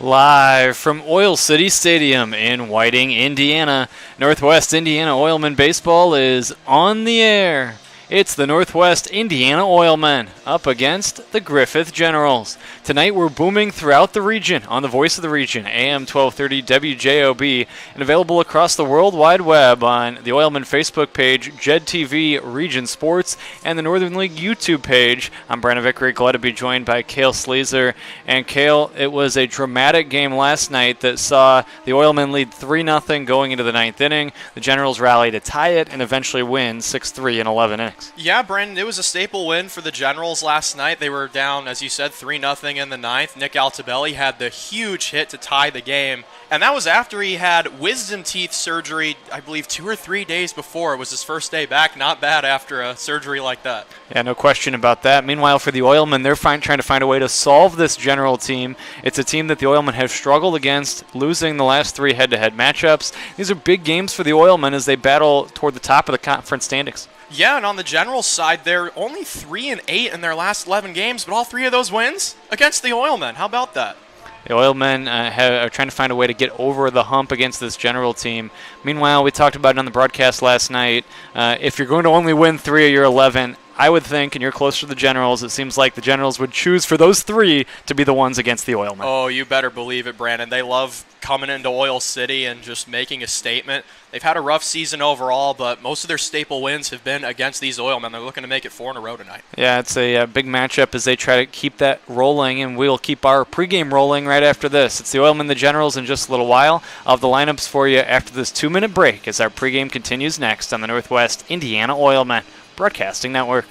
Live from Oil City Stadium in Whiting, Indiana, Northwest Indiana Oilmen Baseball is on the air. It's the Northwest Indiana Oilmen up against the Griffith Generals. Tonight we're booming throughout the region on the Voice of the Region, AM 1230 WJOB, and available across the World Wide Web on the Oilmen Facebook page, JED TV, Region Sports, and the Northern League YouTube page. I'm Brandon Vickery, glad to be joined by Cale Sleazer. And Cale, it was a dramatic game last night that saw the Oilmen lead 3-0 going into the ninth inning. The Generals rally to tie it and eventually win 6-3 in 11 innings. Yeah, Brandon, it was a staple win for the Generals last night. They were down, as you said, 3-0 in the ninth. Nick Altabelli had the huge hit to tie the game, and that was after he had wisdom teeth surgery, I believe 2 or 3 days before. It was his first day back. Not bad after a surgery like that. Yeah, no question about that. Meanwhile, for the Oilmen, they're trying to find a way to solve this General team. It's a team that the Oilmen have struggled against, losing the last 3 head-to-head matchups. These are big games for the Oilmen as they battle toward the top of the conference standings. Yeah, and on the Generals side, they're only 3-8 in their last 11 games, but all 3 of those wins against the Oilmen. How about that? The Oilmen are trying to find a way to get over the hump against this General team. Meanwhile, we talked about it on the broadcast last night. If you're going to only win 3 of your 11, I would think, and you're closer to the Generals, it seems like the Generals would choose for those 3 to be the ones against the Oilmen. Oh, you better believe it, Brandon. They love coming into Oil City and just making a statement. They've had a rough season overall, but most of their staple wins have been against these Oilmen. They're looking to make it 4 in a row tonight. Yeah, it's a big matchup as they try to keep that rolling, and we'll keep our pregame rolling right after this. It's the Oilmen, the Generals in just a little while. I'll have the lineups for you after this 2-minute break as our pregame continues next on the Northwest Indiana Oilmen Broadcasting Network.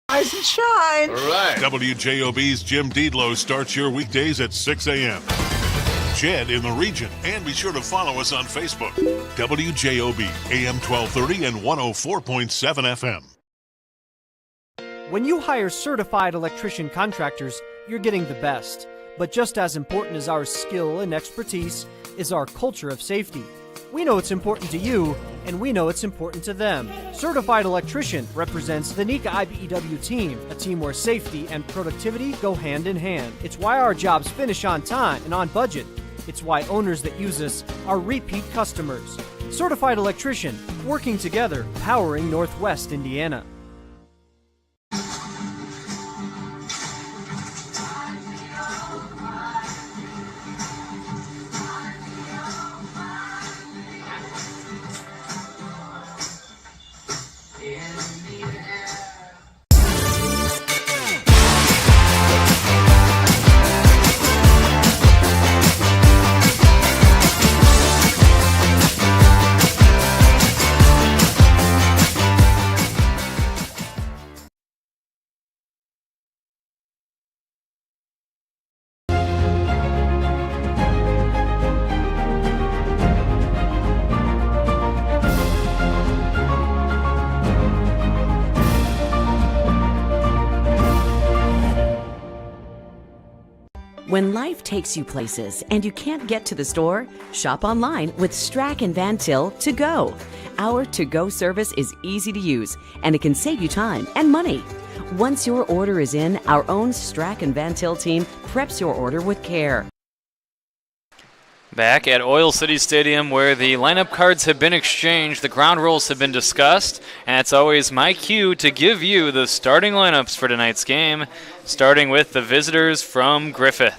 Rise and shine. All right. WJOB's Jim Deedlow starts your weekdays at 6 a.m. Jed in the region. And be sure to follow us on Facebook. WJOB, AM 1230 and 104.7 FM. When you hire certified electrician contractors, you're getting the best. But just as important as our skill and expertise is our culture of safety. We know it's important to you, and we know it's important to them. Certified Electrician represents the NECA IBEW team, a team where safety and productivity go hand in hand. It's why our jobs finish on time and on budget. It's why owners that use us are repeat customers. Certified Electrician, working together, powering Northwest Indiana. When life takes you places and you can't get to the store, shop online with Strack and Van Til To Go. Our to-go service is easy to use, and it can save you time and money. Once your order is in, our own Strack and Van Til team preps your order with care. Back at Oil City Stadium where the lineup cards have been exchanged, the ground rules have been discussed, and it's always my cue to give you the starting lineups for tonight's game, starting with the visitors from Griffith.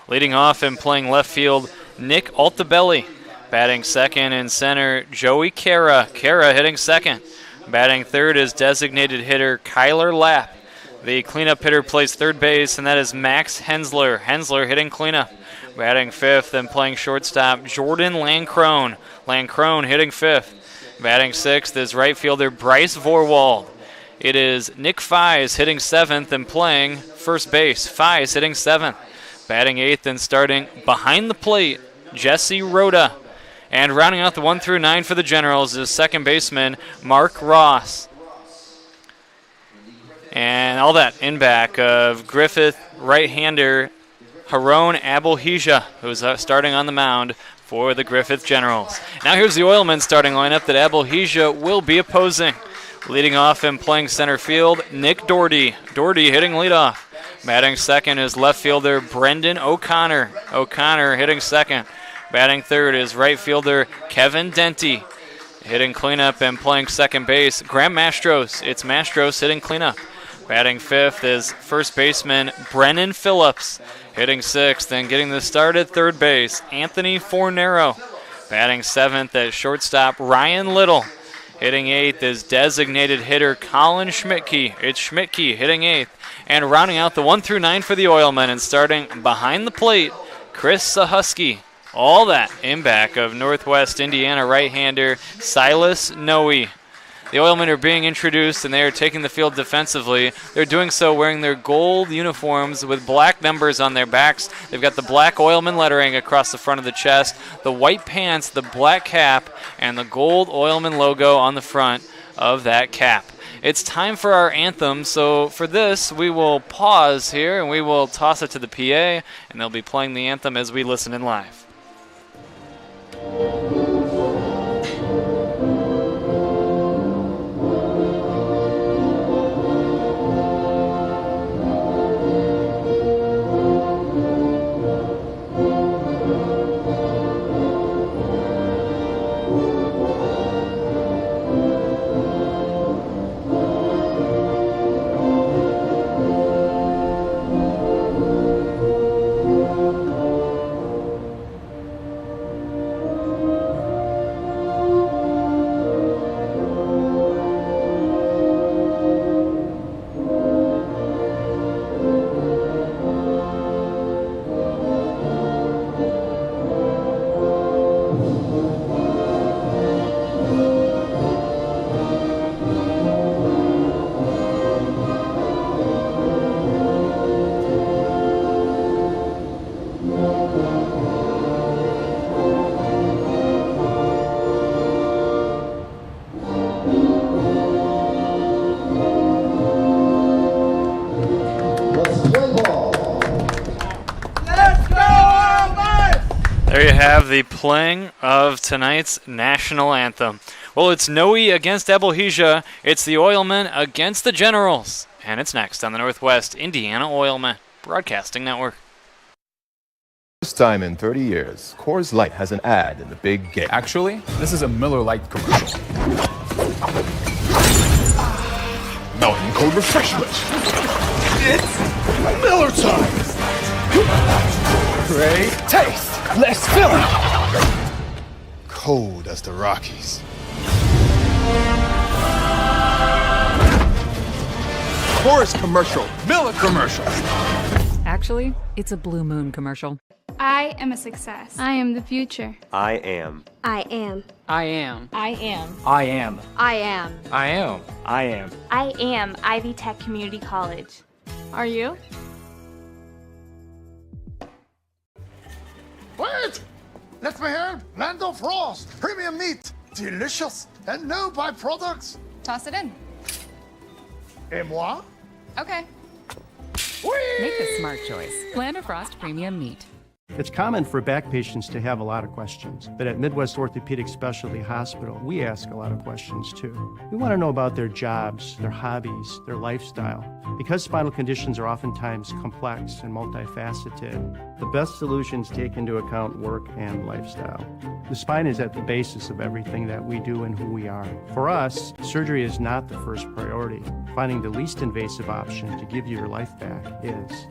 Leading off and playing left field, Nick Altabelli. Batting second and center, Joey Cara. Cara hitting second. Batting third is designated hitter Kyler Lapp. The cleanup hitter plays third base, and that is Max Hensler. Hensler hitting cleanup. Batting fifth and playing shortstop, Jordan Lancrone. Lancrone hitting fifth. Batting sixth is right fielder Bryce Vorwald. It is Nick Fies hitting seventh and playing first base. Fies hitting seventh. Batting eighth and starting behind the plate, Jesse Rhoda. And rounding out the 1 through 9 for the Generals is second baseman Mark Ross. And all that in back of Griffith right-hander Haron Abelhija, who's starting on the mound for the Griffith Generals. Now here's the Oilmen starting lineup that Abelhija will be opposing. Leading off and playing center field, Nick Doherty. Doherty hitting leadoff. Batting second is left fielder Brendan O'Connor. O'Connor hitting second. Batting third is right fielder Kevin Denty. Hitting cleanup and playing second base, Graham Mastros. It's Mastros hitting cleanup. Batting fifth is first baseman Brennan Phillips. Hitting sixth and getting the start at third base, Anthony Fornero. Batting seventh at shortstop, Ryan Little. Hitting eighth is designated hitter Colin Schmidtke. It's Schmidtke hitting eighth. And rounding out the 1 through 9 for the Oilmen and starting behind the plate, Chris Sahusky. All that in back of Northwest Indiana right-hander Silas Noe. The Oilmen are being introduced, and they are taking the field defensively. They're doing so wearing their gold uniforms with black numbers on their backs. They've got the black Oilman lettering across the front of the chest, the white pants, the black cap, and the gold Oilman logo on the front of that cap. It's time for our anthem, so for this, we will pause here, and we will toss it to the PA, and they'll be playing the anthem as we listen in live. There you have the playing of tonight's national anthem. Well, it's Noe against Abelhija. It's the Oilmen against the Generals. And it's next on the Northwest Indiana Oilmen Broadcasting Network. First time in 30 years, Coors Light has an ad in the big game. Actually, this is a Miller Lite commercial. Mountain Cold Refreshment. It's Miller time! Great taste! Less filling! Cold as the Rockies. Coors commercial. Miller commercial. Actually, it's a Blue Moon commercial. I am a success. I am the future. I am. I am. I am. I am. I am. I am. I am. I am. I am Ivy Tech Community College. Are you? Wait! Let me help! Land of Frost! Premium meat! Delicious! And no byproducts! Toss it in. Et moi? Okay. Make a smart choice. Land of Frost Premium Meat. It's common for back patients to have a lot of questions, but at Midwest Orthopedic Specialty Hospital, we ask a lot of questions too. We want to know about their jobs, their hobbies, their lifestyle. Because spinal conditions are oftentimes complex and multifaceted, the best solutions take into account work and lifestyle. The spine is at the basis of everything that we do and who we are. For us, surgery is not the first priority. Finding the least invasive option to give you your life back is.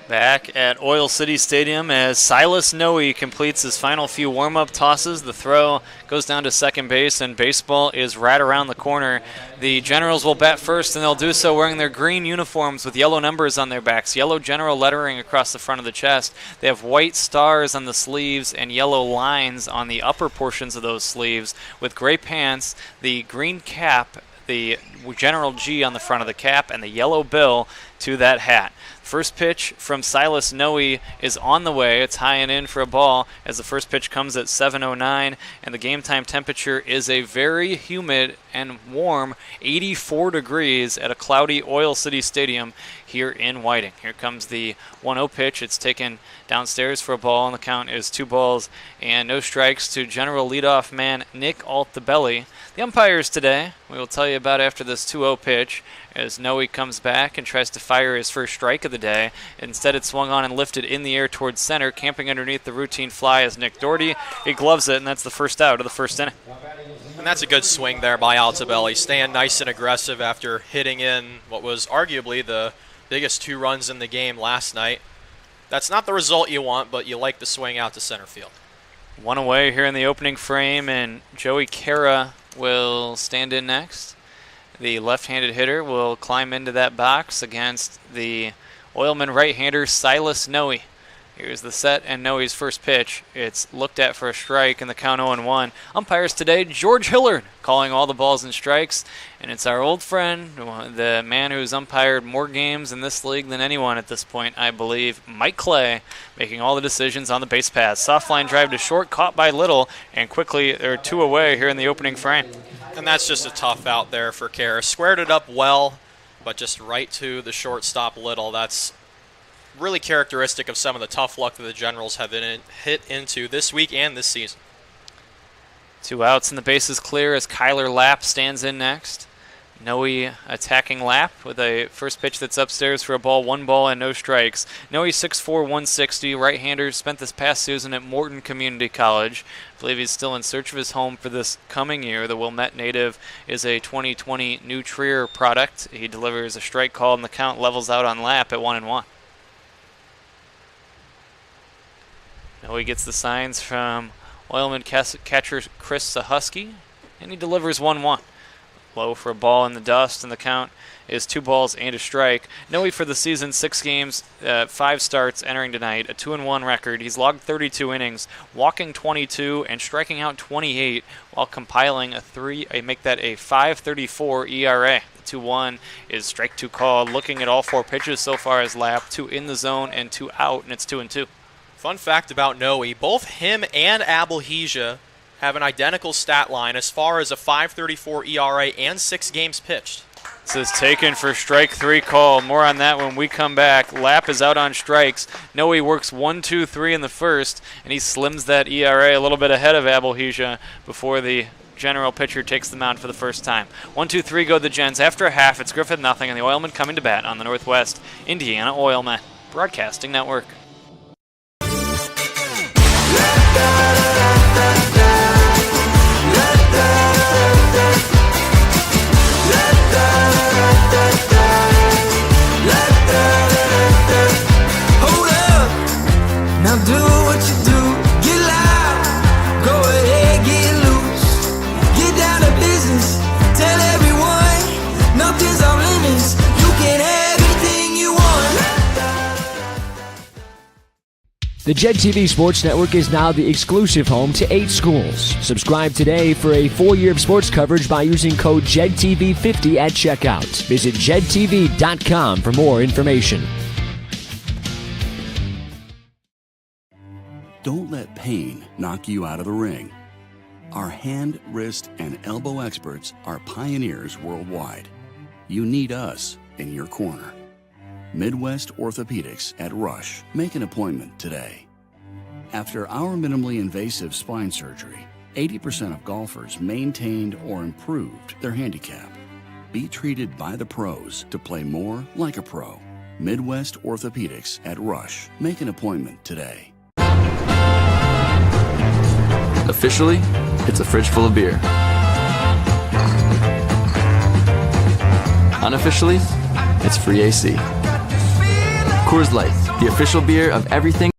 Back at Oil City Stadium as Silas Noe completes his final few warm-up tosses. The throw goes down to second base, and baseball is right around the corner. The Generals will bat first, and they'll do so wearing their green uniforms with yellow numbers on their backs, yellow General lettering across the front of the chest. They have white stars on the sleeves and yellow lines on the upper portions of those sleeves with gray pants, the green cap, the General G on the front of the cap, and the yellow bill to that hat. First pitch from Silas Noe is on the way. It's high and in for a ball as the first pitch comes at 7:09, and the game time temperature is a very humid and warm 84 degrees at a cloudy Oil City Stadium here in Whiting. Here comes the 1-0 pitch. It's taken downstairs for a ball, and the count is 2 balls and no strikes to General leadoff man Nick Altabelli. The umpires today, we will tell you about after this 2-0 pitch, as Noe comes back and tries to fire his first strike of the day. Instead, it swung on and lifted in the air towards center, camping underneath the routine fly as Nick Doherty. He gloves it, and that's the first out of the first inning. And that's a good swing there by Altobelli, staying nice and aggressive after hitting in what was arguably the biggest 2 runs in the game last night. That's not the result you want, but you like the swing out to center field. One away here in the opening frame, and Joey Cara will stand in next. The left-handed hitter will climb into that box against the Oilmen right-hander Silas Noe. Here's the set and Noe's first pitch. It's looked at for a strike in the count 0-1. Umpires today, George Hillard, calling all the balls and strikes. And it's our old friend, the man who's umpired more games in this league than anyone at this point, I believe, Mike Clay, making all the decisions on the base paths. Soft line drive to short, caught by Little, and quickly they're 2 away here in the opening frame. And that's just a tough out there for Cara. Squared it up well, but just right to the shortstop Little. That's really characteristic of some of the tough luck that the Generals have hit into this week and this season. 2 outs and the base is clear as Kyler Lapp stands in next. Noe attacking Lapp with a first pitch that's upstairs for a ball, 1 ball and no strikes. Noe 6'4", 160, right-hander, spent this past season at Morton Community College. I believe he's still in search of his home for this coming year. The Wilmette native is a 2020 New Trier product. He delivers a strike call and the count levels out on Lapp at 1-1. Noe gets the signs from Oilman catcher Chris Sahusky, and he delivers 1-1. Low for a ball in the dust, and the count is 2 balls and a strike. Noe for the season, 6 games, 5 starts entering tonight, a 2-1 record. He's logged 32 innings, walking 22 and striking out 28 while compiling a 5.34 ERA. The 2-1 is strike 2 called. Looking at all 4 pitches so far as Lapp, 2 in the zone and 2 out, and it's 2-2. Fun fact about Noe, both him and Abelhisia have an identical stat line as far as a 5.34 ERA and 6 games pitched. This is taken for strike 3 call. More on that when we come back. Lapp is out on strikes. Noe works 1-2-3 in the first, and he slims that ERA a little bit ahead of Abelhisia before the general pitcher takes the mound for the first time. 1-2-3 go the Gens. After a half, it's Griffith nothing, and the Oilmen coming to bat on the Northwest Indiana Oilmen Broadcasting Network. Hold up, now do what you do, get loud, go ahead, get loose, get down to business, tell everyone, nothing's off limits, you can have anything you want. The Jed TV Sports Network is now the exclusive home to 8 schools. Subscribe today for a full year of sports coverage by using code JEDTV50 at checkout. Visit JEDTV.com for more information. Don't let pain knock you out of the ring. Our hand, wrist, and elbow experts are pioneers worldwide. You need us in your corner. Midwest Orthopedics at Rush. Make an appointment today. After our minimally invasive spine surgery, 80% of golfers maintained or improved their handicap. Be treated by the pros to play more like a pro. Midwest Orthopedics at Rush. Make an appointment today. Officially, it's a fridge full of beer. Unofficially, it's free AC. Coors Light, the official beer of everything.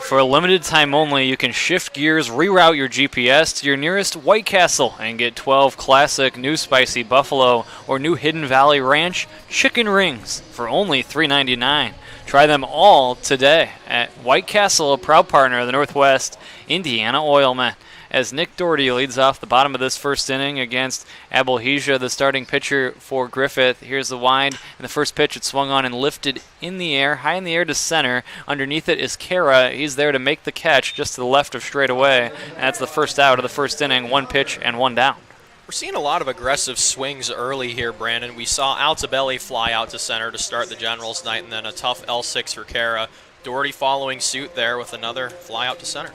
For a limited time only, you can shift gears, reroute your GPS to your nearest White Castle and get 12 classic new spicy buffalo or new Hidden Valley Ranch chicken rings for only $3.99. Try them all today at White Castle, a proud partner of the Northwest Indiana Oilmen. As Nick Doherty leads off the bottom of this first inning against Abelhisia, the starting pitcher for Griffith. Here's the wind, and the first pitch, it swung on and lifted in the air, high in the air to center. Underneath it is Cara. He's there to make the catch just to the left of straightaway, and that's the first out of the first inning, 1 pitch and 1 down. We're seeing a lot of aggressive swings early here, Brandon. We saw Altobelli fly out to center to start the Generals night, and then a tough L6 for Cara. Doherty following suit there with another fly out to center.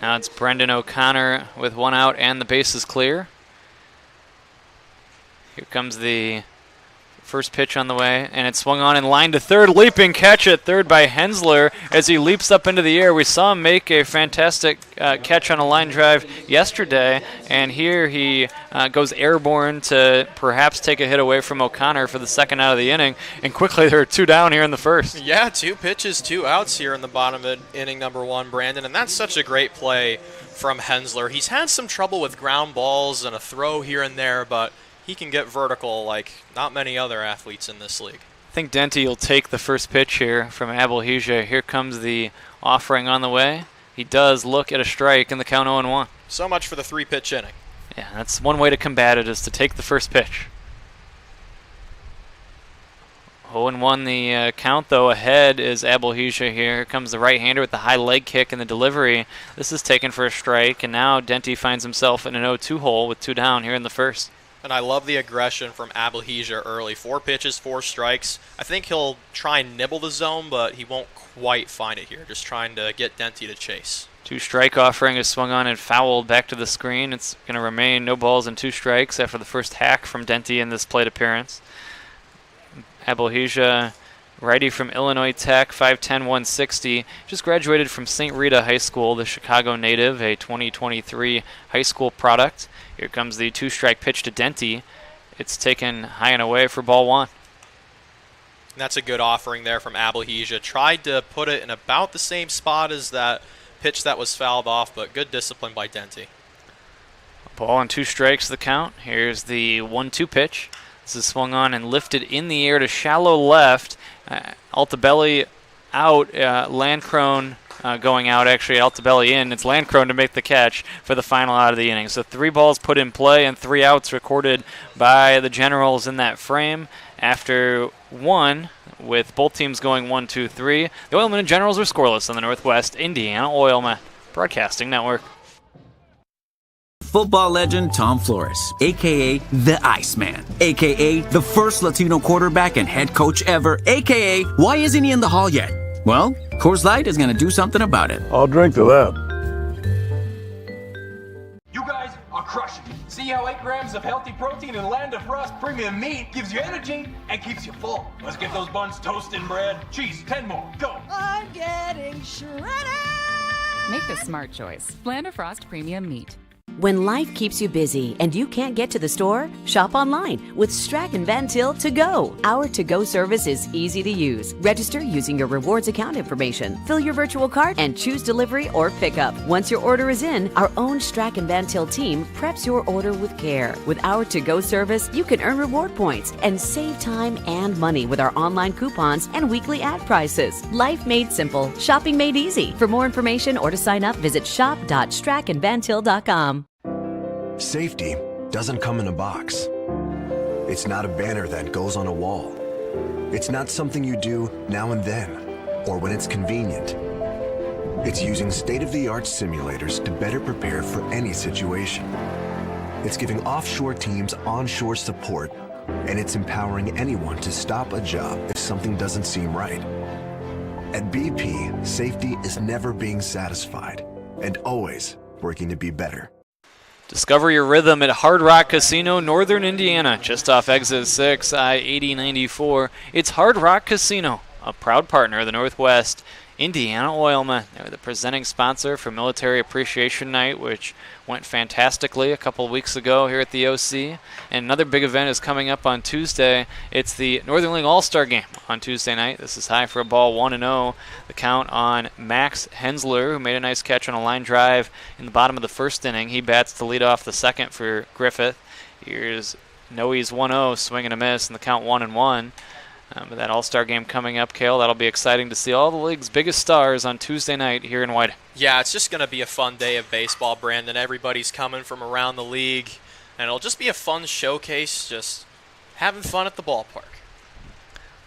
Now it's Brendan O'Connor with 1 out and the base is clear. Here comes the first pitch on the way, and it swung on in line to third. Leaping catch at third by Hensler as he leaps up into the air. We saw him make a fantastic catch on a line drive yesterday, and here he goes airborne to perhaps take a hit away from O'Connor for the second out of the inning. And quickly there are 2 down here in the first. Yeah, 2 pitches, 2 outs here in the bottom of inning number 1, Brandon, and that's such a great play from Hensler. He's had some trouble with ground balls and a throw here and there, but he can get vertical like not many other athletes in this league. I think Denty will take the first pitch here from Abelhija. Here comes the offering on the way. He does look at a strike in the count 0-1. So much for the 3-pitch inning. Yeah, that's one way to combat it, is to take the first pitch. 0-1 the count, though. Ahead is Abelhija here. Here comes the right-hander with the high leg kick and the delivery. This is taken for a strike, and now Denty finds himself in an 0-2 hole with 2 down here in the first. And I love the aggression from Abelhija early. 4 pitches, 4 strikes. I think he'll try and nibble the zone, but he won't quite find it here. Just trying to get Denty to chase. 2-strike offering is swung on and fouled back to the screen. It's going to remain no balls and 2 strikes after the first hack from Denty in this plate appearance. Abelhija, righty from Illinois Tech, 5'10", 160. Just graduated from St. Rita High School, the Chicago native, a 2023 high school product. Here comes the 2-strike pitch to Denty. It's taken high and away for ball 1. And that's a good offering there from Abelhija. Tried to put it in about the same spot as that pitch that was fouled off, but good discipline by Denty. Ball and 2 strikes the count. Here's the 1-2 pitch. This is swung on and lifted in the air to shallow left. Altabelli out, Landcrone going out, actually Altabelli in. It's Landcrone to make the catch for the final out of the inning. So 3 balls put in play and 3 outs recorded by the Generals in that frame. After 1, with both teams going 1-2-3, the Oilmen and Generals are scoreless on the Northwest Indiana Oilmen Broadcasting Network. Football legend Tom Flores, a.k.a. the Iceman, a.k.a. the first Latino quarterback and head coach ever, a.k.a. why isn't he in the hall yet? Well, Coors Light is going to do something about it. I'll drink to that. You guys are crushing it. See how 8 grams of healthy protein in Land of Frost premium meat gives you energy and keeps you full. Let's get those buns toasted and bread. Cheese, 10 more, go. I'm getting shredded. Make the smart choice. Land of Frost premium meat. When life keeps you busy and you can't get to the store, shop online with Strachan Van Til To Go. Our to-go service is easy to use. Register using your rewards account information, fill your virtual cart, and choose delivery or pickup. Once your order is in, our own Strachan Van Til team preps your order with care. With our to-go service, you can earn reward points and save time and money with our online coupons and weekly ad prices. Life made simple, shopping made easy. For more information or to sign up, visit shop.strachanvantil.com. Safety doesn't come in a box. It's not a banner that goes on a wall. It's not something you do now and then, or when it's convenient. It's using state-of-the-art simulators to better prepare for any situation. It's giving offshore teams onshore support, and it's empowering anyone to stop a job if something doesn't seem right. At BP, safety is never being satisfied and always working to be better. Discover your rhythm at Hard Rock Casino, Northern Indiana, just off Exit 6, I-8094. It's Hard Rock Casino, a proud partner of the Northwest Indiana Oilmen. They're the presenting sponsor for Military Appreciation Night, which went fantastically a couple of weeks ago here at the OC. And another big event is coming up on Tuesday. It's the Northern League All-Star Game on Tuesday night. This is high for a ball, 1-0. The count on Max Hensler, who made a nice catch on a line drive in the bottom of the first inning. He bats to lead off the second for Griffith. Here's Noe's 1-0, swing and a miss, and the count 1-1. But that All-Star game coming up, Cale, that'll be exciting to see all the league's biggest stars on Tuesday night here in Whiting. Yeah, it's just going to be a fun day of baseball, Brandon. Everybody's coming from around the league, and it'll just be a fun showcase, just having fun at the ballpark.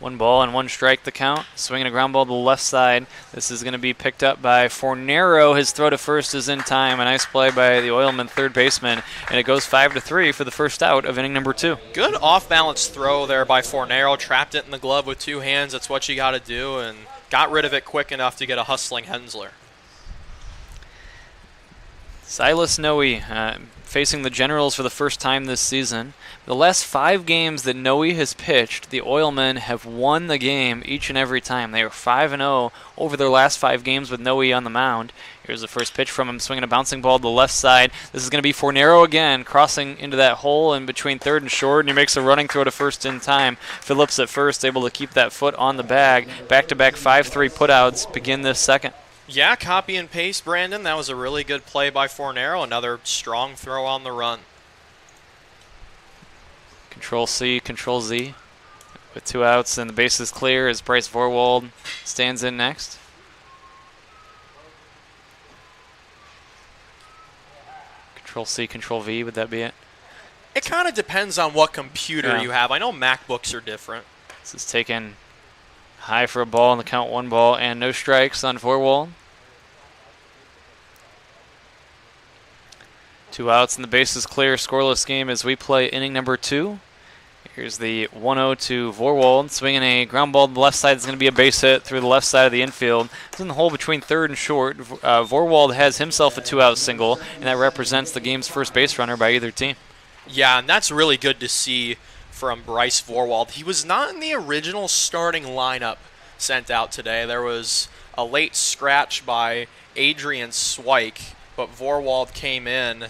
1 ball and 1 strike the count. Swinging a ground ball to the left side. This is going to be picked up by Fornero. His throw to first is in time. A nice play by the Oilman third baseman, and it goes 5-3 for the first out of inning number 2. Good off-balance throw there by Fornero. Trapped it in the glove with 2 hands. That's what you got to do, and got rid of it quick enough to get a hustling Hensler. Silas Noe facing the Generals for the first time this season. The last 5 games that Noe has pitched, the Oilmen have won the game each and every time. They are 5-0 over their last 5 games with Noe on the mound. Here's the first pitch from him, swinging a bouncing ball to the left side. This is going to be Fornero again, crossing into that hole in between third and short, and he makes a running throw to first in time. Phillips at first, able to keep that foot on the bag. Back-to-back 5-3 putouts begin this second. Yeah, copy and paste, Brandon. That was a really good play by Fornero. Another strong throw on the run. Control-C, Control-Z. With 2 outs and the bases clear as Bryce Vorwald stands in next. Control-C, Control-V, would that be it? It kind of depends on what computer you have. I know MacBooks are different. This is taken high for a ball on the count, 1 ball and no strikes on Vorwald. 2 outs and the bases clear. Scoreless game as we play inning number 2. Here's the 1-0 to Vorwald, swinging a ground ball to the left side. It's going to be a base hit through the left side of the infield. It's in the hole between third and short. Vorwald has himself a 2-out single, and that represents the game's first base runner by either team. Yeah, and that's really good to see from Bryce Vorwald. He was not in the original starting lineup sent out today. There was a late scratch by Adrian Swike, but Vorwald came in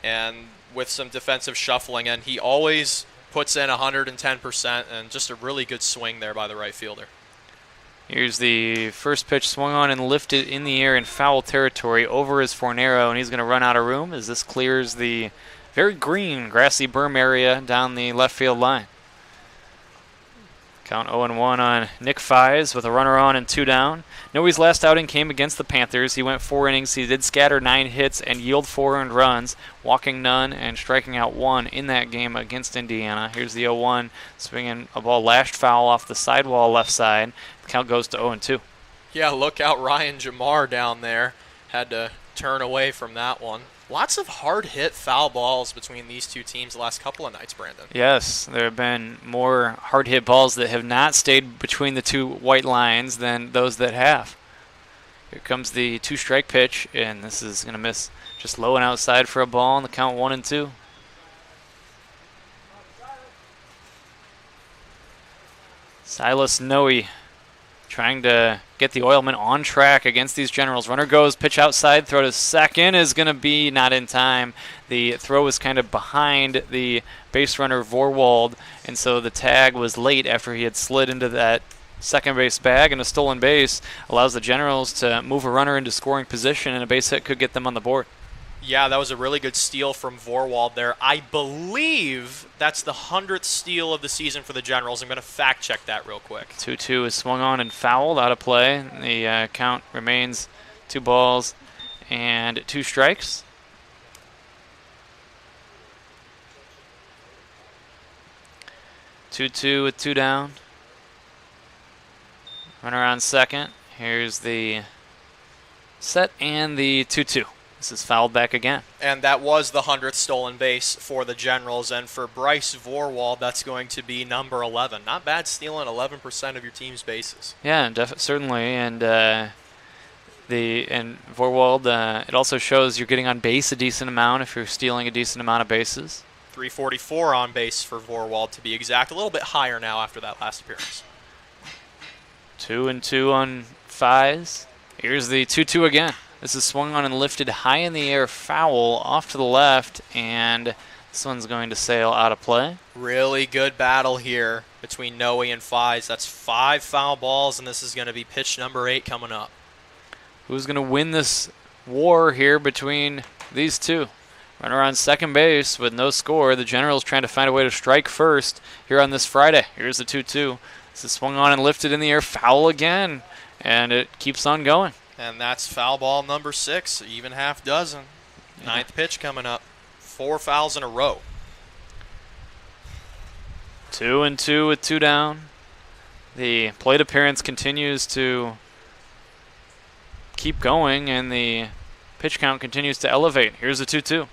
and with some defensive shuffling, and he always puts in 110%, and just a really good swing there by the right fielder. Here's the first pitch, swung on and lifted in the air in foul territory. Over is Fornero, and he's going to run out of room as this clears the very green, grassy berm area down the left field line. Count 0-1 on Nick Fies with a runner on and 2 down. Noe's last outing came against the Panthers. He went 4 innings. He did scatter 9 hits and yield 4 earned runs, walking none and striking out 1 in that game against Indiana. Here's the 0-1, swinging a ball lashed foul off the sidewall left side. The count goes to 0-2. Yeah, look out Ryan Jamar down there. Had to turn away from that one. Lots of hard-hit foul balls between these two teams the last couple of nights, Brandon. Yes, there have been more hard-hit balls that have not stayed between the 2 white lines than those that have. Here comes the 2-strike pitch, and this is going to miss just low and outside for a ball on the count 1-2. Silas Noe trying to get the Oilmen on track against these Generals. Runner goes, pitch outside, throw to second is going to be not in time. The throw was kind of behind the base runner Vorwald, and so the tag was late after he had slid into that second base bag, and a stolen base allows the Generals to move a runner into scoring position, and a base hit could get them on the board. Yeah, that was a really good steal from Vorwald there. I believe that's the 100th steal of the season for the Generals. I'm going to fact check that real quick. 2-2 is swung on and fouled, out of play. The count remains 2 balls and 2 strikes. Two with 2 down. Runner on second. Here's the set and the 2-2. This is fouled back again. And that was the 100th stolen base for the Generals. And for Bryce Vorwald, that's going to be number 11. Not bad stealing 11% of your team's bases. Yeah, certainly. And Vorwald, it also shows you're getting on base a decent amount if you're stealing a decent amount of bases. 344 on base for Vorwald to be exact. A little bit higher now after that last appearance. 2-2 on Fies. Here's the 2-2 again. This is swung on and lifted high in the air, foul off to the left, and this one's going to sail out of play. Really good battle here between Noe and Fies. That's 5 foul balls, and this is going to be pitch number 8 coming up. Who's going to win this war here between these two? Runner on second base with no score. The Generals trying to find a way to strike first here on this Friday. Here's the 2-2. This is swung on and lifted in the air, foul again, and it keeps on going. And that's foul ball number 6, even half dozen. 9th pitch coming up. 4 fouls in a row. 2-2 with 2 down. The plate appearance continues to keep going, and the pitch count continues to elevate. Here's the 2-2.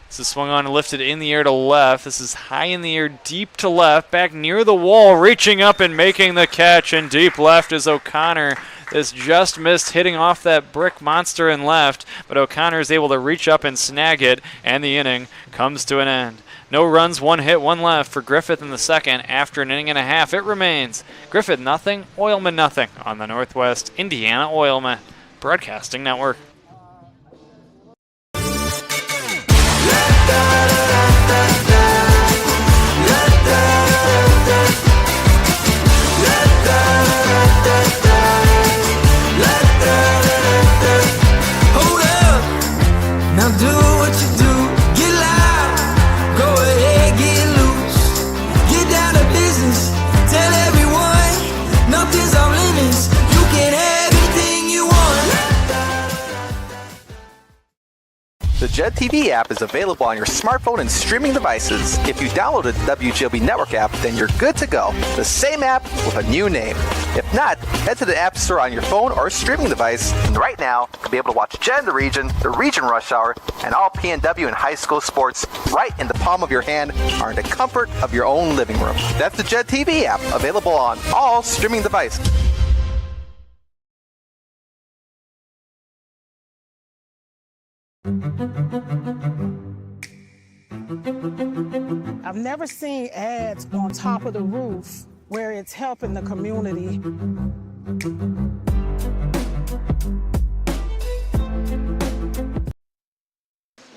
This is swung on and lifted in the air to left. This is high in the air, deep to left, back near the wall, reaching up and making the catch. And deep left is O'Connor. This just missed hitting off that brick monster in left, but O'Connor is able to reach up and snag it, and the inning comes to an end. No runs, 1 hit, 1 left for Griffith in the second. After an inning and a half, it remains Griffith nothing, Oilmen nothing on the Northwest Indiana Oilmen Broadcasting Network. Hold up, now do what you do. Get loud, go ahead, get loose. Get down to business, tell everyone nothing's off limits. You can have anything you want. The Jed TV app is available on your smartphone and streaming devices. If you downloaded the WJOB Network app, then you're good to go. The same app with a new name. If not, head to the App Store on your phone or streaming device. And right now, you'll be able to watch Jed in the Region Rush Hour, and all PNW and high school sports right in the palm of your hand or in the comfort of your own living room. That's the Jed TV app, available on all streaming devices. I've never seen ads on top of the roof where it's helping the community.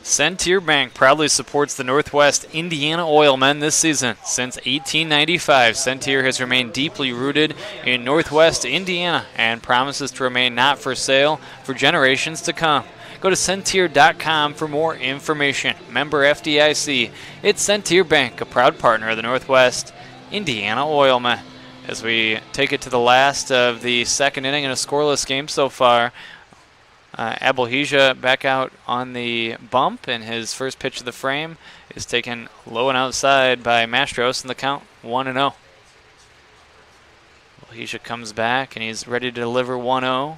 Centier Bank proudly supports the Northwest Indiana Oilmen this season. Since 1895, Centier has remained deeply rooted in Northwest Indiana and promises to remain not for sale for generations to come. Go to Centier.com for more information. Member FDIC. It's Centier Bank, a proud partner of the Northwest Indiana Oilmen. As we take it to the last of the second inning in a scoreless game so far, Abelhija back out on the bump, and his first pitch of the frame is taken low and outside by Mastros, and the count 1-0. Abelhija comes back, and he's ready to deliver 1-0.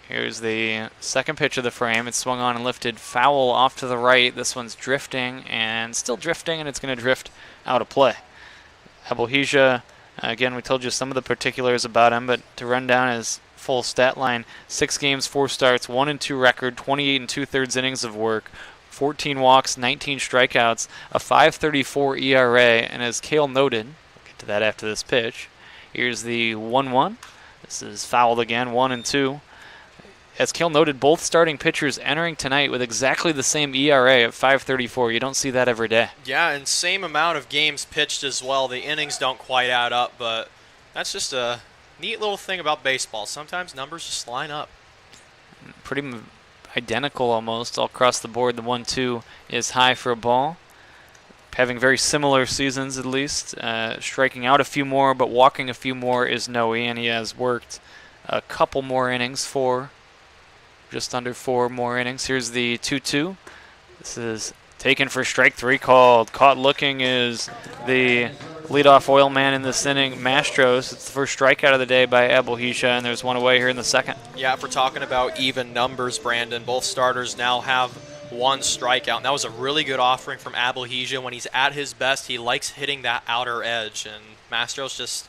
Here's the second pitch of the frame. It's swung on and lifted foul off to the right. This one's drifting and still drifting, and it's going to drift out of play. Abelhija, again, we told you some of the particulars about him, but to run down his full stat line, 6 games, 4 starts, 1-2 record, 28 2/3 innings of work, 14 walks, 19 strikeouts, a 5.34 ERA, and as Cale noted, we'll get to that after this pitch, here's the 1-1. This is fouled again, 1-2. As Cale noted, both starting pitchers entering tonight with exactly the same ERA at 5.34. You don't see that every day. Yeah, and same amount of games pitched as well. The innings don't quite add up, but that's just a neat little thing about baseball. Sometimes numbers just line up. Pretty identical almost all across the board. The 1-2 is high for a ball. Having very similar seasons at least. Striking out a few more, but walking a few more is Noe, and he has worked a couple more innings for just under 4 more innings. Here's the 2-2. This is taken for strike 3 called. Caught looking is the leadoff Oilman in this inning, Mastros. It's the first strikeout of the day by Abelhija, and there's one away here in the second. Yeah, if we're talking about even numbers, Brandon, both starters now have 1 strikeout. And that was a really good offering from Abelhija. When he's at his best, he likes hitting that outer edge, and Mastros just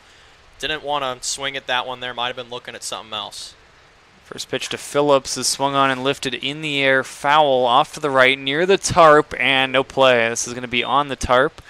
didn't want to swing at that one there. Might have been looking at something else. First pitch to Phillips is swung on and lifted in the air, foul off to the right near the tarp, and no play. This is going to be on the tarp.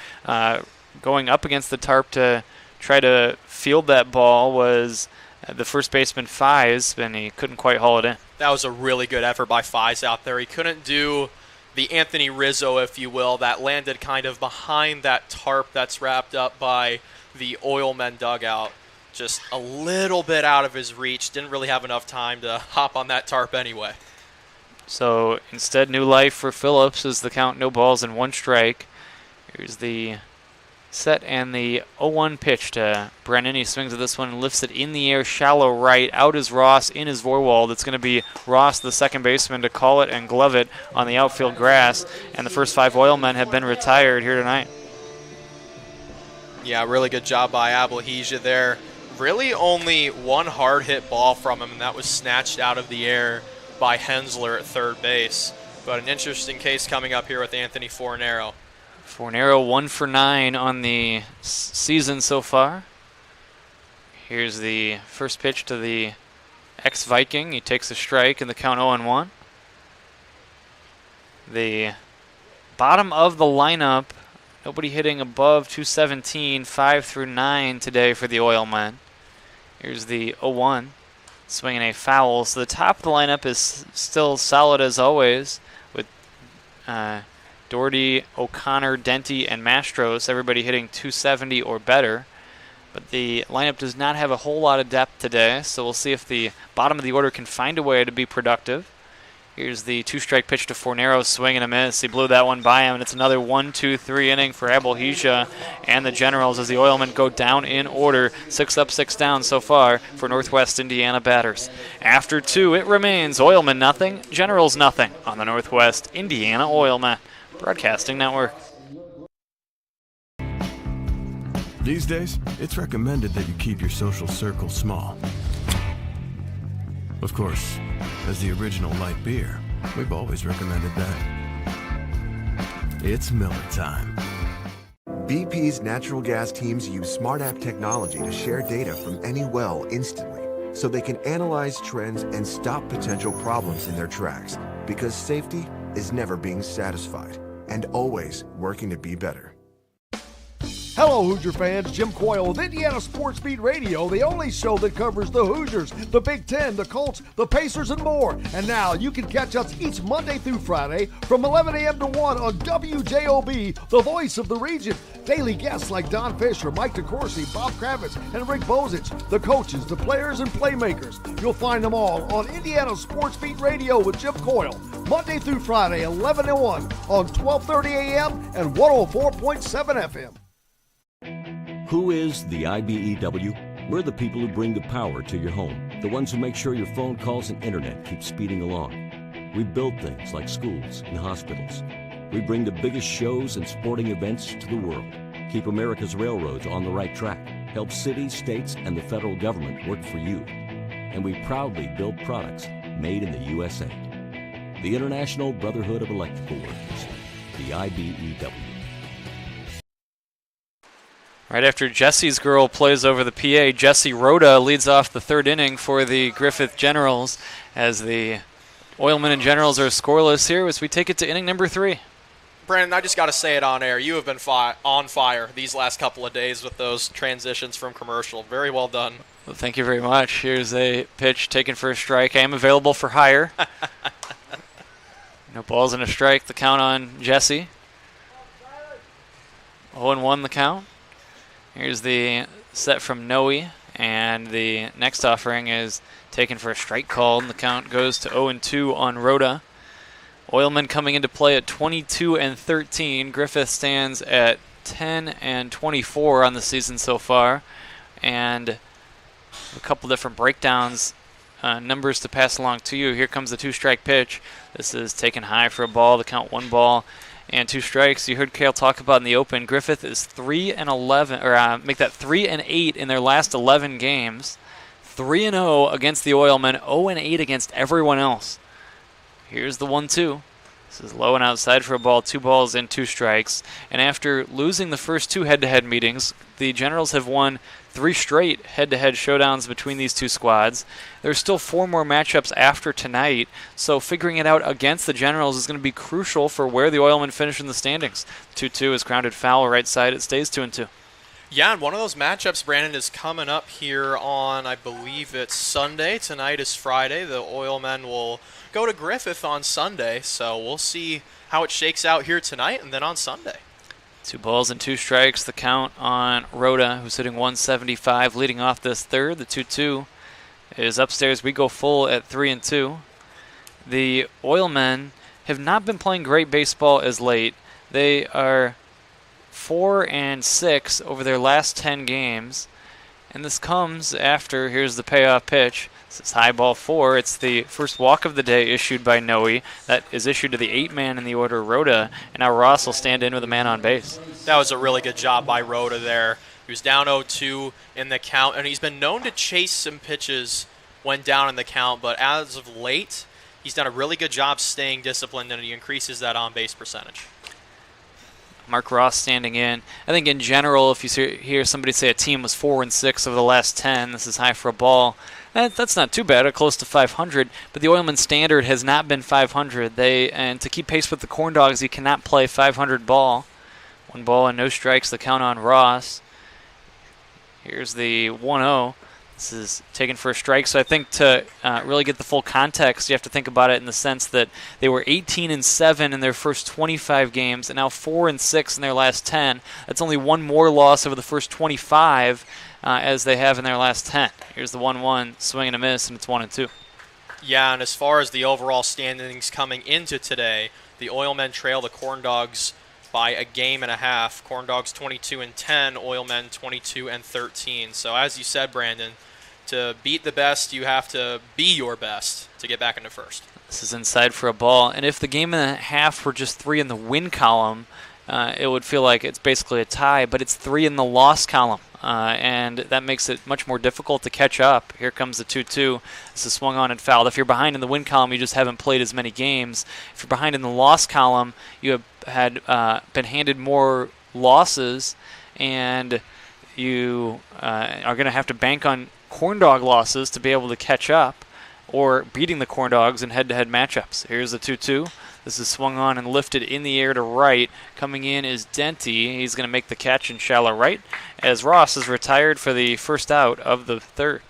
Going up against the tarp to try to field that ball was the first baseman Fies, and he couldn't quite haul it in. That was a really good effort by Fies out there. He couldn't do the Anthony Rizzo, if you will, that landed kind of behind that tarp that's wrapped up by the Oilmen dugout. Just a little bit out of his reach. Didn't really have enough time to hop on that tarp anyway. So instead, new life for Phillips is the count, no balls and 1 strike. Here's the set and the 0-1 pitch to Brennan. He swings at this one and lifts it in the air, shallow right. Out is Ross, in is Vorwald. It's going to be Ross, the second baseman, to call it and glove it on the outfield grass. And the first 5 Oilmen have been retired here tonight. Yeah, really good job by Abelhija there. Really only 1 hard hit ball from him, and that was snatched out of the air by Hensler at third base. But an interesting case coming up here with Anthony Fornero. Fornero 1 for 9 on the season so far. Here's the first pitch to the ex-Viking. He takes a strike and the count 0-1. The bottom of the lineup, nobody hitting above 217, 5 through 9 today for the Oilmen. Here's the 0-1, swinging a foul. So the top of the lineup is still solid as always with Doherty, O'Connor, Denty, and Mastros, everybody hitting 270 or better. But the lineup does not have a whole lot of depth today, so we'll see if the bottom of the order can find a way to be productive. Here's the 2-strike pitch to Fornero, swing and a miss. He blew that one by him, and it's another 1-2-3 inning for Abelhisia and the Generals as the Oilmen go down in order. 6 up, 6 down so far for Northwest Indiana batters. After 2, it remains Oilmen nothing, Generals nothing on the Northwest Indiana Oilmen Broadcasting Network. These days, it's recommended that you keep your social circle small. Of course, as the original light beer, we've always recommended that. It's Miller time. BP's natural gas teams use Smart App technology to share data from any well instantly, so they can analyze trends and stop potential problems in their tracks, because safety is never being satisfied and always working to be better. Hello, Hoosier fans. Jim Coyle with Indiana Sports Beat Radio, the only show that covers the Hoosiers, the Big Ten, the Colts, the Pacers, and more. And now you can catch us each Monday through Friday from 11 a.m. to 1 on WJOB, the voice of the region. Daily guests like Don Fisher, Mike DeCourcy, Bob Kravitz, and Rick Bozich, the coaches, the players, and playmakers. You'll find them all on Indiana Sports Beat Radio with Jim Coyle, Monday through Friday, 11 to 1 on 1230 a.m. and 104.7 FM. Who is the IBEW? We're the people who bring the power to your home, the ones who make sure your phone calls and internet keep speeding along. We build things like schools and hospitals. We bring the biggest shows and sporting events to the world, keep America's railroads on the right track, help cities, states, and the federal government work for you. And we proudly build products made in the USA. The International Brotherhood of Electrical Workers, the IBEW. Right after Jesse's girl plays over the PA, Jesse Rhoda leads off the third inning for the Griffith Generals as the Oilmen and Generals are scoreless here as we take it to inning number 3. Brandon, I just got to say it on air. You have been on fire these last couple of days with those transitions from commercial. Very well done. Well, thank you very much. Here's a pitch taken for a strike. I am available for hire. No balls and a strike. The count on Jesse. 0-1 the count. Here's the set from Noe, and the next offering is taken for a strike call, and the count goes to 0-2 on Rhoda. Oilmen coming into play at 22-13. Griffith stands at 10-24 on the season so far, and a couple different breakdowns, numbers to pass along to you. Here comes the 2-strike pitch. This is taken high for a ball. The count 1 ball. And 2 strikes. You heard Kale talk about in the open. Griffith is 3-11, or make that 3-8 in their last 11 games. 3-0 against the Oilmen. 0-8 against everyone else. Here's the 1-2. This is low and outside for a ball. 2 balls and 2 strikes. And after losing the first 2 head-to-head meetings, the Generals have won 3 straight head-to-head showdowns between these 2 squads. There's still 4 more matchups after tonight, so figuring it out against the Generals is going to be crucial for where the Oilmen finish in the standings. 2-2 is grounded foul right side. It stays 2-2. Yeah, and one of those matchups, Brandon, is coming up here on, I believe it's Sunday. Tonight is Friday. The Oilmen will go to Griffith on Sunday, so we'll see how it shakes out here tonight and then on Sunday. 2 balls and 2 strikes. The count on Rhoda, who's hitting 175, leading off this third. The 2-2 is upstairs. We go full at 3-2. The Oilmen have not been playing great baseball as late. They are 4-6 over their last 10 games. And this comes after, here's the payoff pitch. This is high ball 4. It's the first walk of the day issued by Noe. That is issued to the 8-man in the order, Rhoda. And now Ross will stand in with a man on base. That was a really good job by Rhoda there. He was down 0-2 in the count, and he's been known to chase some pitches when down in the count, but as of late, he's done a really good job staying disciplined, and he increases that on-base percentage. Mark Ross standing in. I think in general, if you hear somebody say a team was 4-6 over the last 10, this is high for a ball. That's not too bad, close to 500. But the Oilmen standard has not been 500. And to keep pace with the Corn Dogs, you cannot play 500 ball. 1 ball and no strikes. The count on Ross. Here's the 1-0. This is taken for a strike, so I think to really get the full context, you have to think about it in the sense that they were 18-7 in their first 25 games, and now 4-6 in their last 10. That's only 1 more loss over the first 25 as they have in their last 10. Here's the 1-1, swing and a miss, and it's 1-2. Yeah, and as far as the overall standings coming into today, the Oilmen trail the Corn Dogs by a game and a half. Corn Dogs 22-10, Oilmen 22-13. So as you said, Brandon, to beat the best, you have to be your best to get back into first. This is inside for a ball, and if the game and a half were just 3 in the win column, it would feel like it's basically a tie, but it's 3 in the loss column, and that makes it much more difficult to catch up. Here comes the 2-2. This is swung on and fouled. If you're behind in the win column, you just haven't played as many games. If you're behind in the loss column, you have been handed more losses, and you are going to have to bank on Corn Dog losses to be able to catch up, or beating the Corn Dogs in head-to-head matchups. Here's the 2-2. This is swung on and lifted in the air to right. Coming in is Denty. He's going to make the catch in shallow right as Ross is retired for the first out of the third.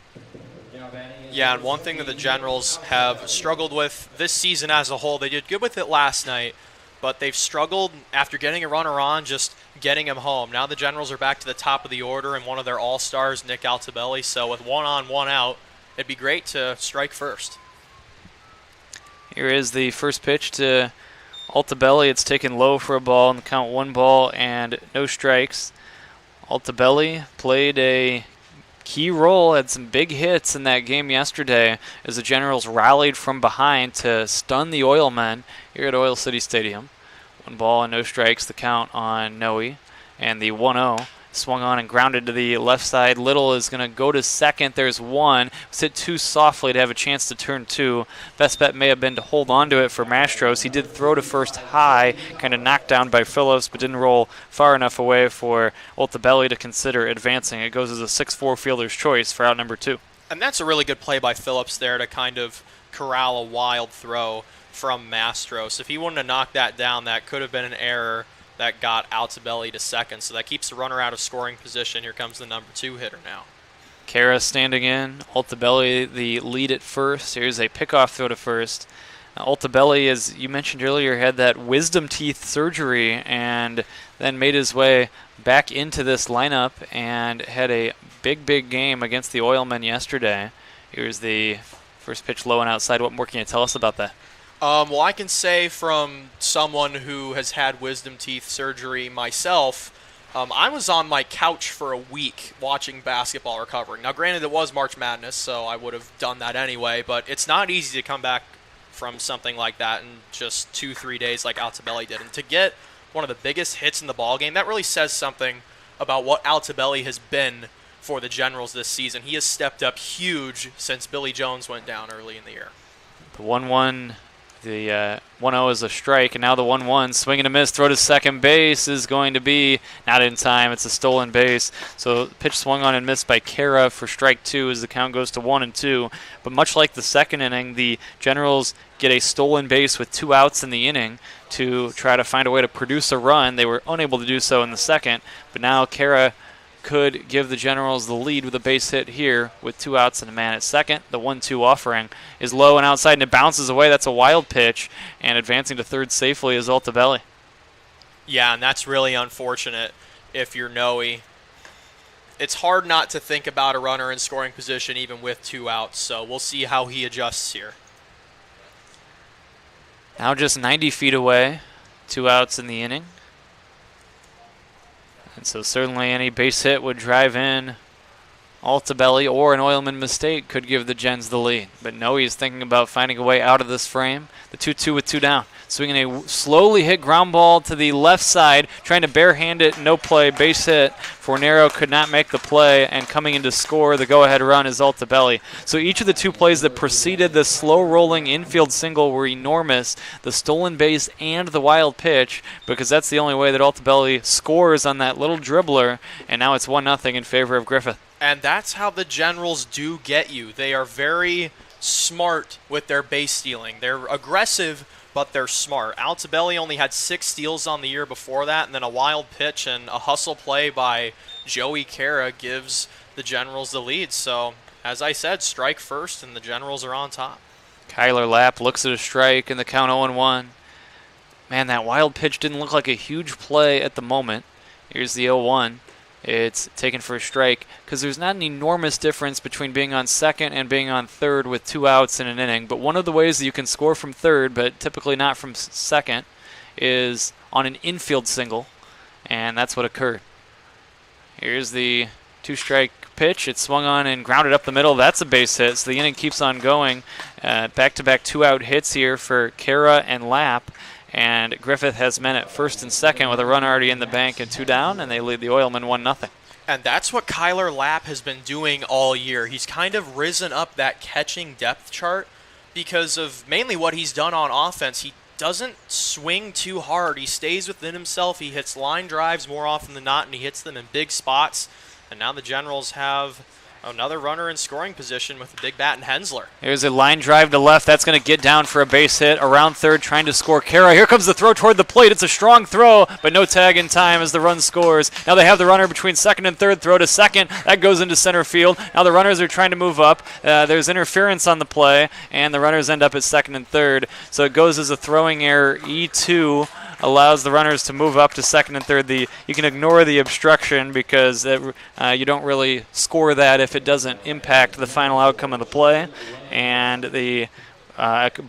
Yeah, and one thing that the Generals have struggled with this season as a whole, they did good with it last night, but they've struggled after getting a runner on, just getting him home. Now the Generals are back to the top of the order, and one of their all-stars, Nick Altobelli. So with 1 on, 1 out, it'd be great to strike first. Here is the first pitch to Altobelli. It's taken low for a ball, and the count 1 ball and no strikes. Altobelli played a key role, had some big hits in that game yesterday as the Generals rallied from behind to stun the Oilmen here at Oil City Stadium. 1 ball and no strikes, the count on Noe, and the 1-0 swung on and grounded to the left side. Little is going to go to second. There's 1. It was hit too softly to have a chance to turn 2. Best bet may have been to hold on to it for Mastros. He did throw to first high, kind of knocked down by Phillips, but didn't roll far enough away for Altobelli to consider advancing. It goes as a 6-4 fielder's choice for out number 2. And that's a really good play by Phillips there to kind of corral a wild throw from Mastros. If he wouldn't have knocked that down, that could have been an error that got Altobelli to second. So that keeps the runner out of scoring position. Here comes the number 2 hitter now. Kara standing in. Altobelli the lead at first. Here's a pickoff throw to first. Altobelli, as you mentioned earlier, had that wisdom teeth surgery and then made his way back into this lineup and had a big game against the Oilmen yesterday. Here's the first pitch low and outside. What more can you tell us about that? Well, I can say from someone who has had wisdom teeth surgery myself, I was on my couch for a week watching basketball recovering. Now, granted, it was March Madness, so I would have done that anyway, but it's not easy to come back from something like that in just 2-3 days like Altobelli did. And to get one of the biggest hits in the ballgame, that really says something about what Altobelli has been for the Generals this season. He has stepped up huge since Billy Jones went down early in the year. The 1-1. The 1-0 is a strike, and now the 1-1, swing and a miss, throw to second base is going to be not in time. It's a stolen base. So pitch swung on and missed by Kara for strike 2 as the count goes to 1-2. But much like the second inning, the Generals get a stolen base with 2 outs in the inning to try to find a way to produce a run. They were unable to do so in the second, but now Kara could give the Generals the lead with a base hit here with 2 outs and a man at second. The 1-2 offering is low and outside, and it bounces away. That's a wild pitch, and advancing to third safely is Altobelli. Yeah, and that's really unfortunate if you're Noe. It's hard not to think about a runner in scoring position even with 2 outs, so we'll see how he adjusts here. Now just 90 feet away, 2 outs in the inning. And so certainly any base hit would drive in Altabelli or an Oilman mistake could give the Gens the lead. But no, he's thinking about finding a way out of this frame. The 2-2 with 2 down. Swinging a slowly hit ground ball to the left side, trying to barehand it, no play, base hit. Fornero could not make the play, and coming in to score the go-ahead run is Altabelli. So each of the 2 plays that preceded the slow-rolling infield single were enormous, the stolen base and the wild pitch, because that's the only way that Altabelli scores on that little dribbler, and now it's 1-0 in favor of Griffith. And that's how the Generals do get you. They are very smart with their base stealing. They're aggressive, but they're smart. Altabelli only had 6 steals on the year before that, and then a wild pitch and a hustle play by Joey Cara gives the Generals the lead. So, as I said, strike first, and the Generals are on top. Kyler Lapp looks at a strike, and the count 0-1. Man, that wild pitch didn't look like a huge play at the moment. Here's the 0-1. It's taken for a strike because there's not an enormous difference between being on second and being on third with 2 outs in an inning. But one of the ways that you can score from third, but typically not from second, is on an infield single, and that's what occurred. Here's the 2-strike pitch. It's swung on and grounded up the middle. That's a base hit, so the inning keeps on going. Back-to-back 2-out hits here for Cara and Lapp. And Griffith has men at first and second with a run already in the bank and 2 down, and they lead the Oilmen 1-0. And that's what Kyler Lapp has been doing all year. He's kind of risen up that catching depth chart because of mainly what he's done on offense. He doesn't swing too hard. He stays within himself. He hits line drives more often than not, and he hits them in big spots. And now the Generals have another runner in scoring position with a big bat in Hensler. Here's a line drive to left. That's going to get down for a base hit. Around third, trying to score Cara. Here comes the throw toward the plate. It's a strong throw, but no tag in time as the run scores. Now they have the runner between second and third. Throw to second. That goes into center field. Now the runners are trying to move up. There's interference on the play, and the runners end up at second and third. So it goes as a throwing error. E2 allows the runners to move up to second and third. You can ignore the obstruction because you don't really score that if it doesn't impact the final outcome of the play. And the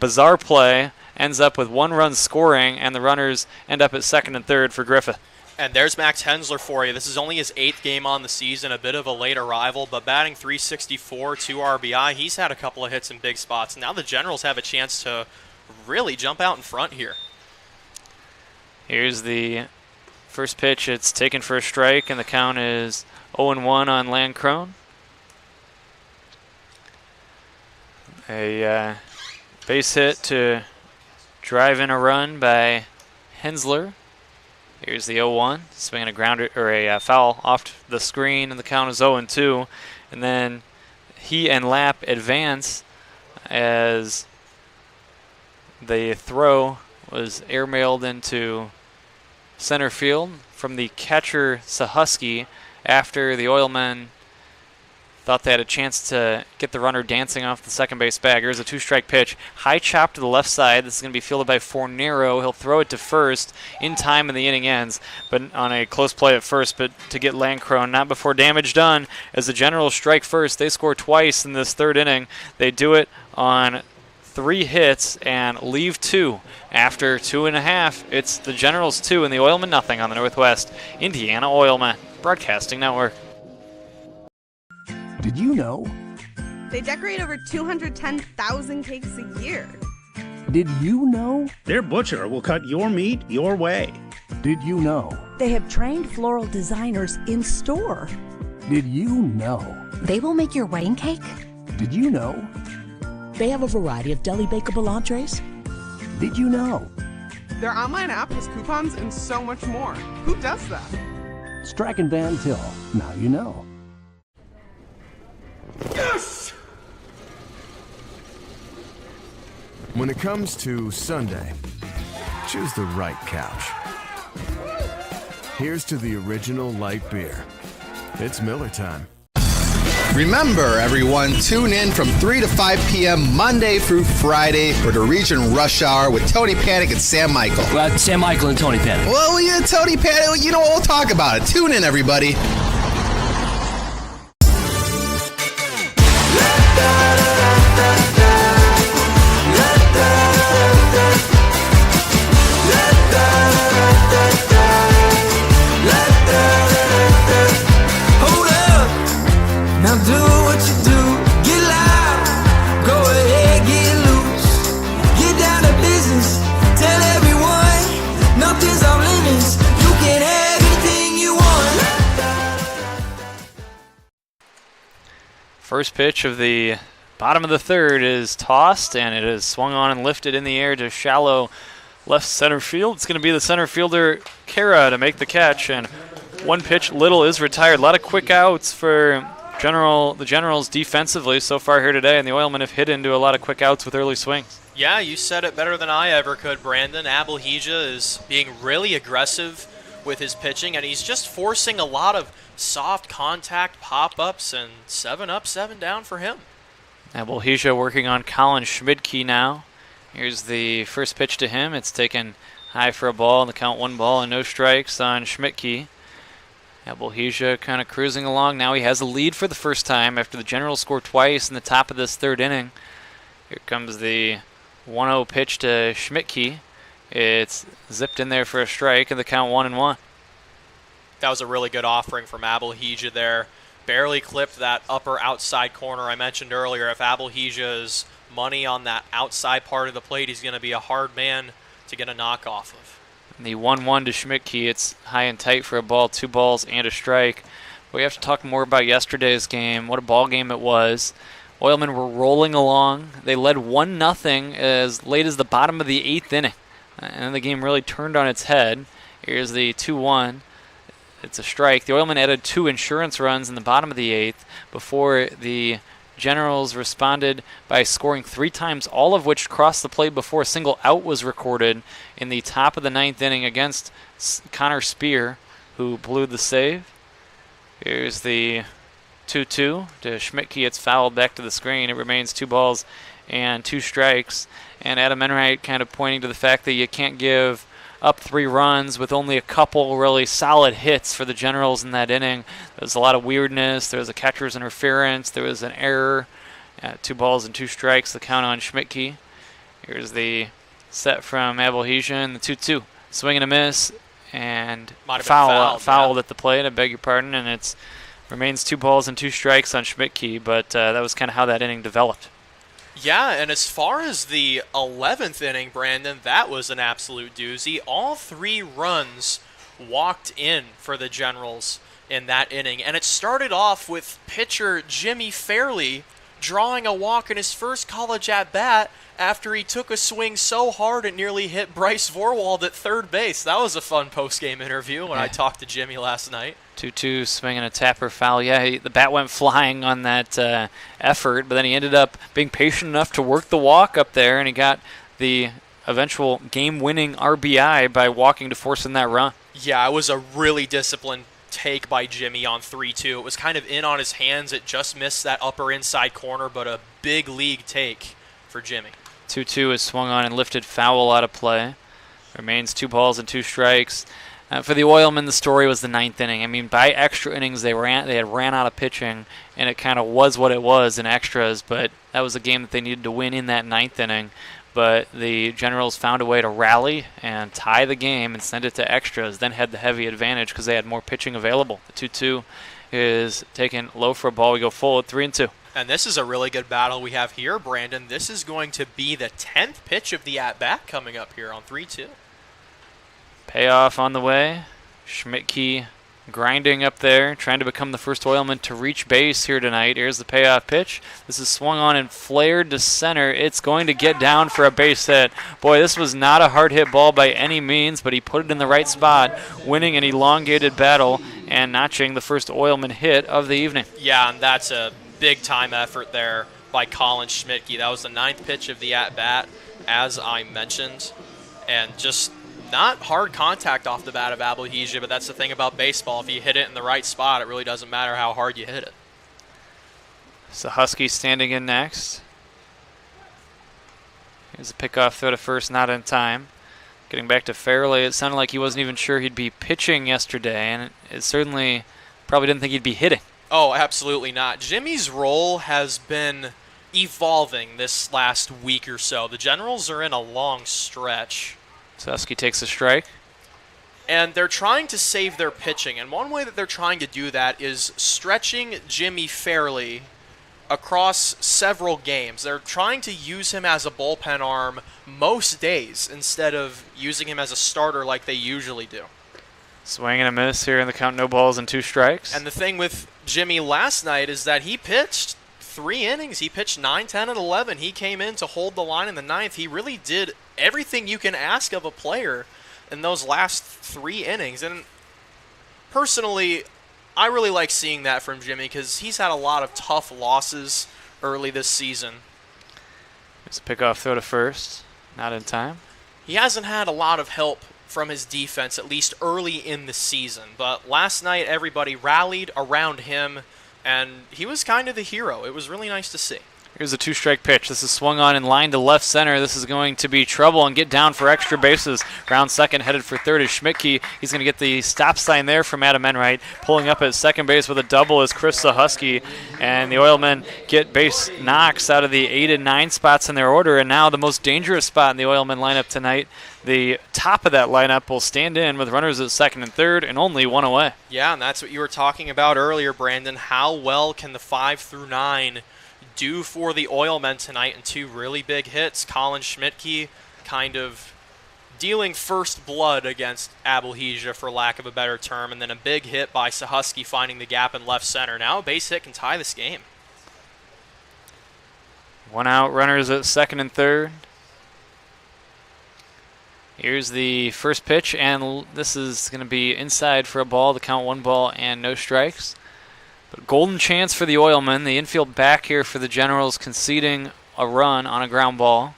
bizarre play ends up with 1 run scoring, and the runners end up at second and third for Griffith. And there's Max Hensler for you. This is only his 8th game on the season, a bit of a late arrival, but batting .364, 2 RBI. He's had a couple of hits in big spots. Now the Generals have a chance to really jump out in front here. Here's the first pitch. It's taken for a strike, and the count is 0-1 on Landcrone. A base hit to drive in a run by Hensler. Here's the 0-1, swinging a grounder or a foul off the screen, and the count is 0-2. And then he and Lapp advance as the throw was airmailed into center field from the catcher Sahusky after the Oilmen thought they had a chance to get the runner dancing off the second base bag. Here's a 2-strike pitch. High chop to the left side. This is going to be fielded by Fornero. He'll throw it to first in time and the inning ends, but on a close play at first, but to get Landcrone not before damage done. As the Generals strike first, they score twice in this third inning. They do it on 3 hits and leave 2. After 2.5, it's the Generals 2 and the Oilmen nothing on the Northwest Indiana Oilmen Broadcasting Network. Did you know? They decorate over 210,000 cakes a year. Did you know? Their butcher will cut your meat your way. Did you know? They have trained floral designers in store. Did you know? They will make your wedding cake. Did you know? They have a variety of deli bakeable entrees. Did you know? Their online app has coupons and so much more. Who does that? Strack and Van Til. Now you know. Yes! When it comes to Sunday, choose the right couch. Here's to the original light beer. It's Miller time. Remember, everyone, tune in from 3 to 5 p.m. Monday through Friday for the Region Rush Hour with Tony Panic and Sam Michael. Sam Michael and Tony Panic. Well, yeah, Tony Panic, you know, we'll talk about it. Tune in, everybody. Now First pitch of the bottom of the third is tossed, and it is swung on and lifted in the air to shallow left center field. It's going to be the center fielder, Kara, to make the catch, and one pitch, Little is retired. A lot of quick outs for the Generals defensively so far here today, and the Oilmen have hit into a lot of quick outs with early swings. Yeah, you said it better than I ever could, Brandon. Abelhija is being really aggressive with his pitching, and he's just forcing a lot of soft contact pop-ups, and 7 up, 7 down for him. Abelhija working on Colin Schmidtke now. Here's the first pitch to him. It's taken high for a ball, and the count 1 ball and no strikes on Schmidtke. Abelhija kind of cruising along. Now he has a lead for the first time after the Generals scored twice in the top of this third inning. Here comes the 1-0 pitch to Schmidtke. It's zipped in there for a strike, and the count 1-1. That was a really good offering from Abelhija there. Barely clipped that upper outside corner I mentioned earlier. If Abelhija's money on that outside part of the plate, he's going to be a hard man to get a knock off of. The 1-1 to Schmidtke, it's high and tight for a ball, 2 balls and a strike. We have to talk more about yesterday's game, what a ball game it was. Oilmen were rolling along. They led 1-0 as late as the bottom of the 8th inning. And then the game really turned on its head. Here's the 2-1. It's a strike. The Oilmen added 2 insurance runs in the bottom of the 8th before the Generals responded by scoring 3 times, all of which crossed the plate before a single out was recorded in the top of the 9th inning against Connor Spear, who blew the save. Here's the 2-2 to Schmidtke. It's fouled back to the screen. It remains 2 balls and 2 strikes. And Adam Enright kind of pointing to the fact that you can't give up 3 runs with only a couple really solid hits for the Generals in that inning. There was a lot of weirdness. There was a catcher's interference. There was an error. 2 balls and 2 strikes, the count on Schmidtke. Here's the set from Abelhija and the 2-2. Swing and a miss, and fouled at the plate, I beg your pardon, and it remains 2 balls and 2 strikes on Schmidtke, but that was kind of how that inning developed. Yeah, and as far as the 11th inning, Brandon, that was an absolute doozy. All 3 runs walked in for the Generals in that inning, and it started off with pitcher Jimmy Fairley drawing a walk in his first college at-bat after he took a swing so hard it nearly hit Bryce Vorwald at third base. That was a fun post-game interview when I talked to Jimmy last night. 2-2, swing and a tapper foul. Yeah, the bat went flying on that effort, but then he ended up being patient enough to work the walk up there, and he got the eventual game-winning RBI by walking to force in that run. Yeah, it was a really disciplined take by Jimmy on 3-2. It was kind of in on his hands. It just missed that upper inside corner, but a big league take for Jimmy. 2-2 is swung on and lifted foul out of play. Remains 2 balls and 2 strikes. For the Oilmen, the story was the 9th inning. I mean, by extra innings, they had ran out of pitching, and it kind of was what it was in extras, but that was a game that they needed to win in that 9th inning. But the Generals found a way to rally and tie the game and send it to extras, then had the heavy advantage because they had more pitching available. The 2-2 is taken low for a ball. We go full at 3-2. And this is a really good battle we have here, Brandon. This is going to be the 10th pitch of the at-bat coming up here on 3-2. Payoff on the way. Schmidtke grinding up there, trying to become the first Oilman to reach base here tonight. Here's the payoff pitch. This is swung on and flared to center. It's going to get down for a base hit. Boy, this was not a hard hit ball by any means, but he put it in the right spot, winning an elongated battle and notching the first Oilman hit of the evening. Yeah, and that's a big-time effort there by Colin Schmidtke. That was the 9th pitch of the at-bat, as I mentioned, and just not hard contact off the bat of Abelhija, but that's the thing about baseball. If you hit it in the right spot, it really doesn't matter how hard you hit it. So Husky standing in next. Here's a pickoff throw to first, not in time. Getting back to Fairley, it sounded like he wasn't even sure he'd be pitching yesterday, and it certainly probably didn't think he'd be hitting. Oh, absolutely not. Jimmy's role has been evolving this last week or so. The Generals are in a long stretch. So Husky takes a strike. And they're trying to save their pitching, and one way that they're trying to do that is stretching Jimmy Fairley across several games. They're trying to use him as a bullpen arm most days instead of using him as a starter like they usually do. Swing and a miss here in the count, no balls and 2 strikes. And the thing with Jimmy last night is that he pitched 3 innings. He pitched 9, 10, and 11. He came in to hold the line in the 9th. He really did everything you can ask of a player in those last 3 innings. And personally, I really like seeing that from Jimmy because he's had a lot of tough losses early this season. It's a pickoff throw to first. Not in time. He hasn't had a lot of help from his defense, at least early in the season. But last night, everybody rallied around him, and he was kind of the hero. It was really nice to see. Here's a 2-strike pitch. This is swung on in line to left center. This is going to be trouble and get down for extra bases. Ground second, headed for third is Schmidtke. He's going to get the stop sign there from Adam Enright. Pulling up at second base with a double is Chris Zahusky. And the Oilmen get base knocks out of the 8 and 9 spots in their order. And now the most dangerous spot in the Oilmen lineup tonight. The top of that lineup will stand in with runners at second and third and only 1 away. Yeah, and that's what you were talking about earlier, Brandon. How well can the 5 through 9 do for the Oilmen tonight in 2 really big hits? Colin Schmidtke kind of dealing first blood against Abelhesia, for lack of a better term, and then a big hit by Zahusky finding the gap in left center. Now a base hit can tie this game. 1 out, runners at second and third. Here's the first pitch, and this is going to be inside for a ball. The count 1 ball and no strikes. But golden chance for the Oilmen. The infield back here for the Generals conceding a run on a ground ball.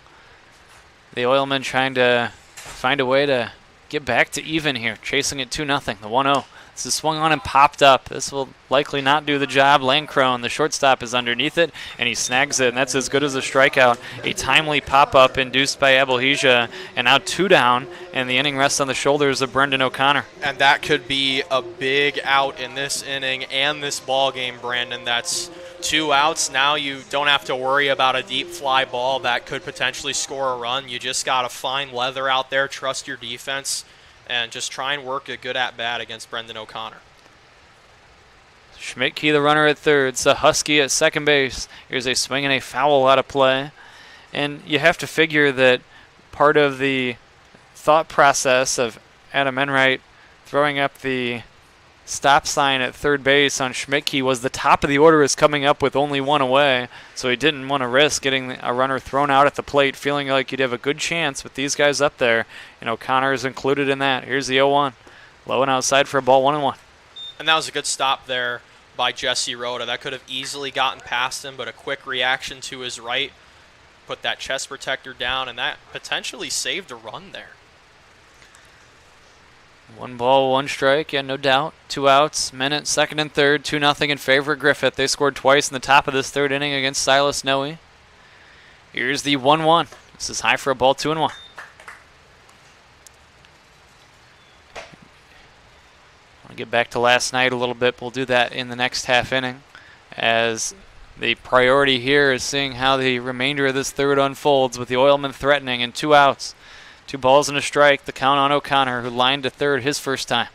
The Oilmen trying to find a way to get back to even here, chasing it 2-0, the 1-0. This is swung on and popped up. This will likely not do the job. Landcrone, the shortstop, is underneath it, and he snags it, and that's as good as a strikeout. A timely pop-up induced by Abelhesia, and now 2 down, and the inning rests on the shoulders of Brendan O'Connor. And that could be a big out in this inning and this ball game, Brandon. That's 2 outs. Now you don't have to worry about a deep fly ball that could potentially score a run. You just got to find leather out there, trust your defense, and just try and work a good at-bat against Brendan O'Connor. Schmidtke, the runner at third. Zahusky at second base. Here's a swing and a foul out of play. And you have to figure that part of the thought process of Adam Enright throwing up the stop sign at third base on Schmidtke was the top of the order is coming up with only 1 away, so he didn't want to risk getting a runner thrown out at the plate, feeling like you'd have a good chance with these guys up there, and O'Connor is included in that. Here's the 0-1. Low and outside for a ball, 1-1. And that was a good stop there by Jesse Rhoda. That could have easily gotten past him, but a quick reaction to his right put that chest protector down, and that potentially saved a run there. 1 ball, 1 strike, yeah, no doubt. 2 outs, men at second and third, 2-0 in favor of Griffith. They scored twice in the top of this third inning against Silas Noe. Here's the 1-1. This is high for a ball, 2-1. I'll get back to last night a little bit. We'll do that in the next half inning, as the priority here is seeing how the remainder of this third unfolds with the Oilmen threatening and 2 outs. 2 balls and a strike, the count on O'Connor, who lined to third his first time.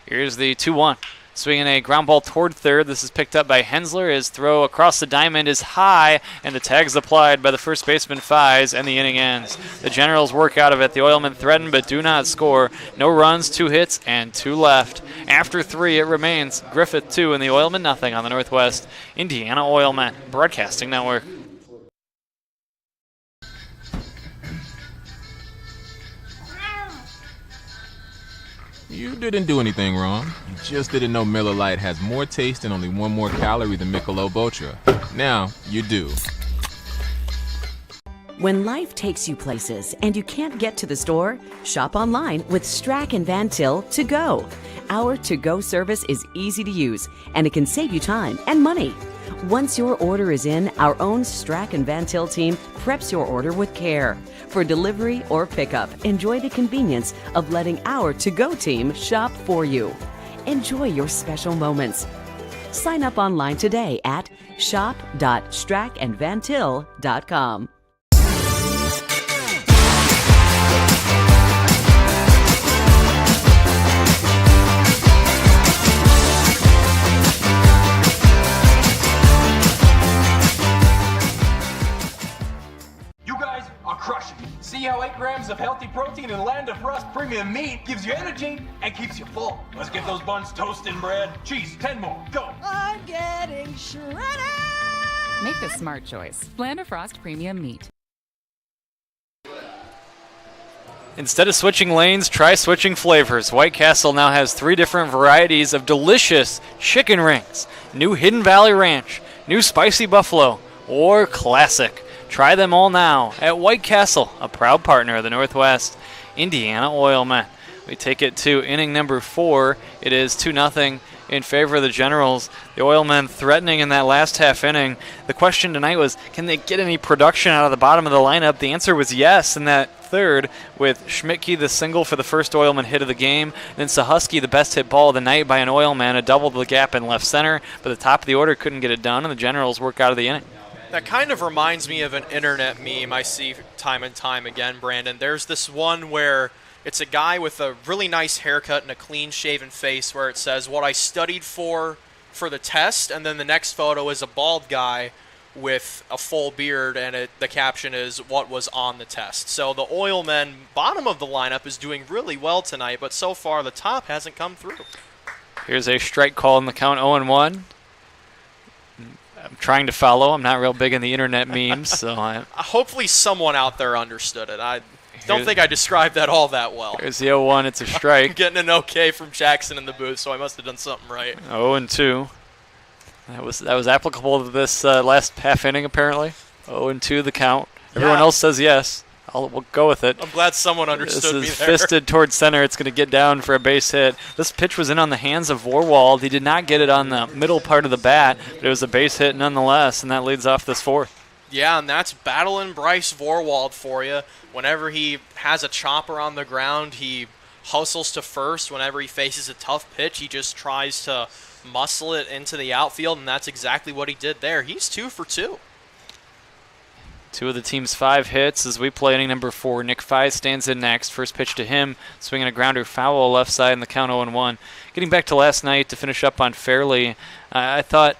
Here's the 2-1. Swinging a ground ball toward third. This is picked up by Hensler. His throw across the diamond is high, and the tag's applied by the first baseman Fies, and the inning ends. The Generals work out of it. The Oilmen threaten but do not score. No runs, 2 hits, and 2 left. After 3, it remains Griffith 2 and the Oilmen nothing on the Northwest Indiana Oilmen Broadcasting Network. You didn't do anything wrong. You just didn't know Miller Lite has more taste and only 1 more calorie than Michelob Ultra. Now, you do. When life takes you places and you can't get to the store, shop online with Strack and Van Til to go. Our to-go service is easy to use, and it can save you time and money. Once your order is in, our own Strack and Van Til team preps your order with care. For delivery or pickup, enjoy the convenience of letting our to-go team shop for you. Enjoy your special moments. Sign up online today at shop.strackandvantil.com. See how 8 grams of healthy protein in Land of Rust premium meat gives you energy and keeps you full. Let's get those buns toasted and bread. Cheese, 10 more, go. I'm getting shredded. Make the smart choice. Land of Frost Premium Meat. Instead of switching lanes, try switching flavors. White Castle now has 3 different varieties of delicious chicken rings. New Hidden Valley Ranch, new Spicy Buffalo, or Classic. Try them all now at White Castle, a proud partner of the Northwest Indiana Oilmen. We take it to inning number 4. It is 2-0 in favor of the Generals. The Oilmen threatening in that last half inning. The question tonight was, can they get any production out of the bottom of the lineup? The answer was yes in that third, with Schmidtke the single for the first Oilman hit of the game. Then Sahusky the best hit ball of the night by an Oilman, a double the gap in left center, but the top of the order couldn't get it done, and the Generals work out of the inning. That kind of reminds me of an internet meme I see time and time again, Brandon. There's this one where it's a guy with a really nice haircut and a clean-shaven face where it says, what I studied for the test, and then the next photo is a bald guy with a full beard, and the caption is, what was on the test. So the Oilmen, bottom of the lineup, is doing really well tonight, but so far the top hasn't come through. Here's a strike call in the count, 0-1. I'm trying to follow. I'm not real big in the internet memes, so hopefully someone out there understood it. I don't think I described that all that well. Here's the 0-1. It's a strike. I'm getting an okay from Jackson in the booth, so I must have done something right. 0-2. That was applicable to this last half inning, apparently. 0-2 the count. Everyone else says yes. We'll go with it. I'm glad someone understood me there. This is fisted towards center. It's going to get down for a base hit. This pitch was in on the hands of Vorwald. He did not get it on the middle part of the bat, but it was a base hit nonetheless, and that leads off this fourth. Yeah, and that's battling Bryce Vorwald for you. Whenever he has a chopper on the ground, he hustles to first. Whenever he faces a tough pitch, he just tries to muscle it into the outfield, and that's exactly what he did there. He's 2 for 2. 2 of the team's 5 hits as we play inning number 4. Nick Fies stands in next. First pitch to him, swinging a grounder foul left side in the count 0-1. Getting back to last night to finish up on Fairley, I thought,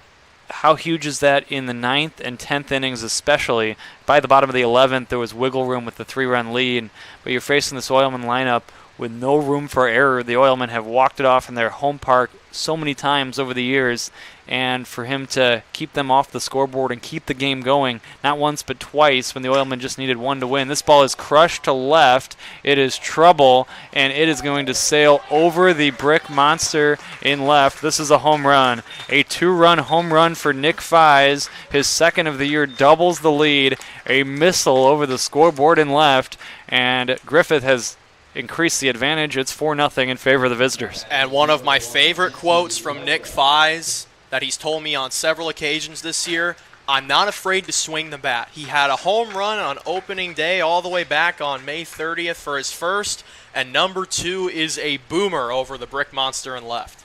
how huge is that in the 9th and 10th innings especially? By the bottom of the 11th, there was wiggle room with the 3-run lead, but you're facing this Oilman lineup with no room for error. The Oilmen have walked it off in their home park so many times over the years, and for him to keep them off the scoreboard and keep the game going, not once but twice when the Oilmen just needed 1 to win. This ball is crushed to left. It is trouble, and it is going to sail over the brick monster in left. This is a home run. A 2-run home run for Nick Fies. His second of the year, doubles the lead. A missile over the scoreboard in left, and Griffith has increase the advantage. It's 4-0 in favor of the visitors. And one of my favorite quotes from Nick Fies that he's told me on several occasions this year, I'm not afraid to swing the bat. He had a home run on opening day all the way back on May 30th for his first, and number 2 is a boomer over the brick monster in left.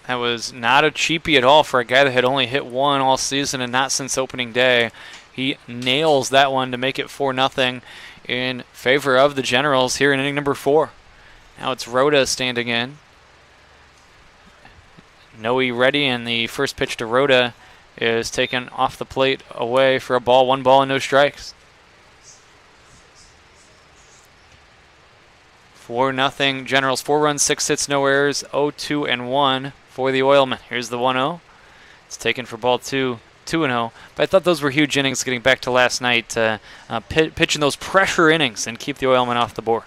That was not a cheapie at all for a guy that had only hit 1 all season and not since opening day. He nails that one to make it 4-0 in favor of the Generals here in inning number 4. Now it's Rhoda standing in. Noe ready, and the first pitch to Rhoda is taken off the plate away for a ball, 1 ball and no strikes. 4-0 Generals, 4 runs, 6 hits, no errors, 0-2-1 for the Oilmen. Here's the 1-0. It's taken for ball 2. 2-0, but I thought those were huge innings getting back to last night, pitching those pressure innings and keep the Oilmen off the board.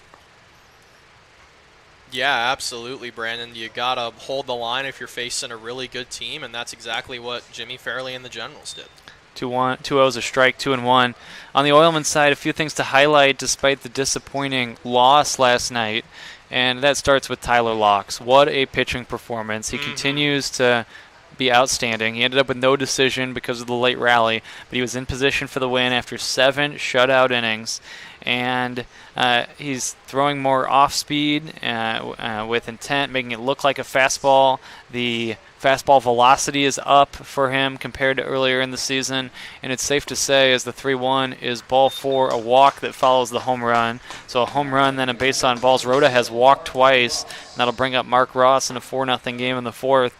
Yeah, absolutely, Brandon. You got to hold the line if you're facing a really good team, and that's exactly what Jimmy Fairley and the Generals did. 2-0's a strike, 2-1. On the Oilmen side, a few things to highlight despite the disappointing loss last night, and that starts with Tyler Locks. What a pitching performance. He continues to be outstanding. He ended up with no decision because of the late rally, but he was in position for the win after 7 shutout innings, and he's throwing more off speed with intent, making it look like a fastball. The fastball velocity is up for him compared to earlier in the season, and it's safe to say as the 3-1 is ball 4, a walk that follows the home run. So a home run, then a base on balls. Rhoda has walked twice, and that'll bring up Mark Ross in a 4-0 game in the 4th.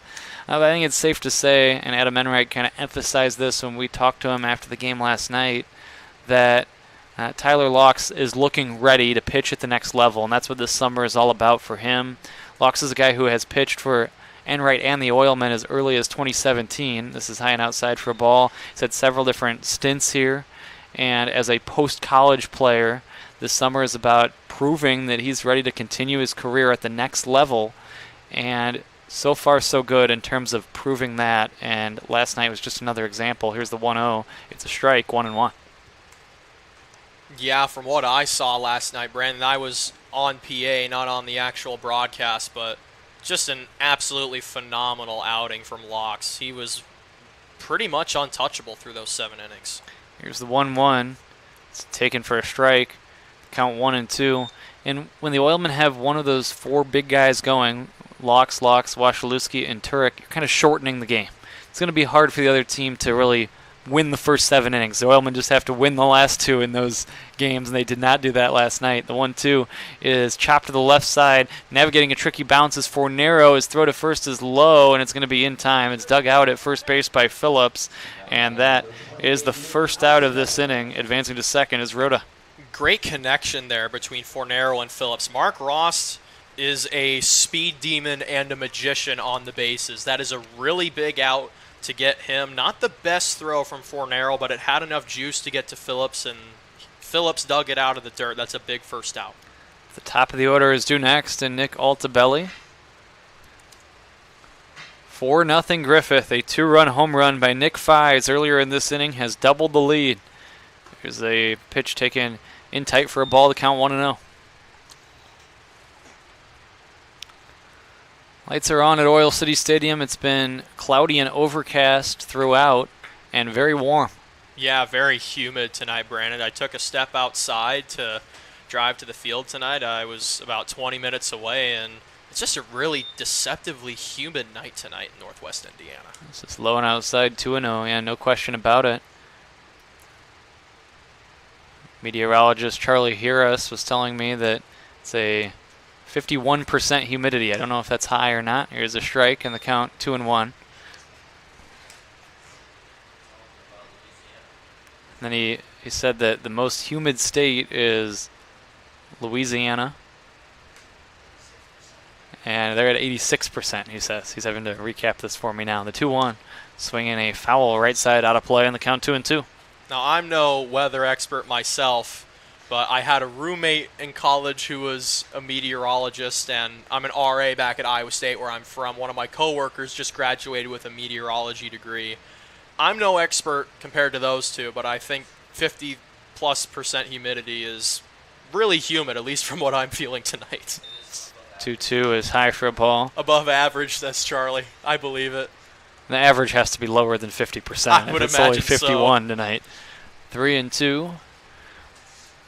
But I think it's safe to say, and Adam Enright kind of emphasized this when we talked to him after the game last night, that Tyler Locks is looking ready to pitch at the next level, and that's what this summer is all about for him. Locks is a guy who has pitched for Enright and the Oilmen as early as 2017. This is high and outside for a ball. He's had several different stints here. And as a post-college player, this summer is about proving that he's ready to continue his career at the next level. And so far, so good in terms of proving that. And last night was just another example. Here's the 1-0. It's a strike, 1-1. Yeah, from what I saw last night, Brandon, I was on PA, not on the actual broadcast, but just an absolutely phenomenal outing from Locks. He was pretty much untouchable through those 7 innings. Here's the 1-1. It's taken for a strike. Count 1-2. And when the Oilmen have one of those 4 big guys going, Locks, Wasilewski, and Turek, you're kind of shortening the game. It's going to be hard for the other team to really win the first 7 innings. The Oilmen just have to win the last 2 in those games, and they did not do that last night. The 1-2 is chopped to the left side. Navigating a tricky bounce is Fornero. His throw to first is low, and it's going to be in time. It's dug out at first base by Phillips, and that is the first out of this inning. Advancing to second is Rhoda. Great connection there between Fornero and Phillips. Mark Ross is a speed demon and a magician on the bases. That is a really big out to get him. Not the best throw from Fornero, but it had enough juice to get to Phillips, and Phillips dug it out of the dirt. That's a big first out. The top of the order is due next, and Nick Altabelli. 4-0 Griffith. A 2-run home run by Nick Fies earlier in this inning has doubled the lead. Here's a pitch taken in tight for a ball to count 1-0. Lights are on at Oil City Stadium. It's been cloudy and overcast throughout and very warm. Yeah, very humid tonight, Brandon. I took a step outside to drive to the field tonight. I was about 20 minutes away, and it's just a really deceptively humid night tonight in Northwest Indiana. This is low and outside, 2-0. Yeah, no question about it. Meteorologist Charlie Hiras was telling me that it's a 51% humidity. I don't know if that's high or not. Here's a strike and the count 2-1. And then he said that the most humid state is Louisiana. And they're at 86%, he says. He's having to recap this for me now. The 2-1, swinging a foul right side out of play on the count 2-2. Now, I'm no weather expert myself, but I had a roommate in college who was a meteorologist, and I'm an RA back at Iowa State where I'm from. One of my coworkers just graduated with a meteorology degree. I'm no expert compared to those two, but I think 50+% humidity is really humid, at least from what I'm feeling tonight. 2-2 is high for a ball. Above average, that's Charlie. I believe it. The average has to be lower than 50%. I would it's imagine only 51 so. Tonight. 3-2.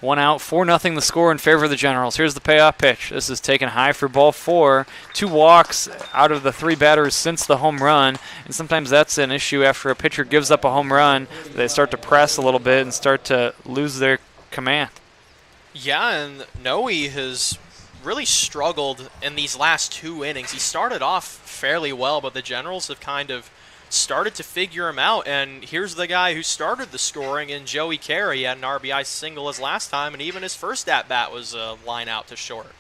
1 out, 4-0 the score in favor of the Generals. Here's the payoff pitch. This is taken high for ball 4. 2 walks out of the 3 batters since the home run, and sometimes that's an issue after a pitcher gives up a home run. They start to press a little bit and start to lose their command. Yeah, and Noe has really struggled in these last 2 innings. He started off fairly well, but the Generals have kind of started to figure him out, and here's the guy who started the scoring in Joey Carey. He had an RBI single his last time, and even his first at-bat was a line out to short.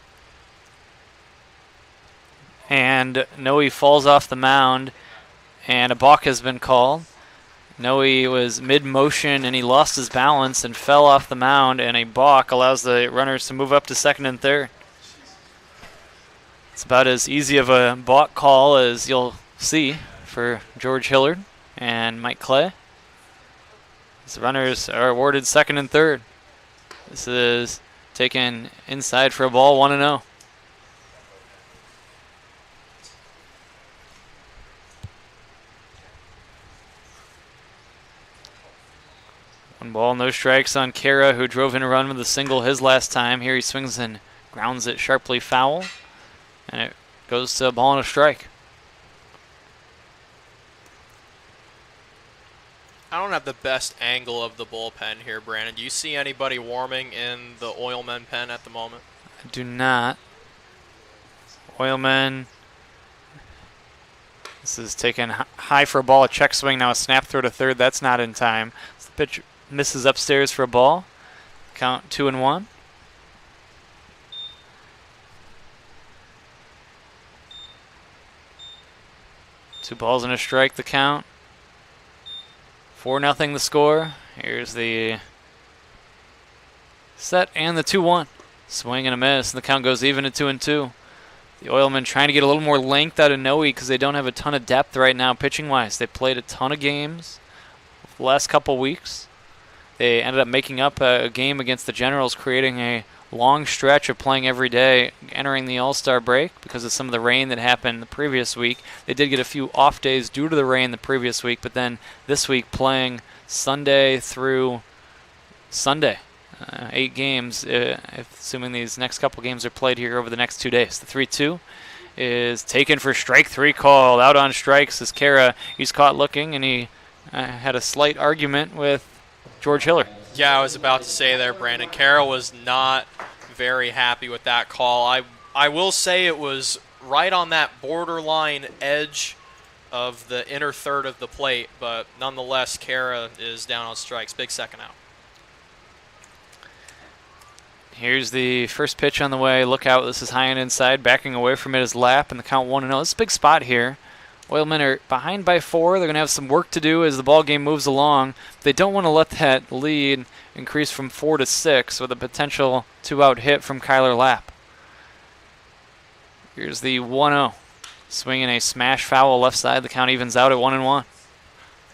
And Noe falls off the mound, and a balk has been called. Noe was mid-motion, and he lost his balance and fell off the mound, and a balk allows the runners to move up to second and third. It's about as easy of a balk call as you'll see for George Hillard and Mike Clay. His runners are awarded second and third. This is taken inside for a ball, 1-0. One ball, no strikes on Kara, who drove in a run with a single his last time. Here he swings and grounds it sharply foul, and it goes to a ball and a strike. I don't have the best angle of the bullpen here, Brandon. Do you see anybody warming in the Oilmen pen at the moment? I do not. Oilmen. This is taken high for a ball, a check swing, now a snap throw to third. That's not in time. So the pitch misses upstairs for a ball. Count 2-1. 2 balls and a strike, the count. 4-0 the score. Here's the set and the 2-1. Swing and a miss, and the count goes even at 2-2. The Oilmen trying to get a little more length out of Noe because they don't have a ton of depth right now pitching-wise. They played a ton of games the last couple weeks. They ended up making up a game against the Generals, creating a long stretch of playing every day, entering the All-Star break because of some of the rain that happened the previous week. They did get a few off days due to the rain the previous week, but then this week playing Sunday through Sunday. 8 games, assuming these next couple games are played here over the next 2 days. The 3-2 is taken for strike 3 call. Out on strikes is Kara. He's caught looking, and he had a slight argument with George Hiller. Yeah, I was about to say there, Brandon. Kara was not very happy with that call. I will say it was right on that borderline edge of the inner third of the plate, but nonetheless, Kara is down on strikes. Big second out. Here's the first pitch on the way. Look out, this is high and inside. Backing away from it is Lapp, and the count 1-0. This is a big spot here. Oilmen are behind by 4. They're going to have some work to do as the ball game moves along. They don't want to let that lead increase from 4 to 6 with a potential 2-out hit from Kyler Lapp. Here's the 1-0. Swinging a smash foul left side. The count evens out at 1-1.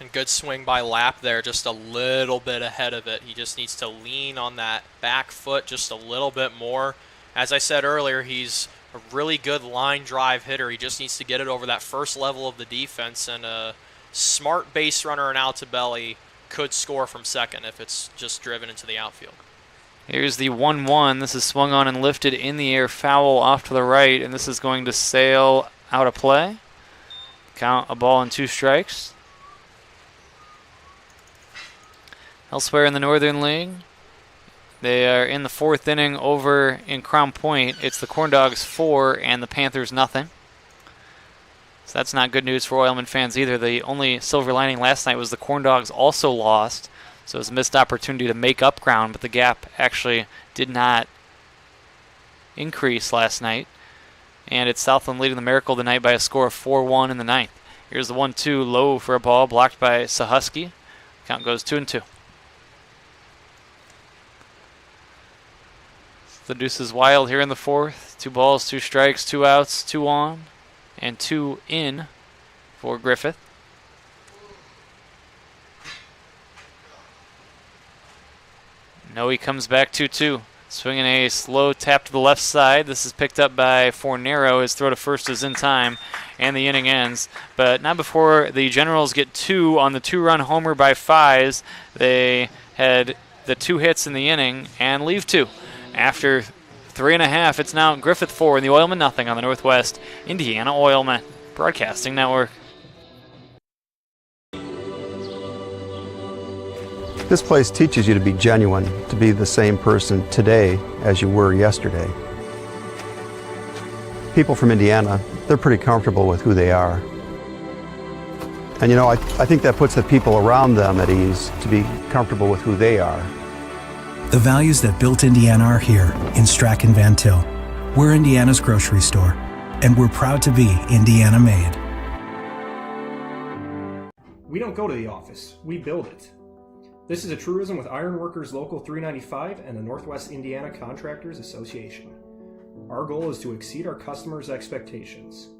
And good swing by Lapp there, just a little bit ahead of it. He just needs to lean on that back foot just a little bit more. As I said earlier, he's a really good line drive hitter. He just needs to get it over that first level of the defense, and a smart base runner in Altobelli could score from second if it's just driven into the outfield. Here's the 1-1. This is swung on and lifted in the air, foul off to the right, and this is going to sail out of play. Count a ball and 2 strikes. Elsewhere in the Northern League, they are in the 4th inning over in Crown Point. It's the Corn Dogs 4 and the Panthers nothing. So that's not good news for Oilmen fans either. The only silver lining last night was the Corn Dogs also lost, so it was a missed opportunity to make up ground, but the gap actually did not increase last night. And it's Southland leading the Miracle tonight by a score of 4-1 in the 9th. Here's the 1-2 low for a ball blocked by Sahusky. Count goes 2-2. The deuce is wild here in the 4th. 2 balls, 2 strikes, 2 outs, 2 on, and 2 in for Griffith. Noe comes back 2-2. Swinging a slow tap to the left side. This is picked up by Fornero. His throw to first is in time, and the inning ends. But not before the Generals get 2 on the 2-run homer by Fies. They had the 2 hits in the inning and leave 2. After 3.5, it's now Griffith 4 and the Oilmen nothing on the Northwest Indiana Oilmen Broadcasting Network. This place teaches you to be genuine, to be the same person today as you were yesterday. People from Indiana, they're pretty comfortable with who they are. And you know, I think that puts the people around them at ease to be comfortable with who they are. The values that built Indiana are here in Strachan Van Til. We're Indiana's grocery store, and we're proud to be Indiana made. We don't go to the office, we build it. This is a truism with Ironworkers Local 395 and the Northwest Indiana Contractors Association. Our goal is to exceed our customers' expectations.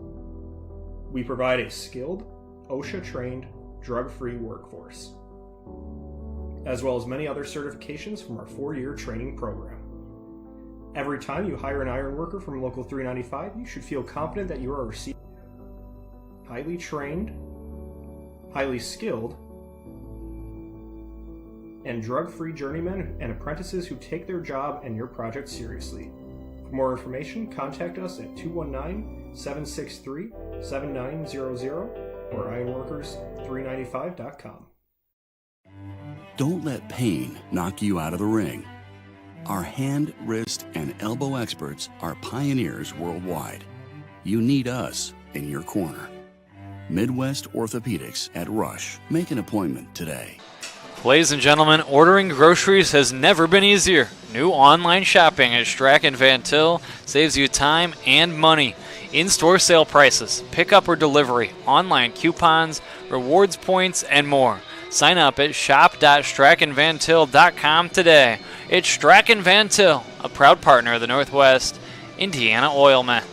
We provide a skilled, OSHA-trained, drug-free workforce, as well as many other certifications from our 4-year training program. Every time you hire an iron worker from Local 395, you should feel confident that you are receiving highly trained, highly skilled, and drug-free journeymen and apprentices who take their job and your project seriously. For more information, contact us at 219-763-7900 or ironworkers395.com. Don't let pain knock you out of the ring. Our hand, wrist, and elbow experts are pioneers worldwide. You need us in your corner. Midwest Orthopedics at Rush. Make an appointment today. Ladies and gentlemen, ordering groceries has never been easier. New online shopping at Strack & Van Til saves you time and money. In-store sale prices, pickup or delivery, online coupons, rewards points, and more. Sign up at shop.strackandvantil.com today. It's Strack & Van Til, a proud partner of the Northwest Indiana Oilmen.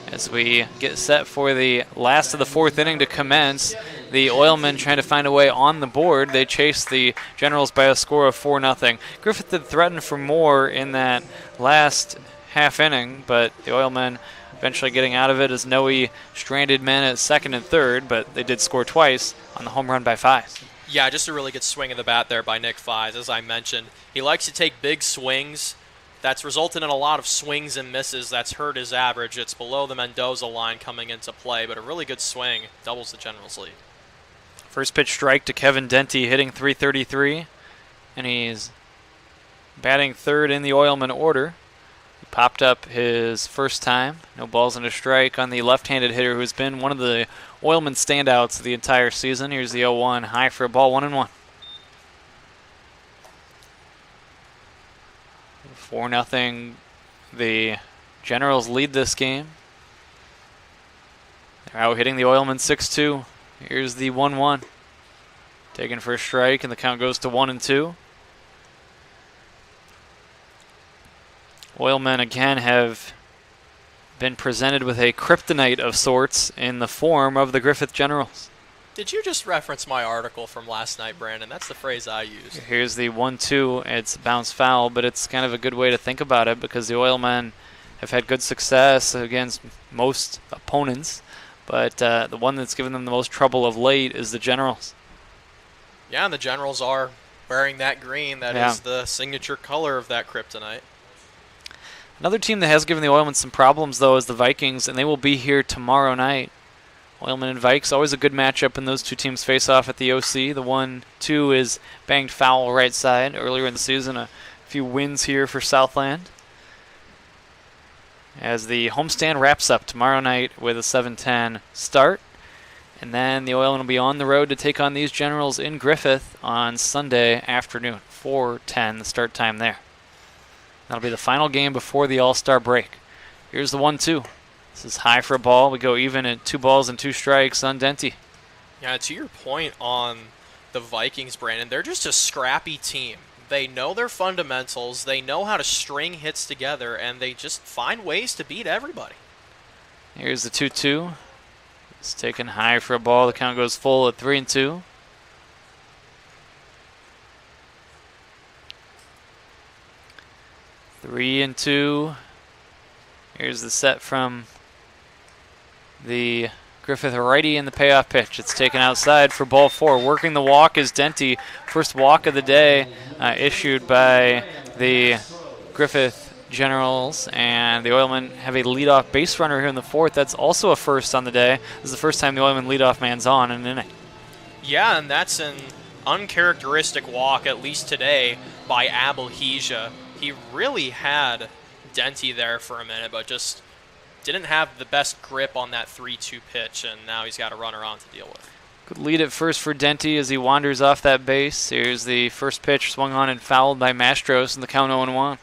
As we get set for the last of the fourth inning to commence, the Oilmen trying to find a way on the board. They chased the Generals by a score of 4-0. Griffith did threaten for more in that last half inning, but the Oilmen eventually getting out of it as Noe stranded men at second and third, but they did score twice on the home run by Fies. Yeah, just a really good swing of the bat there by Nick Fies. As I mentioned, he likes to take big swings. That's resulted in a lot of swings and misses. That's hurt his average. It's below the Mendoza line coming into play, but a really good swing doubles the Generals' lead. First pitch strike to Kevin Denty, hitting .333, and he's batting third in the Oilman order. He popped up his first time. No balls and a strike on the left-handed hitter who's been one of the Oilman standouts of the entire season. Here's the 0-1, high for a ball, 1-1. 4-0. The Generals lead this game. They're out hitting the Oilmen 6-2. Here's the 1-1. Taken for a strike, and the count goes to 1-2. Oilmen again have been presented with a kryptonite of sorts in the form of the Griffith Generals. Did you just reference my article from last night, Brandon? That's the phrase I used. Here's the 1-2. It's bounce foul, but it's kind of a good way to think about it because the Oilmen have had good success against most opponents. But the one that's given them the most trouble of late is the Generals. Yeah, and the Generals are wearing that green. That is the signature color of that kryptonite. Another team that has given the Oilmen some problems, though, is the Vikings, and they will be here tomorrow night. Oilmen and Vikes, always a good matchup when those two teams face off at the OC. The 1-2 is banged foul right side. Earlier in the season, a few wins here for Southland. As the homestand wraps up tomorrow night with a 7:10 start. And then the Oilmen will be on the road to take on these Generals in Griffith on Sunday afternoon. 4:10 the start time there. That'll be the final game before the All-Star break. Here's the 1-2. This is high for a ball. We go even at 2 balls and 2 strikes on Denty. Yeah, to your point on the Vikings, Brandon, they're just a scrappy team. They know their fundamentals, they know how to string hits together, and they just find ways to beat everybody. Here's the 2-2. It's taken high for a ball. The count goes full at 3-2. Three and 2. Here's the set from the Griffith righty in the payoff pitch. It's taken outside for ball 4. Working the walk is Denty. First walk of the day issued by the Griffith Generals, and the Oilmen have a leadoff base runner here in the 4th. That's also a first on the day. This is the first time the Oilmen leadoff man's on in an inning. Yeah, and that's an uncharacteristic walk, at least today, by Abelhesia. He really had Denty there for a minute, but just didn't have the best grip on that 3-2 pitch, and now he's got a runner on to deal with. Good lead at first for Denty as he wanders off that base. Here's the first pitch swung on and fouled by Mastros, and the count 0-1.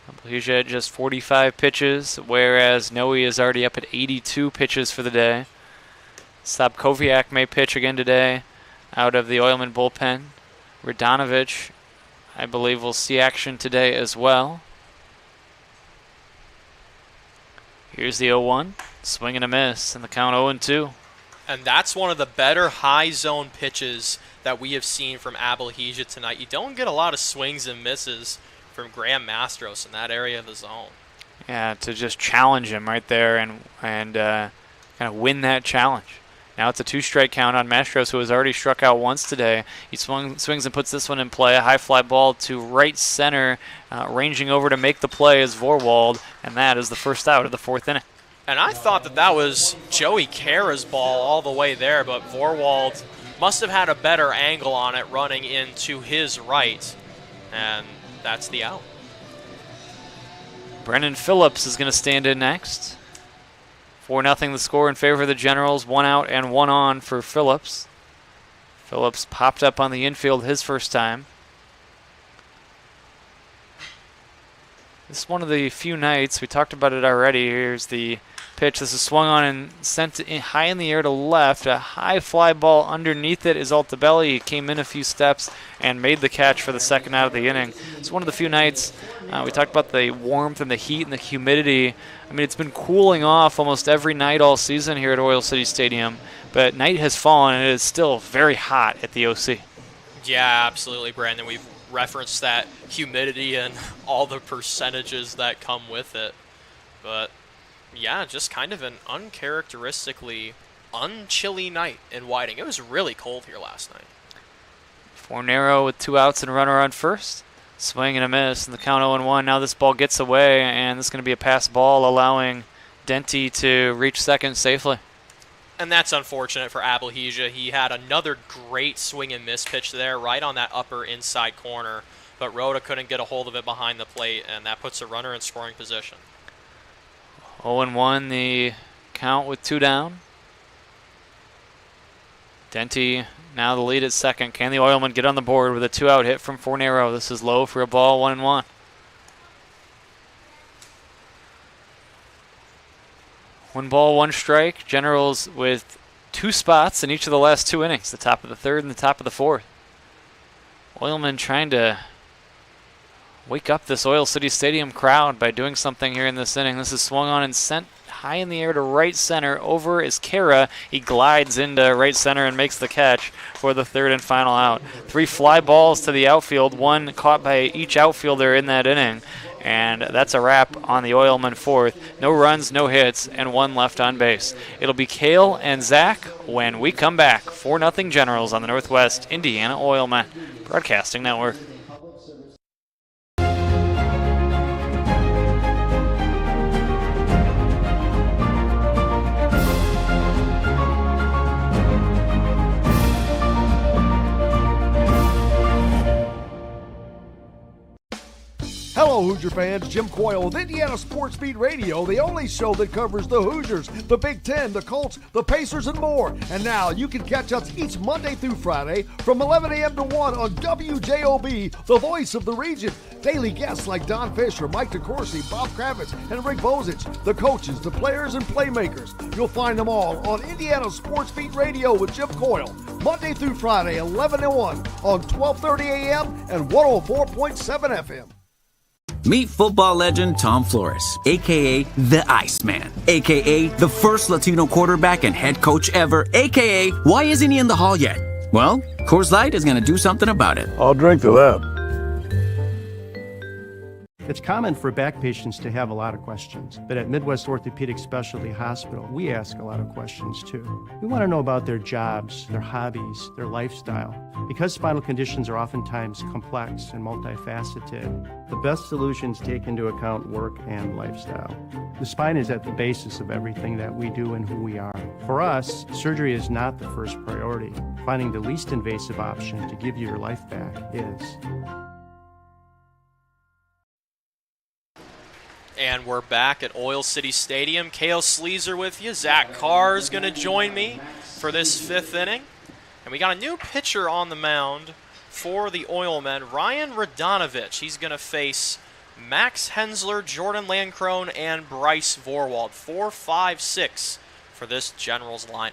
Abelhesia at just 45 pitches, whereas Noe is already up at 82 pitches for the day. Sabkoviak may pitch again today out of the Oilman bullpen. Radonovich, I believe, will see action today as well. Here's the 0-1. Swing and a miss, and the count 0-2. And that's one of the better high zone pitches that we have seen from Abelhesia tonight. You don't get a lot of swings and misses from Graham Mastros in that area of the zone. Yeah, to just challenge him right there and kind of win that challenge. Now it's a 2-strike count on Mastros, who has already struck out once today. He swings and puts this one in play. A high fly ball to right center, ranging over to make the play is Vorwald, and that is the first out of the 4th inning. And I thought that was Joey Cara's ball all the way there, but Vorwald must have had a better angle on it running into his right, and that's the out. Brennan Phillips is going to stand in next 4-0 the score in favor of the Generals. 1 out and 1 on for Phillips. Phillips popped up on the infield his first time. This is one of the few nights, we talked about it already. Here's the pitch. This is swung on and sent high in the air to left. A high fly ball underneath it is Altobelli. He came in a few steps and made the catch for the second out of the inning. It's one of the few nights. We talked about the warmth and the heat and the humidity. I mean, it's been cooling off almost every night all season here at Oil City Stadium, but night has fallen and it is still very hot at the OC. Yeah, absolutely, Brandon. We've referenced that humidity and all the percentages that come with it. But yeah, just kind of an uncharacteristically unchilly night in Whiting. It was really cold here last night. Fornero with 2 outs and a runner on first. Swing and a miss, and the count 0-1. Now this ball gets away, and this is going to be a pass ball, allowing Denty to reach second safely. And that's unfortunate for Abelhesia. He had another great swing and miss pitch there, right on that upper inside corner, but Rhoda couldn't get a hold of it behind the plate, and that puts a runner in scoring position. 0-1 the count with 2 down. Denty now the lead at second. Can the Oilmen get on the board with a 2-out hit from Fornero? This is low for a ball, 1-1. One ball, one strike. Generals with 2 spots in each of the last 2 innings, the top of the third and the top of the fourth. Oilmen trying to wake up this Oil City Stadium crowd by doing something here in this inning. This is swung on and sent high in the air to right center. Over is Kara. He glides into right center and makes the catch for the third and final out. 3 fly balls to the outfield, 1 caught by each outfielder in that inning. And that's a wrap on the Oilmen fourth. No runs, no hits, and 1 left on base. It'll be Kale and Zach when we come back. 4-0 Generals on the Northwest Indiana Oilmen Broadcasting Network. Hello, Hoosier fans. Jim Coyle with Indiana Sports Beat Radio, the only show that covers the Hoosiers, the Big Ten, the Colts, the Pacers, and more. And now you can catch us each Monday through Friday from 11 a.m. to 1 on WJOB, the voice of the region. Daily guests like Don Fisher, Mike DeCourcy, Bob Kravitz, and Rick Bozich, the coaches, the players, and playmakers. You'll find them all on Indiana Sports Beat Radio with Jim Coyle, Monday through Friday, 11 to 1 on 12:30 a.m. and 104.7 FM. Meet football legend Tom Flores, a.k.a. The Iceman, a.k.a. the first Latino quarterback and head coach ever, a.k.a. why isn't he in the hall yet? Well, Coors Light is going to do something about it. I'll drink to that. It's common for back patients to have a lot of questions, but at Midwest Orthopedic Specialty Hospital, we ask a lot of questions too. We want to know about their jobs, their hobbies, their lifestyle. Because spinal conditions are oftentimes complex and multifaceted, the best solutions take into account work and lifestyle. The spine is at the basis of everything that we do and who we are. For us, surgery is not the first priority. Finding the least invasive option to give you your life back is. And we're back at Oil City Stadium. Kale Sleezer with you. Zach Carr is going to join me for this 5th inning. And we got a new pitcher on the mound for the Oilmen, Ryan Radonovich. He's going to face Max Hensler, Jordan Landcrone, and Bryce Vorwald. 4, 5, 6 for this Generals lineup.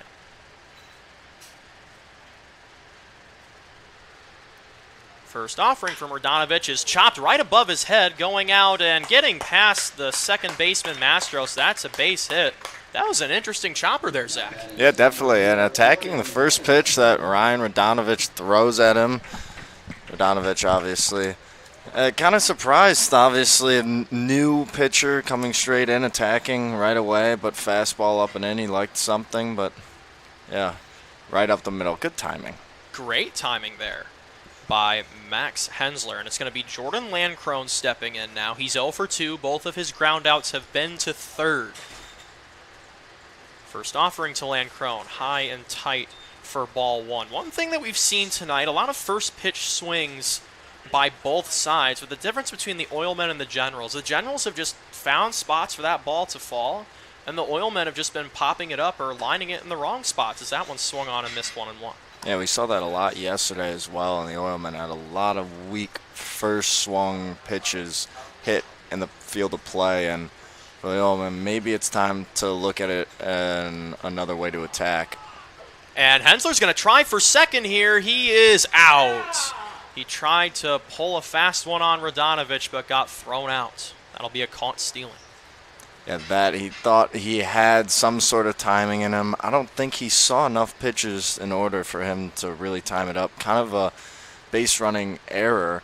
First offering from Radonovich is chopped right above his head, going out and getting past the second baseman Mastros. That's a base hit. That was an interesting chopper there, Zach. Yeah, definitely. And attacking the first pitch that Ryan Radonovich throws at him. Radonovich, obviously. Kind of surprised, obviously. A new pitcher coming straight in, attacking right away, but fastball up and in. He liked something, but yeah, right up the middle. Good timing. Great timing there by Max Hensler, and it's going to be Jordan Landcrone stepping in now. He's 0 for 2. Both of his groundouts have been to third. First offering to Landcrone, high and tight for ball 1. One thing that we've seen tonight, a lot of first pitch swings by both sides, but the difference between the Oilmen and the Generals have just found spots for that ball to fall, And the Oilmen have just been popping it up or lining it in the wrong spots as that one swung on and missed 1-1. Yeah, we saw that a lot yesterday as well, and the Oilmen had a lot of weak first swung pitches hit in the field of play, and for the Oilmen, maybe it's time to look at it and another way to attack. And Hensler's going to try for second here. He is out. He tried to pull a fast one on Radanovic, but got thrown out. That'll be a caught stealing. Yeah, that he thought he had some sort of timing in him. I don't think he saw enough pitches in order for him to really time it up. Kind of a base running error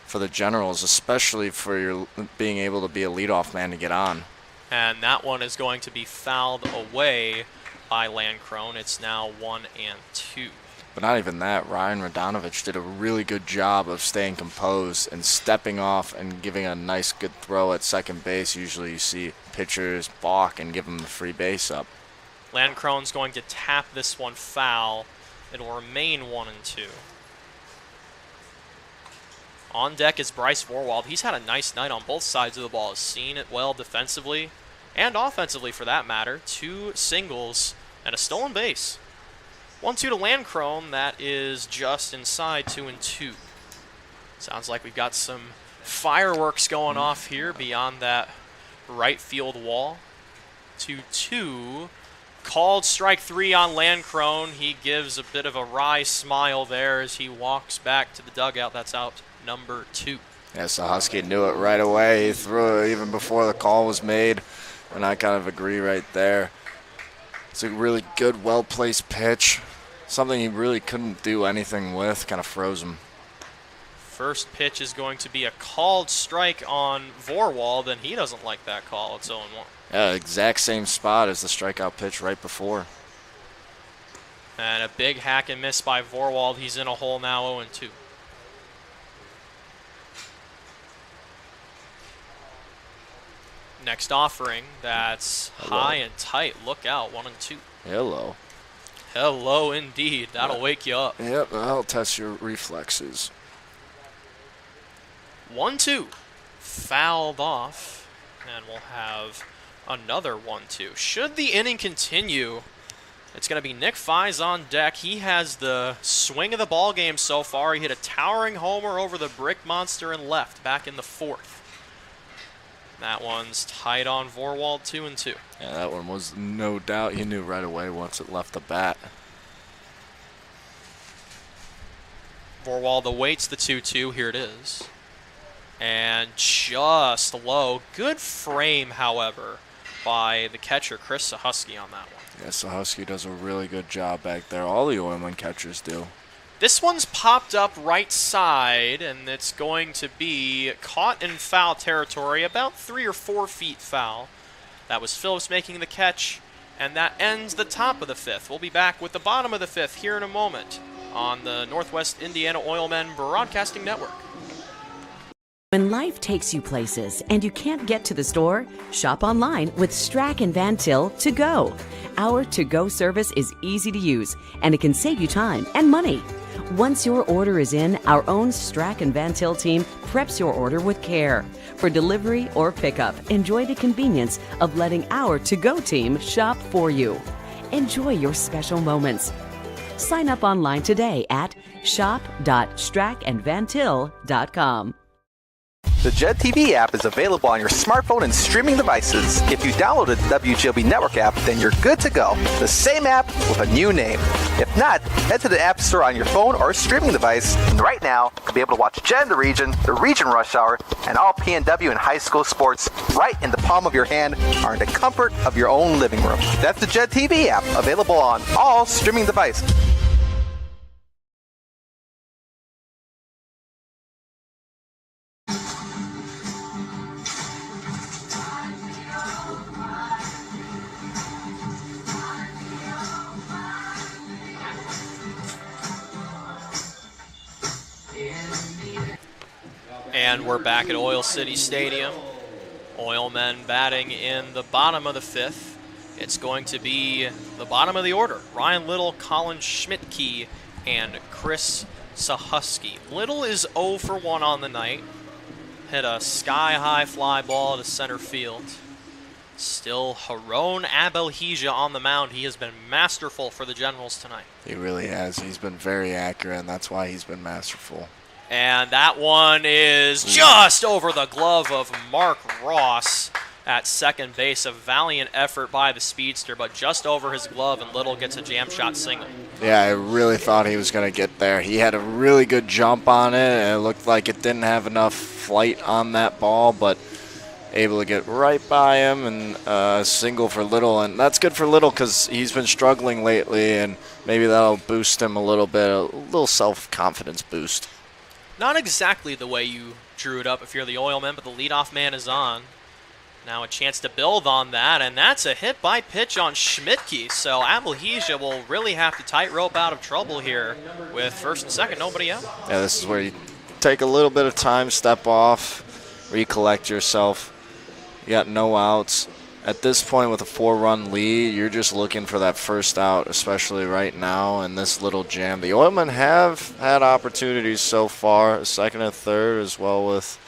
for the Generals, especially for your being able to be a leadoff man to get on. And that one is going to be fouled away by Landcrone. It's now 1-2. But not even that. Ryan Radanovic did a really good job of staying composed and stepping off and giving a nice, good throw at second base. Usually you see pitchers balk and give them the free base up. Landcrone's going to tap this one foul. It'll remain 1-2. On deck is Bryce Vorwald. He's had a nice night on both sides of the ball. Has seen it well defensively and offensively for that matter. 2 singles and a stolen base. 1-2 to Landcrone. That is just inside 2-2. Sounds like we've got some fireworks going off here beyond that right field wall. 2-2. Called strike 3 on Landcrone. He gives a bit of a wry smile there as he walks back to the dugout. That's out number 2. Yeah, so Husky knew it right away. He threw it even before the call was made, and I kind of agree right there. It's a really good, well-placed pitch. Something he really couldn't do anything with, kind of froze him. First pitch is going to be a called strike on Vorwald, and he doesn't like that call. It's 0-1. Yeah, exact same spot as the strikeout pitch right before. And a big hack and miss by Vorwald. He's in a hole now, 0-2. Next offering, that's high and tight. Look out, 1-2. Hello. Hello indeed. That'll wake you up. Yep, that'll test your reflexes. 1-2. Fouled off. And we'll have another 1-2. Should the inning continue, it's going to be Nick Fies on deck. He has the swing of the ball game so far. He hit a towering homer over the brick monster and left back in the 4th. That one's tight on Vorwald, 2-2. Yeah, that one was no doubt. He knew right away once it left the bat. Vorwald awaits the 2-2. Here it is. And just low. Good frame, however, by the catcher, Chris Sahusky, on that one. Yeah, Sahusky does a really good job back there. All the Oilmen catchers do. This one's popped up right side, and it's going to be caught in foul territory, about 3 or 4 feet foul. That was Phillips making the catch, and that ends the top of the 5th. We'll be back with the bottom of the 5th here in a moment on the Northwest Indiana Oilmen Broadcasting Network. When life takes you places and you can't get to the store, shop online with Strack and Van Til To Go. Our to-go service is easy to use, and it can save you time and money. Once your order is in, our own Strack and Van Til team preps your order with care. For delivery or pickup, enjoy the convenience of letting our to-go team shop for you. Enjoy your special moments. Sign up online today at shop.strackandvantil.com. The JED TV app is available on your smartphone and streaming devices. If you downloaded the WGLB Network app, then you're good to go. The same app with a new name. If not, head to the App Store on your phone or streaming device. And right now, you'll be able to watch JED in the Region Rush Hour, and all PNW and high school sports right in the palm of your hand or in the comfort of your own living room. That's the JED TV app, available on all streaming devices. And we're back at Oil City Stadium. Oilmen batting in the bottom of the 5th. It's going to be the bottom of the order. Ryan Little, Colin Schmidtke, and Chris Sahusky. Little is 0 for 1 on the night. Hit a sky-high fly ball to center field. Still Haron Abelhija on the mound. He has been masterful for the Generals tonight. He really has. He's been very accurate, and that's why he's been masterful. And that one is just over the glove of Mark Ross at second base. A valiant effort by the speedster, but just over his glove, and Little gets a jam shot single. Yeah, I really thought he was going to get there. He had a really good jump on it, and it looked like it didn't have enough flight on that ball, but able to get right by him and single for Little. And that's good for Little because he's been struggling lately, and maybe that'll boost him a little bit, a little self-confidence boost. Not exactly the way you drew it up if you're the Oilmen, but the leadoff man is on. Now a chance to build on that, and that's a hit by pitch on Schmidtke. So Abelhija will really have to tightrope out of trouble here with first and second, nobody out. Yeah, this is where you take a little bit of time, step off, recollect yourself. You got no outs. At this point with a 4-run lead, you're just looking for that first out, especially right now in this little jam. The Oilmen have had opportunities so far, a second and third, as well with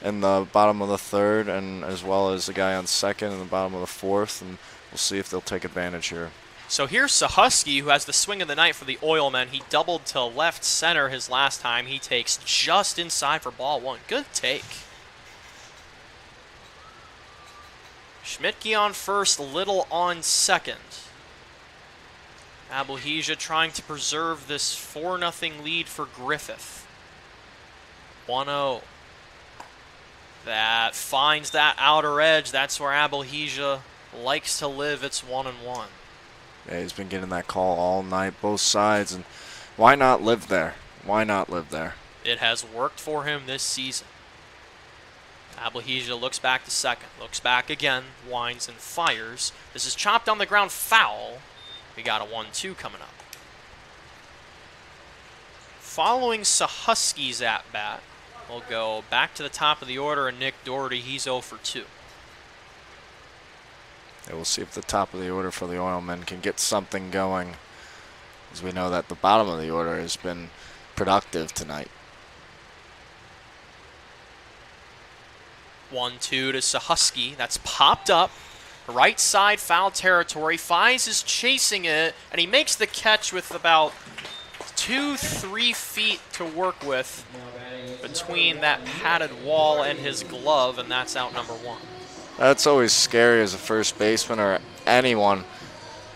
in the bottom of the third, and as well as the guy on second in the bottom of the fourth, and we'll see if they'll take advantage here. So here's Sahusky, who has the swing of the night for the Oilmen. He doubled to left center his last time. He takes just inside for ball one. Good take. Schmidtke on first, Little on second. Abelhija trying to preserve this 4-0 lead for Griffith. 1-0. That finds that outer edge. That's where Abelhija likes to live. It's 1-1. Yeah, he's been getting that call all night, both sides, and why not live there? Why not live there? It has worked for him this season. Abelhija looks back to second, looks back again, winds and fires. This is chopped on the ground, foul. We got a 1-2 coming up. Following Sahusky's at-bat, we'll go back to the top of the order, and Nick Doherty, he's 0 for 2. Yeah, we'll see if the top of the order for the Oilmen can get something going, as we know that the bottom of the order has been productive tonight. 1-2 to Sahusky. That's popped up. Right side foul territory. Fies is chasing it, and he makes the catch with about 2-3 feet to work with between that padded wall and his glove, and that's out number 1. That's always scary as a first baseman or anyone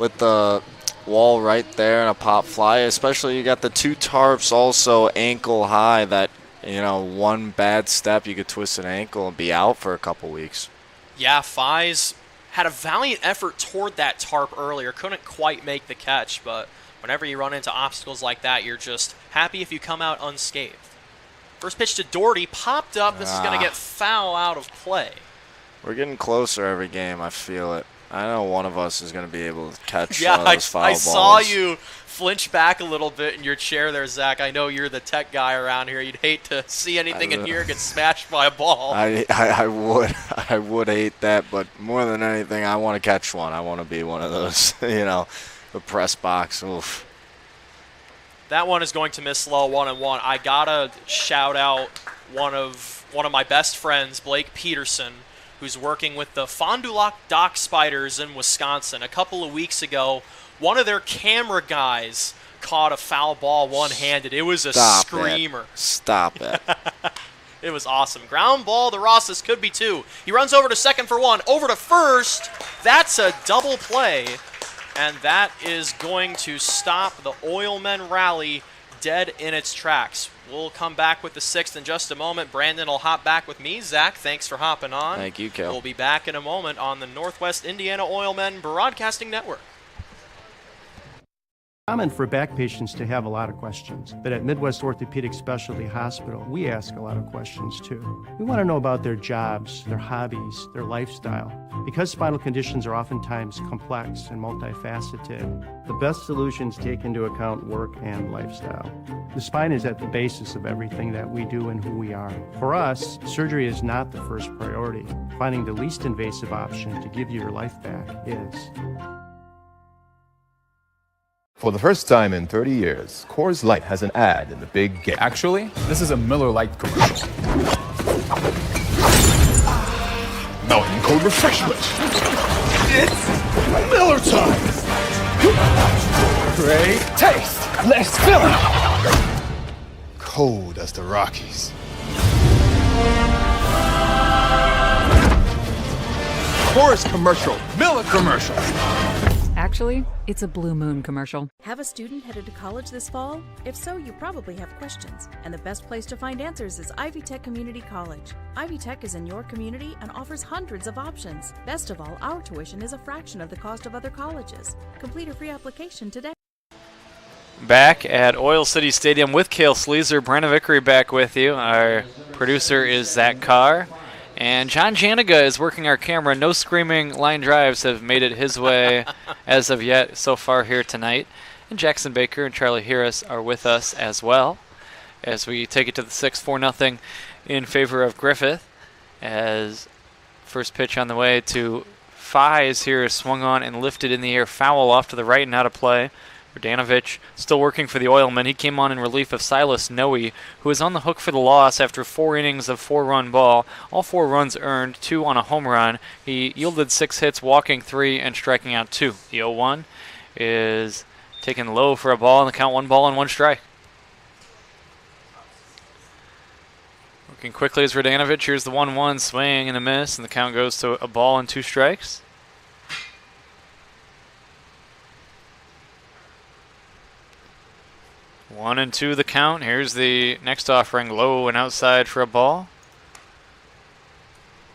with the wall right there and a pop fly, especially you got the 2 tarps also ankle high that, you know, one bad step, you could twist an ankle and be out for a couple weeks. Yeah, Fies had a valiant effort toward that tarp earlier. Couldn't quite make the catch, but whenever you run into obstacles like that, you're just happy if you come out unscathed. First pitch to Doherty, popped up. This is going to get foul out of play. We're getting closer every game, I feel it. I know one of us is going to be able to catch one of those foul balls. I saw you flinch back a little bit in your chair there, Zach. I know you're the tech guy around here. You'd hate to see anything in here get smashed by a ball. I would hate that, but more than anything, I want to catch one. I want to be one of those, you know, the press box. Oof. That one is going to miss low, 1-1. I gotta shout out one of my best friends, Blake Peterson, who's working with the Fond du Lac Dock Spiders in Wisconsin. A couple of weeks ago, one of their camera guys caught a foul ball one-handed. It was a screamer. Stop it. It was awesome. Ground ball to Rosas, could be 2. He runs over to second for 1, over to first. That's a double play, and that is going to stop the Oilmen rally dead in its tracks. We'll come back with the 6th in just a moment. Brandon will hop back with me. Zach, thanks for hopping on. Thank you, Kel. We'll be back in a moment on the Northwest Indiana Oilmen Broadcasting Network. Common for back patients to have a lot of questions, but at Midwest Orthopedic Specialty Hospital, we ask a lot of questions too. We want to know about their jobs, their hobbies, their lifestyle. Because spinal conditions are oftentimes complex and multifaceted, the best solutions take into account work and lifestyle. The spine is at the basis of everything that we do and who we are. For us, surgery is not the first priority. Finding the least invasive option to give you your life back is. For the first time in 30 years, Coors Light has an ad in the big game. Actually, this is a Miller Lite commercial. Mountain Cold Refreshment. It's Miller time! Great taste! Let's fill it! Cold as the Rockies. Coors commercial, Miller commercial. Actually, it's a Blue Moon commercial. Have a student headed to college this fall? If so, you probably have questions. And the best place to find answers is Ivy Tech Community College. Ivy Tech is in your community and offers hundreds of options. Best of all, our tuition is a fraction of the cost of other colleges. Complete a free application today. Back at Oil City Stadium with Cale Sleazer, Brenna Vickery back with you. Our producer is Zach Carr. And John Janiga is working our camera. No screaming line drives have made it his way as of yet so far here tonight. And Jackson Baker and Charlie Harris are with us as well as we take it to the 6-4-0 in favor of Griffith. As first pitch on the way to Fies here is swung on and lifted in the air. Foul off to the right and out of play. Radanovic still working for the Oilmen. He came on in relief of Silas Noe, who is on the hook for the loss after 4 innings of 4-run ball. All 4 runs earned, 2 on a home run. He yielded 6 hits, walking 3 and striking out 2. The 0-1 is taken low for a ball, and the count 1 ball and 1 strike. Working quickly is Radanovic. Here's the 1-1 swing and a miss, and the count goes to a ball and 2 strikes. 1-2 the count. Here's the next offering, low and outside for a ball.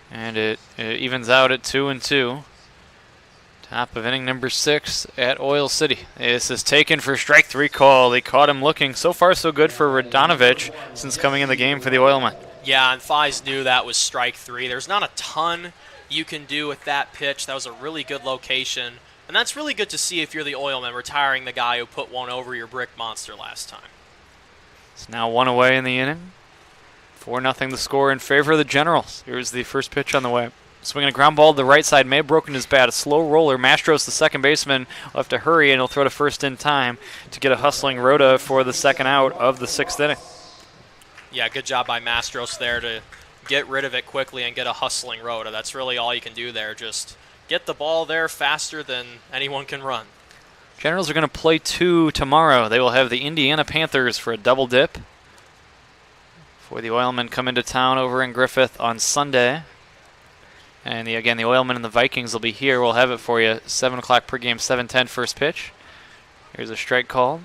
And it evens out at 2-2. Top of inning number 6 at Oil City. This is taken for strike 3 call. They caught him looking. So far so good for Radanovic since coming in the game for the Oilmen. Yeah, and Fies knew that was strike 3. There's not a ton you can do with that pitch. That was a really good location. And that's really good to see if you're the Oilmen, retiring the guy who put one over your brick monster last time. It's now 1 away in the inning. 4-0 the score in favor of the Generals. Here's the first pitch on the way. Swinging a ground ball to the right side, may have broken his bat. A slow roller. Mastros, the second baseman, will have to hurry, and he'll throw to first in time to get a hustling Rhoda for the second out of the 6th inning. Yeah, good job by Mastros there to get rid of it quickly and get a hustling Rhoda. That's really all you can do there. Just get the ball there faster than anyone can run. Generals are going to play 2 tomorrow. They will have the Indiana Panthers for a double dip. Before the Oilmen come into town over in Griffith on Sunday. And again, the Oilmen and the Vikings will be here. We'll have it for you. 7 o'clock pregame, 7:10 first pitch. Here's a strike called.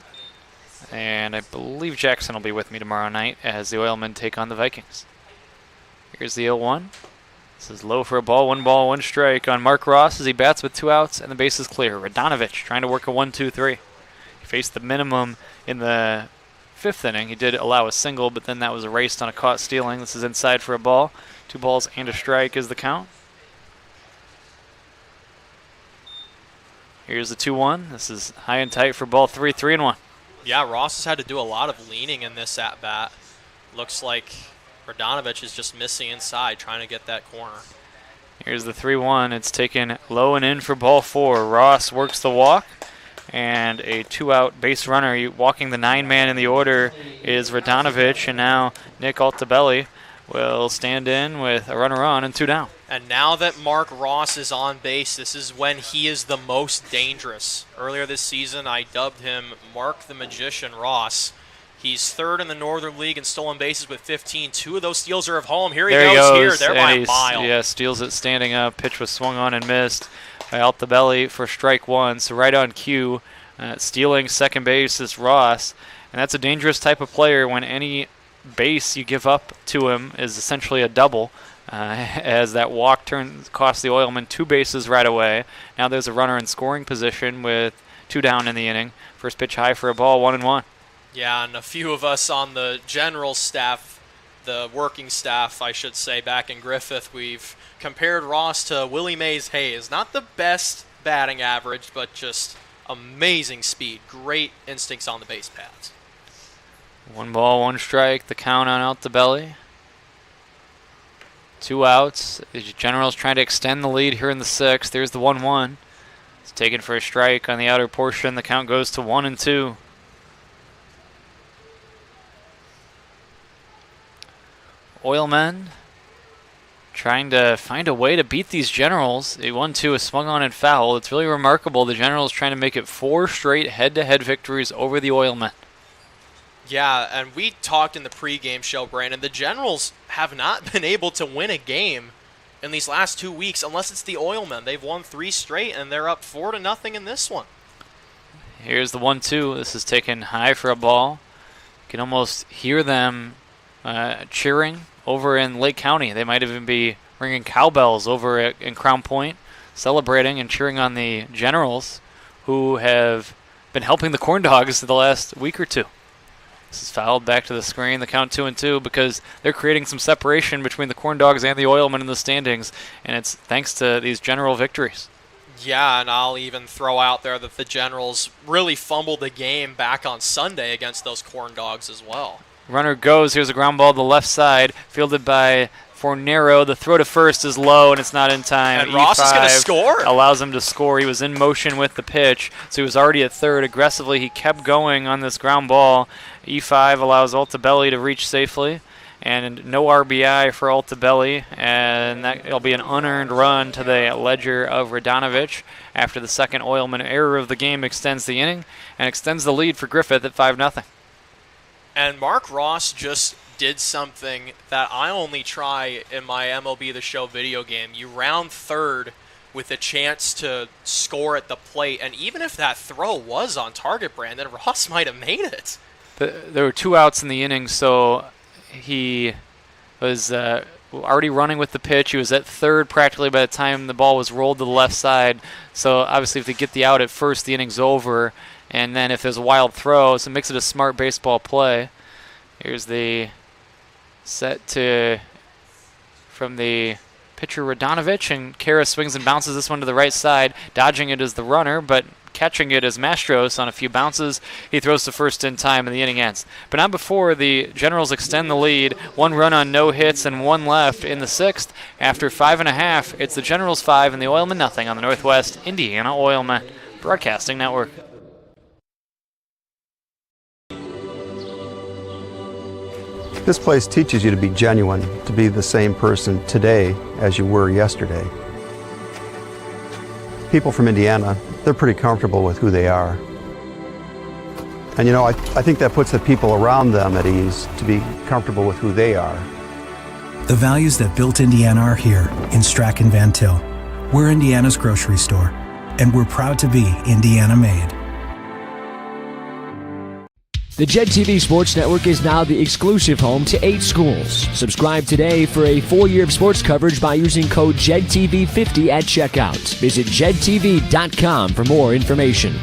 And I believe Jackson will be with me tomorrow night as the Oilmen take on the Vikings. Here's the 0-1. This is low for a ball, 1 ball, 1 strike on Mark Ross as he bats with 2 outs and the base is clear. Radanovic trying to work a 1-2-3. He faced the minimum in the 5th inning. He did allow a single, but then that was erased on a caught stealing. This is inside for a ball. 2 balls and a strike is the count. Here's the 2-1. This is high and tight for ball 3, 3-1. Yeah, Ross has had to do a lot of leaning in this at-bat. Looks like Radanovic is just missing inside, trying to get that corner. Here's the 3-1. It's taken low and in for ball 4. Ross works the walk, and a 2-out base runner. Walking the 9-man in the order is Radanovic, and now Nick Altabelli will stand in with a runner on and 2 down. And now that Mark Ross is on base, this is when he is the most dangerous. Earlier this season, I dubbed him Mark the Magician Ross. He's 3rd in the Northern League in stolen bases with 15. 2 of those steals are of home. Here he goes. There by a mile. Yeah, steals it standing up. Pitch was swung on and missed by Altabelli for strike 1. So right on cue, stealing second base is Ross. And that's a dangerous type of player when any base you give up to him is essentially a double. As that walk cost the Oilmen 2 bases right away. Now there's a runner in scoring position with 2 down in the inning. First pitch high for a ball, 1-1. Yeah, and a few of us on the general staff, the working staff, I should say, back in Griffith, we've compared Ross to Willie Mays Hayes. Not the best batting average, but just amazing speed. Great instincts on the base paths. 1 ball, 1 strike. The count on Altabelli. 2 outs. The Generals trying to extend the lead here in the 6th. There's the 1-1. It's taken for a strike on the outer portion. The count goes to 1-2. Oilmen trying to find a way to beat these Generals. A 1-2 is swung on and foul. It's really remarkable. The Generals trying to make it 4 straight head-to-head victories over the Oilmen. Yeah, and we talked in the pregame show, Brandon. The Generals have not been able to win a game in these last 2 weeks unless it's the Oilmen. They've won 3 straight, and they're up 4-0 in this one. Here's the 1-2. This is taken high for a ball. You can almost hear them cheering over in Lake County. They might even be ringing cowbells over in Crown Point, celebrating and cheering on the Generals, who have been helping the Corn Dogs the last week or two. This is fouled back to the screen, the count 2-2, because they're creating some separation between the Corn Dogs and the Oilmen in the standings, and it's thanks to these General victories. Yeah, and I'll even throw out there that the Generals really fumbled the game back on Sunday against those Corn Dogs as well. Runner goes. Here's a ground ball to the left side, fielded by Fornero. The throw to first is low, and it's not in time. And Ross is going to score. Allows him to score. He was in motion with the pitch, so he was already at third. Aggressively, he kept going on this ground ball. E5 allows Altabelli to reach safely, and no RBI for Altabelli, and that'll be an unearned run to the ledger of Radanovic after the second Oilman error of the game extends the inning and extends the lead for Griffith at 5-0. And Mark Ross just did something that I only try in my MLB The Show video game. You round third with a chance to score at the plate, and even if that throw was on target, Brandon, Ross might have made it. There were 2 outs in the inning, so he was already running with the pitch. He was at third practically by the time the ball was rolled to the left side. So obviously if they get the out at first, the inning's over. And then if there's a wild throw, so it makes it a smart baseball play. Here's the set from the pitcher Radanovic, and Kara swings and bounces this one to the right side. Dodging it is the runner, but catching it is Mastros on a few bounces. He throws to first in time, and the inning ends. But not before the Generals extend the lead. 1 run on no hits and 1 left in the 6th. After 5.5, it's the Generals 5 and the Oilmen nothing on the Northwest Indiana Oilmen Broadcasting Network. This place teaches you to be genuine, to be the same person today as you were yesterday. People from Indiana, they're pretty comfortable with who they are. And you know, I think that puts the people around them at ease to be comfortable with who they are. The values that built Indiana are here in Strachan Van Til. We're Indiana's grocery store, and we're proud to be Indiana made. The JED TV Sports Network is now the exclusive home to 8 schools. Subscribe today for a full year of sports coverage by using code JEDTV50 at checkout. Visit JEDTV.com for more information.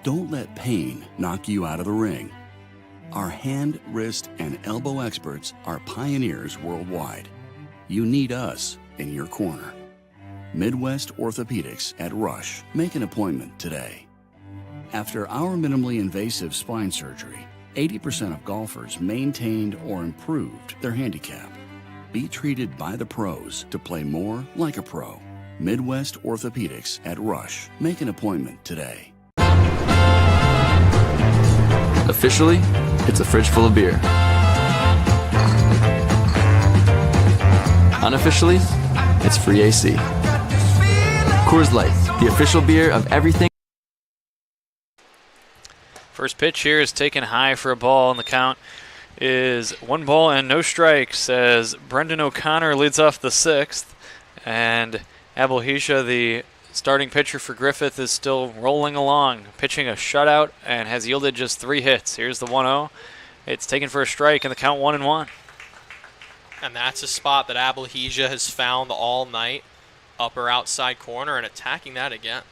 Don't let pain knock you out of the ring. Our hand, wrist, and elbow experts are pioneers worldwide. You need us in your corner. Midwest Orthopedics at Rush. Make an appointment today. After our minimally invasive spine surgery, 80% of golfers maintained or improved their handicap. Be treated by the pros to play more like a pro. Midwest Orthopedics at Rush. Make an appointment today. Officially, it's a fridge full of beer. Unofficially, it's free AC. Coors Light, the official beer of everything. First pitch here is taken high for a ball, and the count is 1 ball and no strikes as Brendan O'Connor leads off the 6th. And Abelhesha, the starting pitcher for Griffith, is still rolling along, pitching a shutout and has yielded just 3 hits. Here's the 1-0. It's taken for a strike, and the count 1-1. And that's a spot that Abelhesha has found all night. Upper outside corner and attacking that again.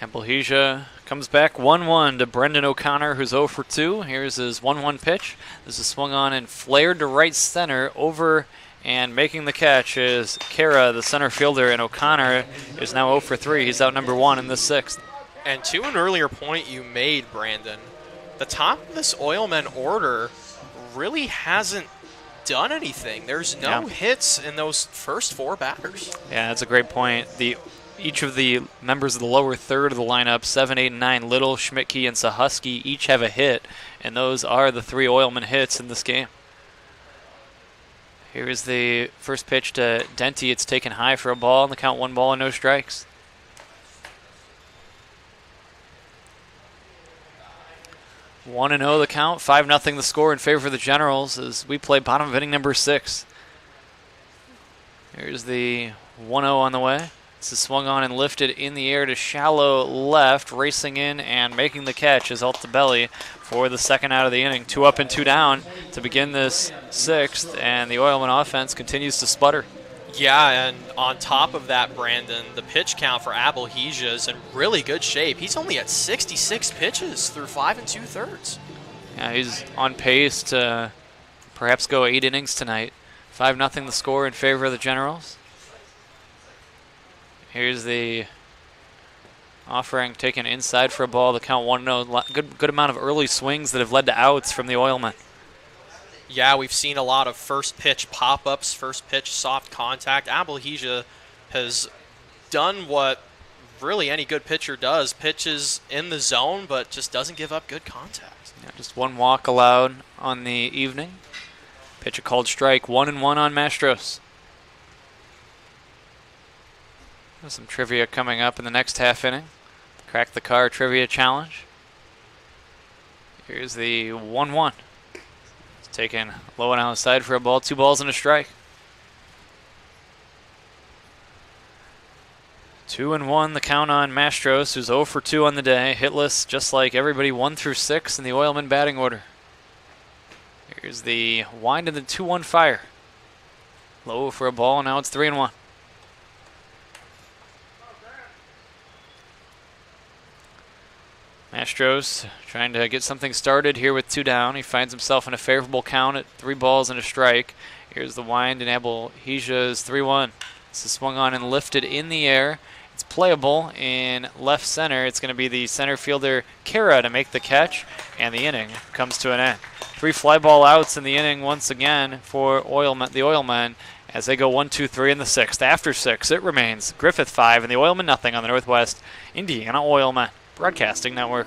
Abelhesha comes back 1-1 to Brendan O'Connor, who's 0 for 2. Here's his 1-1 pitch. This is swung on and flared to right center. Over and making the catch is Kara, the center fielder, and O'Connor is now 0 for 3. He's out number 1 in the 6th. And to an earlier point you made, Brandon, the top of this Oilmen order really hasn't done anything. There's no hits in those first 4 batters. Yeah, that's a great point. The each of the members of the lower third of the lineup, 7, 8, and 9, Little, Schmidtke, and Sahusky, each have a hit, and those are the 3 Oilmen hits in this game. Here's the first pitch to Denty. It's taken high for a ball, and the count 1 ball and no strikes. One and 0 the count, 5-0 the score in favor of the Generals as we play bottom of inning number 6. Here's the 1-0 on the way. This is swung on and lifted in the air to shallow left, racing in and making the catch is Altobelli for the second out of the inning. 2 up and 2 down to begin this 6th, and the Oilman offense continues to sputter. Yeah, and on top of that, Brandon, the pitch count for Abelhija is in really good shape. He's only at 66 pitches through 5 2/3. Yeah, he's on pace to perhaps go 8 innings tonight. 5-0 the score in favor of the Generals. Here's the offering taken inside for a ball. The count 1-0. Good amount of early swings that have led to outs from the Oilmen. Yeah, we've seen a lot of first pitch pop-ups, first pitch soft contact. Abelhija has done what really any good pitcher does. Pitches in the zone, but just doesn't give up good contact. Yeah, just 1 walk allowed on the evening. Pitch a called strike, 1-1 on Mastros. There's some trivia coming up in the next half inning. Crack the car trivia challenge. Here's the 1-1. Taken low and outside for a ball, 2 balls and a strike. 2-1 the count on Mastros, who's 0 for 2 on the day, hitless just like everybody 1 through 6 in the Oilman batting order. Here's the wind and the 2-1 fire. Low for a ball, and now it's 3-1. Mastros trying to get something started here with 2 down. He finds himself in a favorable count at 3 balls and a strike. Here's the wind, and Abelhija's 3-1. This is swung on and lifted in the air. It's playable in left center. It's going to be the center fielder Kara to make the catch, and the inning comes to an end. 3 fly ball outs in the inning once again for the Oilmen as they go 1, 2, 3 in the 6th. After 6, it remains Griffith 5 and the Oilmen nothing on the Northwest Indiana Oilmen Broadcasting Network.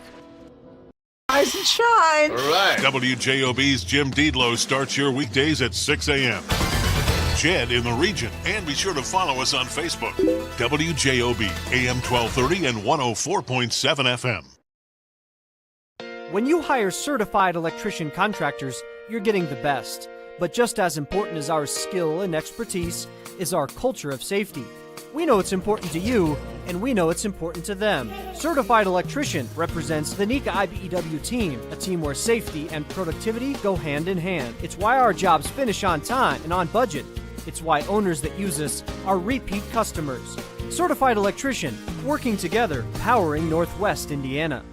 Rise and shine. All right. WJOB's Jim Deedlow starts your weekdays at 6 a.m. Jed in the region. And be sure to follow us on Facebook. WJOB, AM 1230 and 104.7 FM. When you hire certified electrician contractors, you're getting the best. But just as important as our skill and expertise is our culture of safety. We know it's important to you, and we know it's important to them. Certified Electrician represents the NECA IBEW team, a team where safety and productivity go hand in hand. It's why our jobs finish on time and on budget. It's why owners that use us are repeat customers. Certified Electrician, working together, powering Northwest Indiana.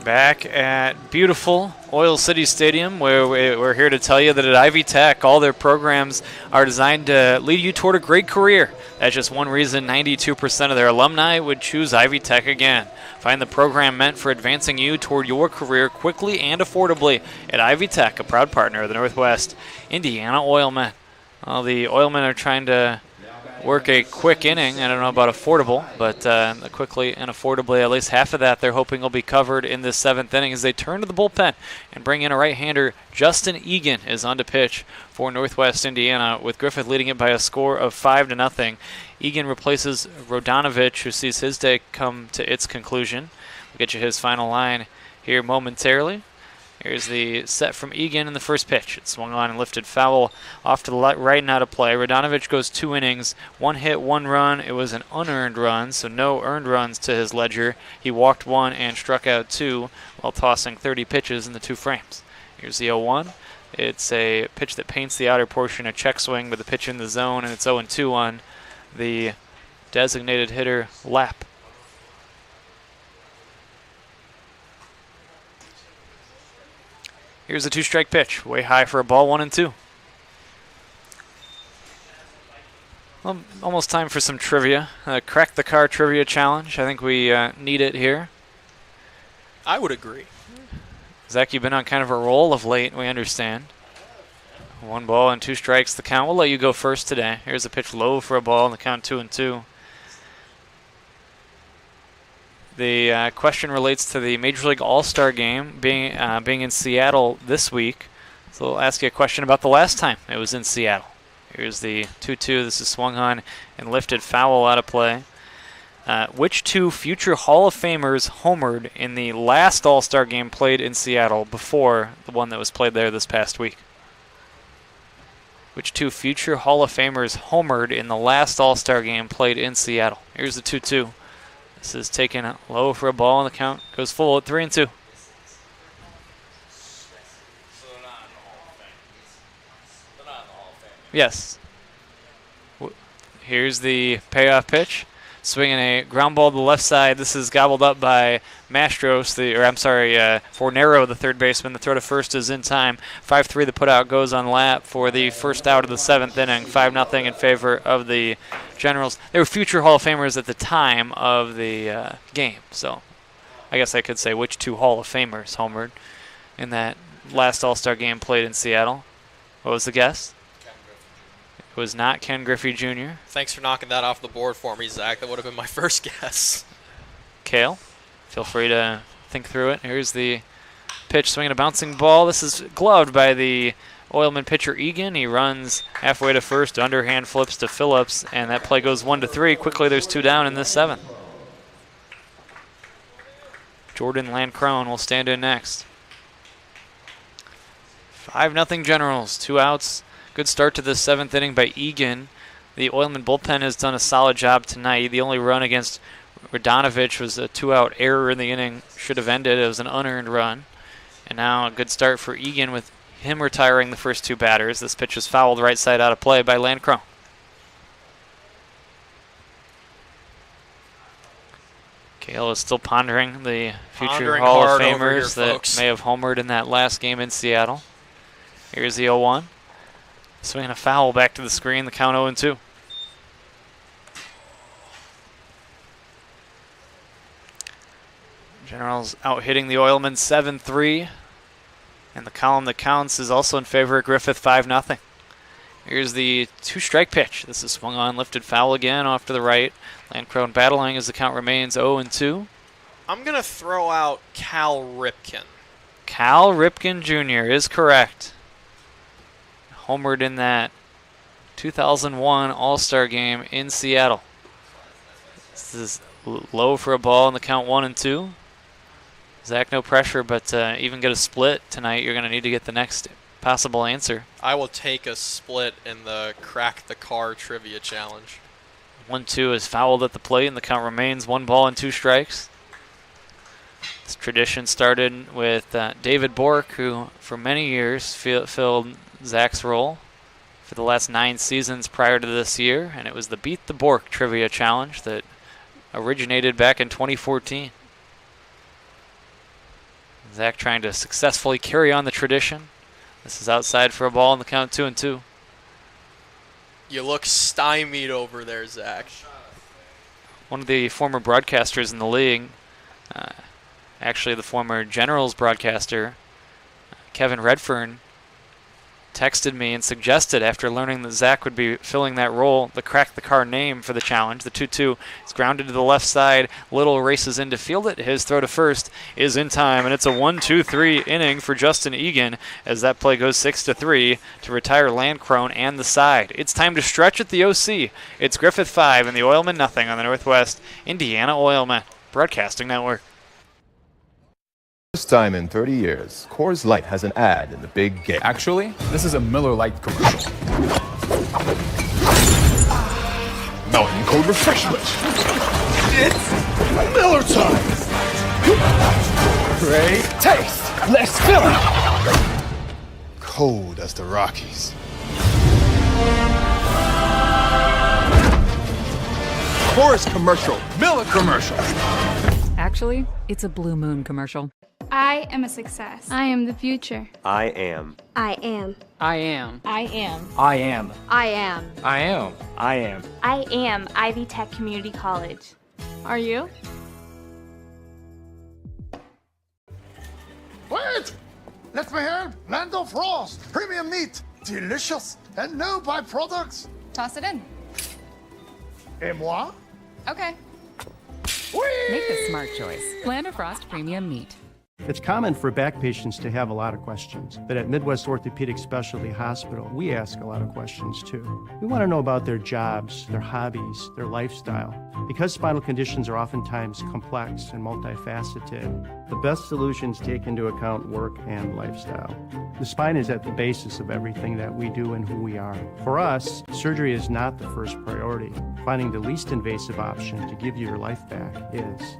Back at beautiful Oil City Stadium, where we're here to tell you that at Ivy Tech, all their programs are designed to lead you toward a great career. That's just one reason 92% of their alumni would choose Ivy Tech again. Find the program meant for advancing you toward your career quickly and affordably at Ivy Tech, a proud partner of the Northwest Indiana Oilmen. Well, the Oilmen are trying to work a quick inning. I don't know about affordable, but quickly and affordably, at least half of that they're hoping will be covered in this 7th inning as they turn to the bullpen and bring in a right-hander. Justin Egan is on to pitch for Northwest Indiana, with Griffith leading it by a score of 5-0. Egan replaces Rodanovich, who sees his day come to its conclusion. We'll get you his final line here momentarily. Here's the set from Egan in the first pitch. It swung on and lifted foul off to the right and out of play. Rodanovich goes 2 innings, 1 hit, 1 run. It was an unearned run, so no earned runs to his ledger. He walked 1 and struck out 2 while tossing 30 pitches in the 2 frames. Here's the 0-1. It's a pitch that paints the outer portion, a check swing with the pitch in the zone, and it's 0-2 on the designated hitter Lapp. Here's a 2-strike pitch, way high for a ball, 1-2. Well, almost time for some trivia. Crack the car trivia challenge. I think we need it here. I would agree. Zach, you've been on kind of a roll of late, we understand. 1 ball and 2 strikes the count. We'll let you go first today. Here's a pitch low for a ball, and the count 2-2. The question relates to the Major League All-Star game being in Seattle this week. So we'll ask you a question about the last time it was in Seattle. Here's the 2-2. This is swung on and lifted foul out of play. Which 2 future Hall of Famers homered in the last All-Star game played in Seattle before the one that was played there this past week? Which 2 future Hall of Famers homered in the last All-Star game played in Seattle? Here's the 2-2. This is taken low for a ball, and the count goes full at 3-2. Yes. Here's the payoff pitch. Swinging a ground ball to the left side. This is gobbled up by Mastros, Fornero, the third baseman. The throw to first is in time. 5-3, the putout goes on Lapp for the first out of the 7th inning. 5-0 in favor of the Generals. They were future Hall of Famers at the time of the game. So I guess I could say which 2 Hall of Famers homered in that last All-Star game played in Seattle. What was the guess? It was not Ken Griffey Jr. Thanks for knocking that off the board for me, Zach. That would have been my first guess. Kale, feel free to think through it. Here's the pitch, swinging a bouncing ball. This is gloved by the Oilmen pitcher Egan. He runs halfway to first, underhand flips to Phillips, and that play goes 1-3. Quickly, there's 2 down in this 7th. Jordan Landcrone will stand in next. 5-0 Generals, 2 outs. Good start to the 7th inning by Egan. The Oilman bullpen has done a solid job tonight. The only run against Radonovich was a 2-out error in the inning. Should have ended. It was an unearned run. And now a good start for Egan with him retiring the first 2 batters. This pitch was fouled right side out of play by Landcrone. Kale is still pondering the future Hall of Famers that may have homered in that last game in Seattle. Here's the 0-1. Swinging a foul back to the screen, the count 0-2. Generals out hitting the Oilmen 7-3. And the column that counts is also in favor of Griffith 5-0. Here's the 2-strike pitch. This is swung on, lifted foul again off to the right. Landcrone battling as the count remains 0-2. I'm going to throw out Cal Ripken. Cal Ripken Jr. is correct. Homered in that 2001 All-Star game in Seattle. This is low for a ball in the count 1-2. Zach, no pressure, but even get a split tonight, you're going to need to get the next possible answer. I will take a split in the Crack the Car Trivia Challenge. 1-2 is fouled at the plate, and the count remains 1 ball and 2 strikes. This tradition started with David Bork, who for many years filled Zach's role for the last 9 seasons prior to this year, and it was the Beat the Bork Trivia Challenge that originated back in 2014. Zach trying to successfully carry on the tradition. This is outside for a ball in the count 2-2. You look stymied over there, Zach. One of the former broadcasters in the league, actually the former Generals broadcaster, Kevin Redfern, texted me and suggested, after learning that Zach would be filling that role, the Crack the Car name for the challenge. The 2-2 is grounded to the left side. Little races in to field it. His throw to first is in time, and it's a 1-2-3 inning for Justin Egan as that play goes 6-3 to retire Landcrone and the side. It's time to stretch at the OC. It's Griffith 5 and the Oilmen nothing on the Northwest Indiana Oilmen Broadcasting Network. First time in 30 years, Coors Light has an ad in the big game. Actually, this is a Miller Lite commercial. Mountain Cold Refreshment. It's Miller time. Great taste. Less filling. Cold as the Rockies. Coors commercial. Miller commercial. Actually, it's a Blue Moon commercial. I am a success. I am the future. I am. I am. I am. I am. I am. I am. I am. I am. I am Ivy Tech Community College. Are you? Wait! Let me help. Land of Frost. Premium meat. Delicious. And no byproducts. Toss it in. Et moi? Okay. Whee! Make the smart choice. Land of Frost Premium Meat. It's common for back patients to have a lot of questions, but at Midwest Orthopedic Specialty Hospital, we ask a lot of questions too. We want to know about their jobs, their hobbies, their lifestyle. Because spinal conditions are oftentimes complex and multifaceted, the best solutions take into account work and lifestyle. The spine is at the basis of everything that we do and who we are. For us, surgery is not the first priority. Finding the least invasive option to give you your life back is.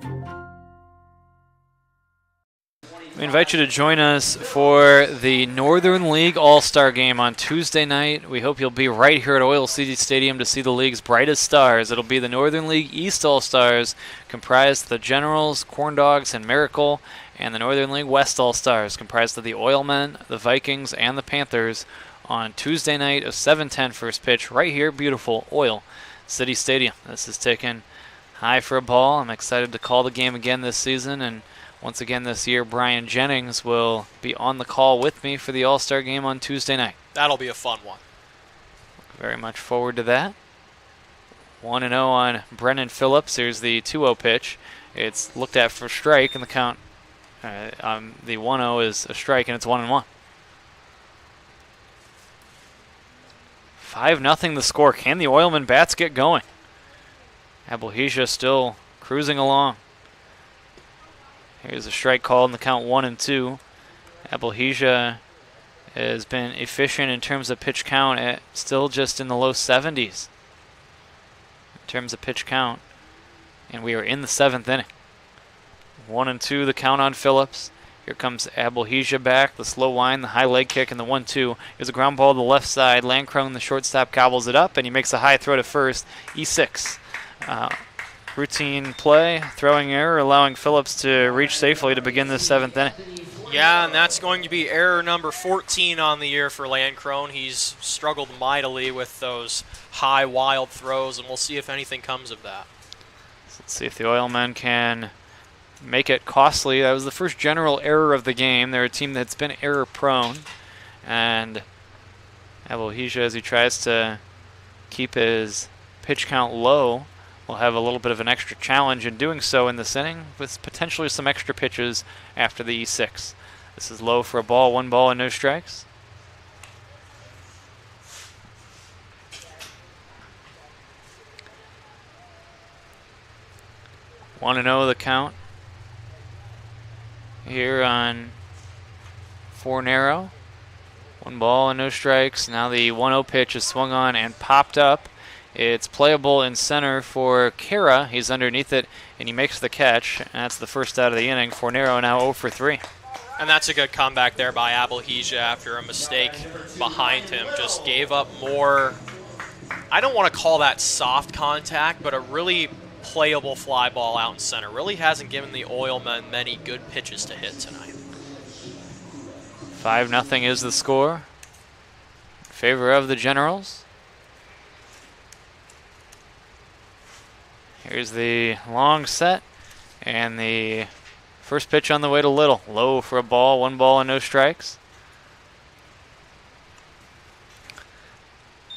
We invite you to join us for the Northern League All-Star Game on Tuesday night. We hope you'll be right here at Oil City Stadium to see the league's brightest stars. It'll be the Northern League East All-Stars, comprised of the Generals, Corn Dogs, and Miracle, and the Northern League West All-Stars, comprised of the Oilmen, the Vikings, and the Panthers, on Tuesday night, a 7:10 first pitch, right here, beautiful Oil City Stadium. This is taken high for a ball. I'm excited to call the game again this season, and once again this year, Brian Jennings will be on the call with me for the All-Star Game on Tuesday night. That'll be a fun one. Very much forward to that. 1-0 on Brennan Phillips. Here's the 2-0 pitch. It's looked at for strike, and the count, the 1-0 is a strike, and it's 1-1. 5-0 the score. Can the Oilman bats get going? Abelhesia still cruising along. Here's a strike call in the count 1-2. Abelhesia has been efficient in terms of pitch count, at still just in the low 70s in terms of pitch count. And we are in the 7th inning. 1-2 the count on Phillips. Here comes Abelhesia back, the slow wind, the high leg kick, and the 1-2. Here's a ground ball to the left side. Landcrone, the shortstop, gobbles it up, and he makes a high throw to first. E6. Routine play, throwing error, allowing Phillips to reach safely to begin this 7th inning. Yeah, and that's going to be error number 14 on the year for Landcrone. He's struggled mightily with those high, wild throws, and we'll see if anything comes of that. So let's see if the Oilmen can make it costly. That was the first general error of the game. They're a team that's been error-prone, and Abelhesia, as he tries to keep his pitch count low, will have a little bit of an extra challenge in doing so in this inning, with potentially some extra pitches after the E6. This is low for a ball, 1 ball and no strikes. One and 0 the count here on Fornero. 1 ball and no strikes. Now the 1-0 pitch is swung on and popped up. It's playable in center for Kara. He's underneath it, and he makes the catch. And that's the first out of the inning. Fornero now 0 for 3. And that's a good comeback there by Abelhesia after a mistake behind him. Just gave up more, I don't want to call that soft contact, but a really playable fly ball out in center. Really hasn't given the Oilmen many good pitches to hit tonight. 5-0 is the score in favor of the Generals. Here's the long set, and the first pitch on the way to Little. Low for a ball, 1 ball and no strikes.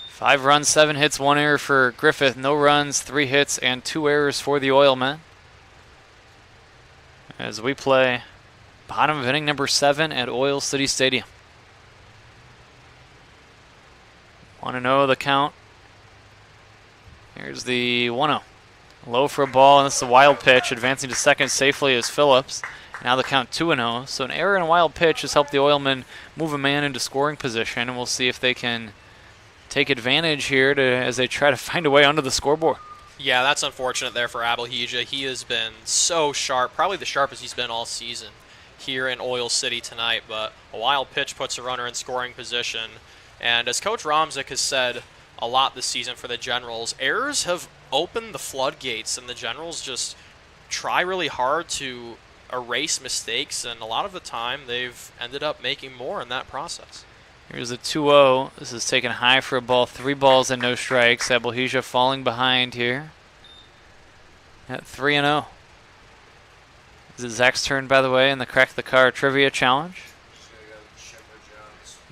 5 runs, 7 hits, 1 error for Griffith. No runs, 3 hits, and 2 errors for the Oilmen. As we play bottom of inning number 7 at Oil City Stadium. 1-0 the count. Here's the 1-0. Low for a ball, and this is a wild pitch. Advancing to second safely is Phillips. Now the count 2-0. So an error and a wild pitch has helped the Oilmen move a man into scoring position, and we'll see if they can take advantage here as they try to find a way onto the scoreboard. Yeah, that's unfortunate there for Abelhesia. He has been so sharp, probably the sharpest he's been all season here in Oil City tonight, but a wild pitch puts a runner in scoring position. And as Coach Romzik has said a lot this season for the Generals. Errors have opened the floodgates, and the Generals just try really hard to erase mistakes, and a lot of the time they've ended up making more in that process. Here's a 2-0. This is taken high for a ball. 3 balls and no strikes. Abulhija falling behind here at 3-0. This is Zach's turn, by the way, in the Crack the Car Trivia Challenge.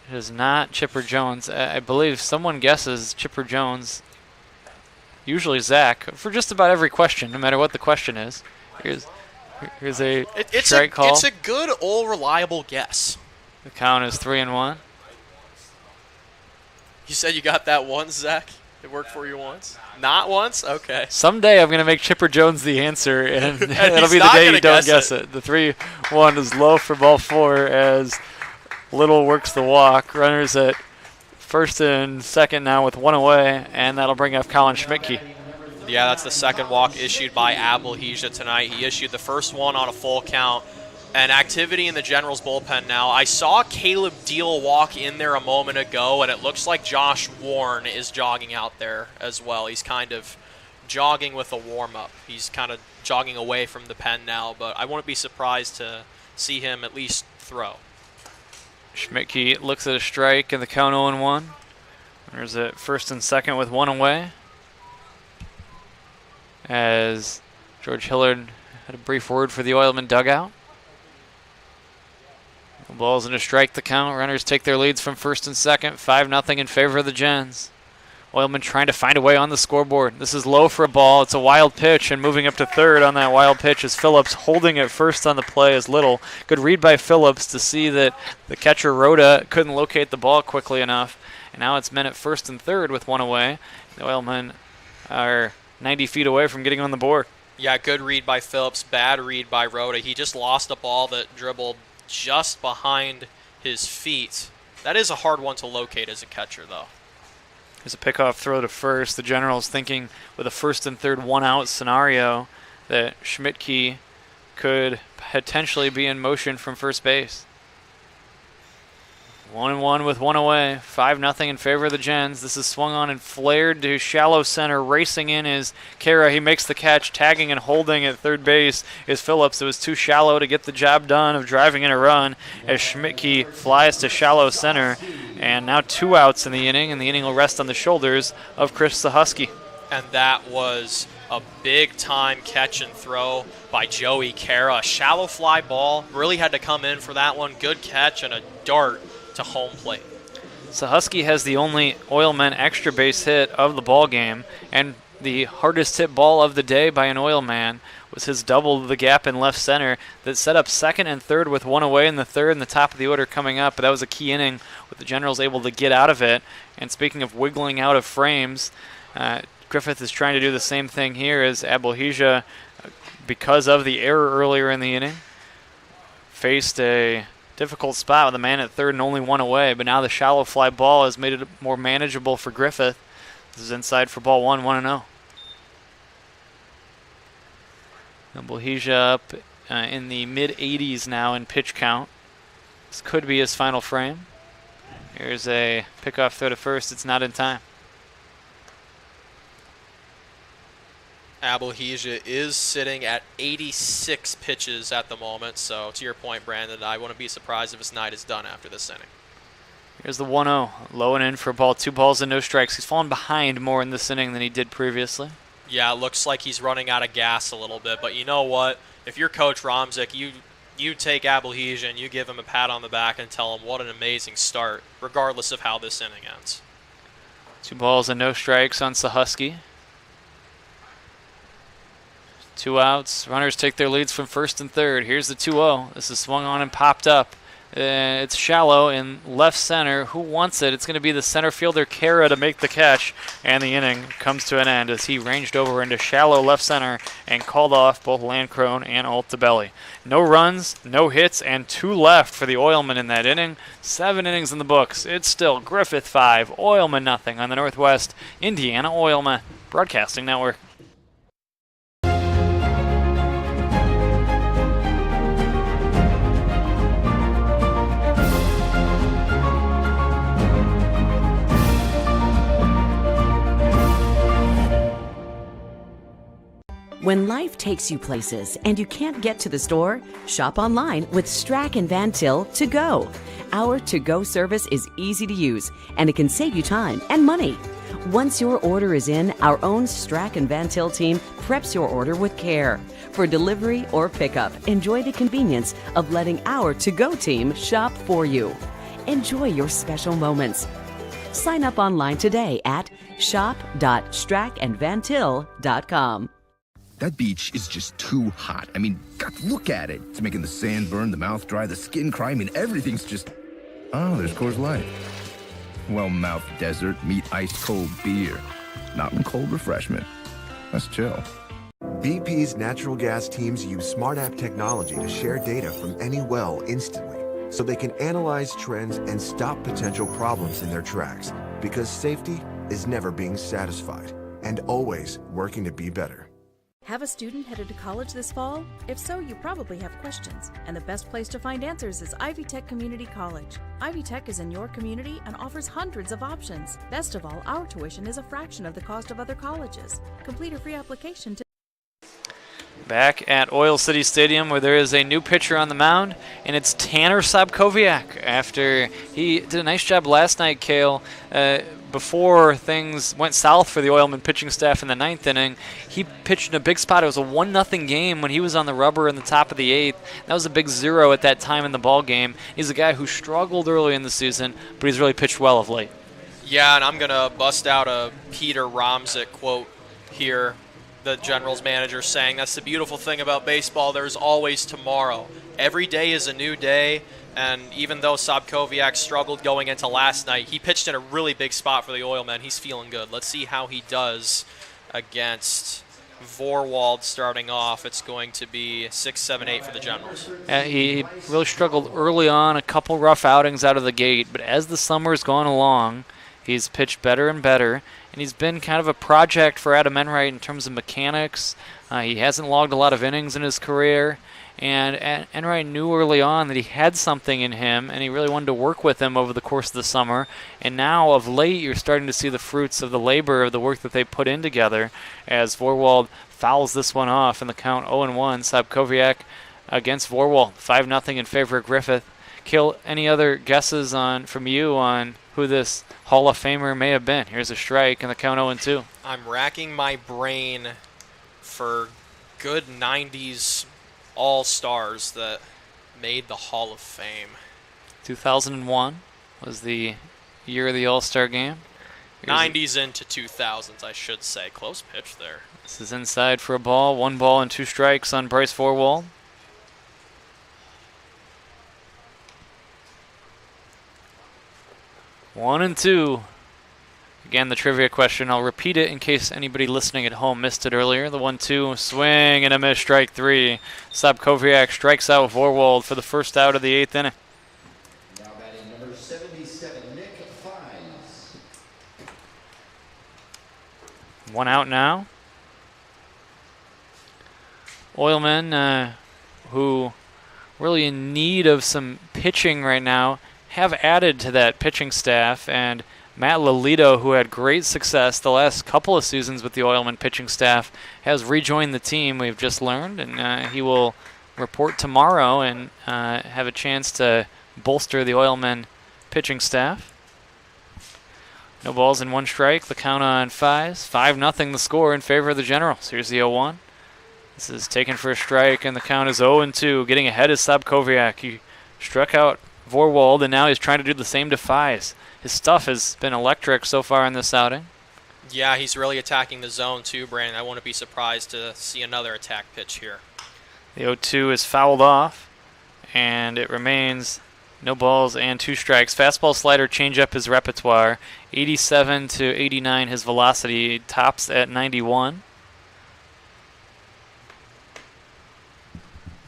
It is not Chipper Jones. I believe someone guesses Chipper Jones, usually Zach, for just about every question, no matter what the question is. Here's a strike call. It's a good, old, reliable guess. The count is 3-1. You said you got that once, Zach? It worked for you once? Not once? Okay. Someday I'm going to make Chipper Jones the answer, and it'll be the day you don't guess it. The 3-1 is low for ball 4 as Little works the walk. Runners at first and second now with 1 away, and that'll bring up Colin Schmidtke. Yeah, that's the second walk issued by Abulhija tonight. He issued the first one on a full count. And activity in the Generals bullpen now. I saw Caleb Deal walk in there a moment ago, and it looks like Josh Warren is jogging out there as well. He's kind of jogging with a warm-up. He's kind of jogging away from the pen now, but I wouldn't be surprised to see him at least throw. Schmidtke looks at a strike and the count 0-1. There's at first and second with 1 away. As George Hillard had a brief word for the Oilmen dugout. The ball's in a strike the count. Runners take their leads from first and second. 5-0 in favor of the Gens. Oilmen trying to find a way on the scoreboard. This is low for a ball. It's a wild pitch, and moving up to third on that wild pitch is Phillips, holding it first on the play is Little. Good read by Phillips to see that the catcher Rhoda couldn't locate the ball quickly enough. And now it's men at first and third with 1 away. The Oilmen are 90 feet away from getting on the board. Yeah, good read by Phillips, bad read by Rhoda. He just lost a ball that dribbled just behind his feet. That is a hard one to locate as a catcher, though. There's a pickoff throw to first. The Generals thinking with a first and third 1-out scenario that Schmidtke could potentially be in motion from first base. 1-1 with 1 away. 5-0 in favor of the Gens. This is swung on and flared to shallow center. Racing in is Kara. He makes the catch. Tagging and holding at third base is Phillips. It was too shallow to get the job done of driving in a run as Schmidtke flies to shallow center. And now 2 outs in the inning, and the inning will rest on the shoulders of Chris Sahusky. And that was a big-time catch and throw by Joey Kara. A shallow fly ball. Really had to come in for that one. Good catch and a dart to home plate. Sahusky has the only Oilmen extra base hit of the ball game, and the hardest hit ball of the day by an Oilman was his double to the gap in left center that set up second and third with 1 away in the third and the top of the order coming up. But that was a key inning with the Generals able to get out of it. And speaking of wiggling out of frames, Griffith is trying to do the same thing here as Abulhija, because of the error earlier in the inning, faced a difficult spot with a man at third and only 1 away, but now the shallow fly ball has made it more manageable for Griffith. This is inside for ball 1, 1-0. Abulhija up in the mid-80s now in pitch count. This could be his final frame. Here's a pickoff throw to first. It's not in time. Abulhija is sitting at 86 pitches at the moment, so to your point, Brandon, I wouldn't be surprised if his night is done after this inning. Here's the 1-0, low and in for a ball, 2 balls and no strikes. He's fallen behind more in this inning than he did previously. Yeah, it looks like he's running out of gas a little bit, but you know what? If you're Coach Romzik, you take Abulhija and you give him a pat on the back and tell him what an amazing start, regardless of how this inning ends. 2 balls and no strikes on Sahusky. 2 outs. Runners take their leads from first and third. Here's the 2-0. This is swung on and popped up. It's shallow in left center. Who wants it? It's going to be the center fielder, Kara, to make the catch. And the inning comes to an end as he ranged over into shallow left center and called off both Landcrone and Altobelli. No runs, no hits, and 2 left for the Oilmen in that inning. 7 innings in the books. It's still Griffith 5, Oilmen nothing on the Northwest Indiana Oilmen Broadcasting Network. When life takes you places and you can't get to the store, shop online with Strack and Van Til To Go. Our to-go service is easy to use, and it can save you time and money. Once your order is in, our own Strack and Van Til team preps your order with care. For delivery or pickup, enjoy the convenience of letting our to-go team shop for you. Enjoy your special moments. Sign up online today at shop.strackandvantil.com. That beach is just too hot. I mean, God, look at it. It's making the sand burn, the mouth dry, the skin cry. I mean, everything's just... Oh, there's Coors Light. Well, mouth desert, meet ice cold beer. Mountain cold refreshment. That's chill. BP's natural gas teams use Smart App technology to share data from any well instantly, so they can analyze trends and stop potential problems in their tracks. Because safety is never being satisfied and always working to be better. Have a student headed to college this fall? If so, you probably have questions, and the best place to find answers is Ivy Tech Community College. Ivy Tech is in your community and offers hundreds of options. Best of all, our tuition is a fraction of the cost of other colleges. Complete a free application to... Back at Oil City Stadium, where there is a new pitcher on the mound, and it's Tanner Sobkowiak. After he did a nice job last night, Kale, before things went south for the Oilmen pitching staff in the 9th inning, he pitched in a big spot. It was a 1-0 game when he was on the rubber in the top of the 8th. That was a big 0 at that time in the ball game. He's a guy who struggled early in the season, but he's really pitched well of late. Yeah, and I'm going to bust out a Peter Romzik quote here. The Generals manager saying, that's the beautiful thing about baseball, there's always tomorrow. Every day is a new day, and even though Sobkowiak struggled going into last night, he pitched in a really big spot for the Oilmen. He's feeling good. Let's see how he does against Vorwald starting off. It's going to be 6, 7, 8 for the Generals. He really struggled early on, a couple rough outings out of the gate, but as the summer's gone along, he's pitched better and better. And he's been kind of a project for Adam Enright in terms of mechanics. He hasn't logged a lot of innings in his career. And Enright knew early on that he had something in him, and he really wanted to work with him over the course of the summer. And now, of late, you're starting to see the fruits of the labor of the work that they put in together as Vorwald fouls this one off in the count 0-1. Sobkowiak against Vorwald, 5-0 in favor of Griffith. Kill, any other guesses from you on who this Hall of Famer may have been? Here's a strike in the count 0-2. I'm racking my brain for good 90s all-stars that made the Hall of Fame. 2001 was the year of the All-Star game. 90s into 2000s, I should say. Close pitch there. This is inside for a ball. 1 ball and 2 strikes on Bryce Vorwald. 1-2. Again, the trivia question. I'll repeat it in case anybody listening at home missed it earlier. The 1-2 swing and a miss, strike 3. Sobkowiak strikes out Vorwald for the first out of the 8th inning. Now batting number 77, Nick Fines. 1 out now. Oilmen, who really in need of some pitching right now, have added to that pitching staff, and Matt Lolito, who had great success the last couple of seasons with the Oilmen pitching staff, has rejoined the team, we've just learned, and he will report tomorrow and have a chance to bolster the Oilmen pitching staff. No balls and 1 strike, the count on Fives. 5-0 the score in favor of the Generals. Here's the 0-1. This is taken for a strike, and the count is 0-2. Getting ahead is Sobkowiak. He struck out Vorwald, and now he's trying to do the same to Fives. His stuff has been electric so far in this outing. Yeah, he's really attacking the zone too, Brandon. I wouldn't be surprised to see another attack pitch here. The 0-2 is fouled off, and it remains no balls and 2 strikes. Fastball, slider, changeup his repertoire. 87 to 89 his velocity, tops at 91.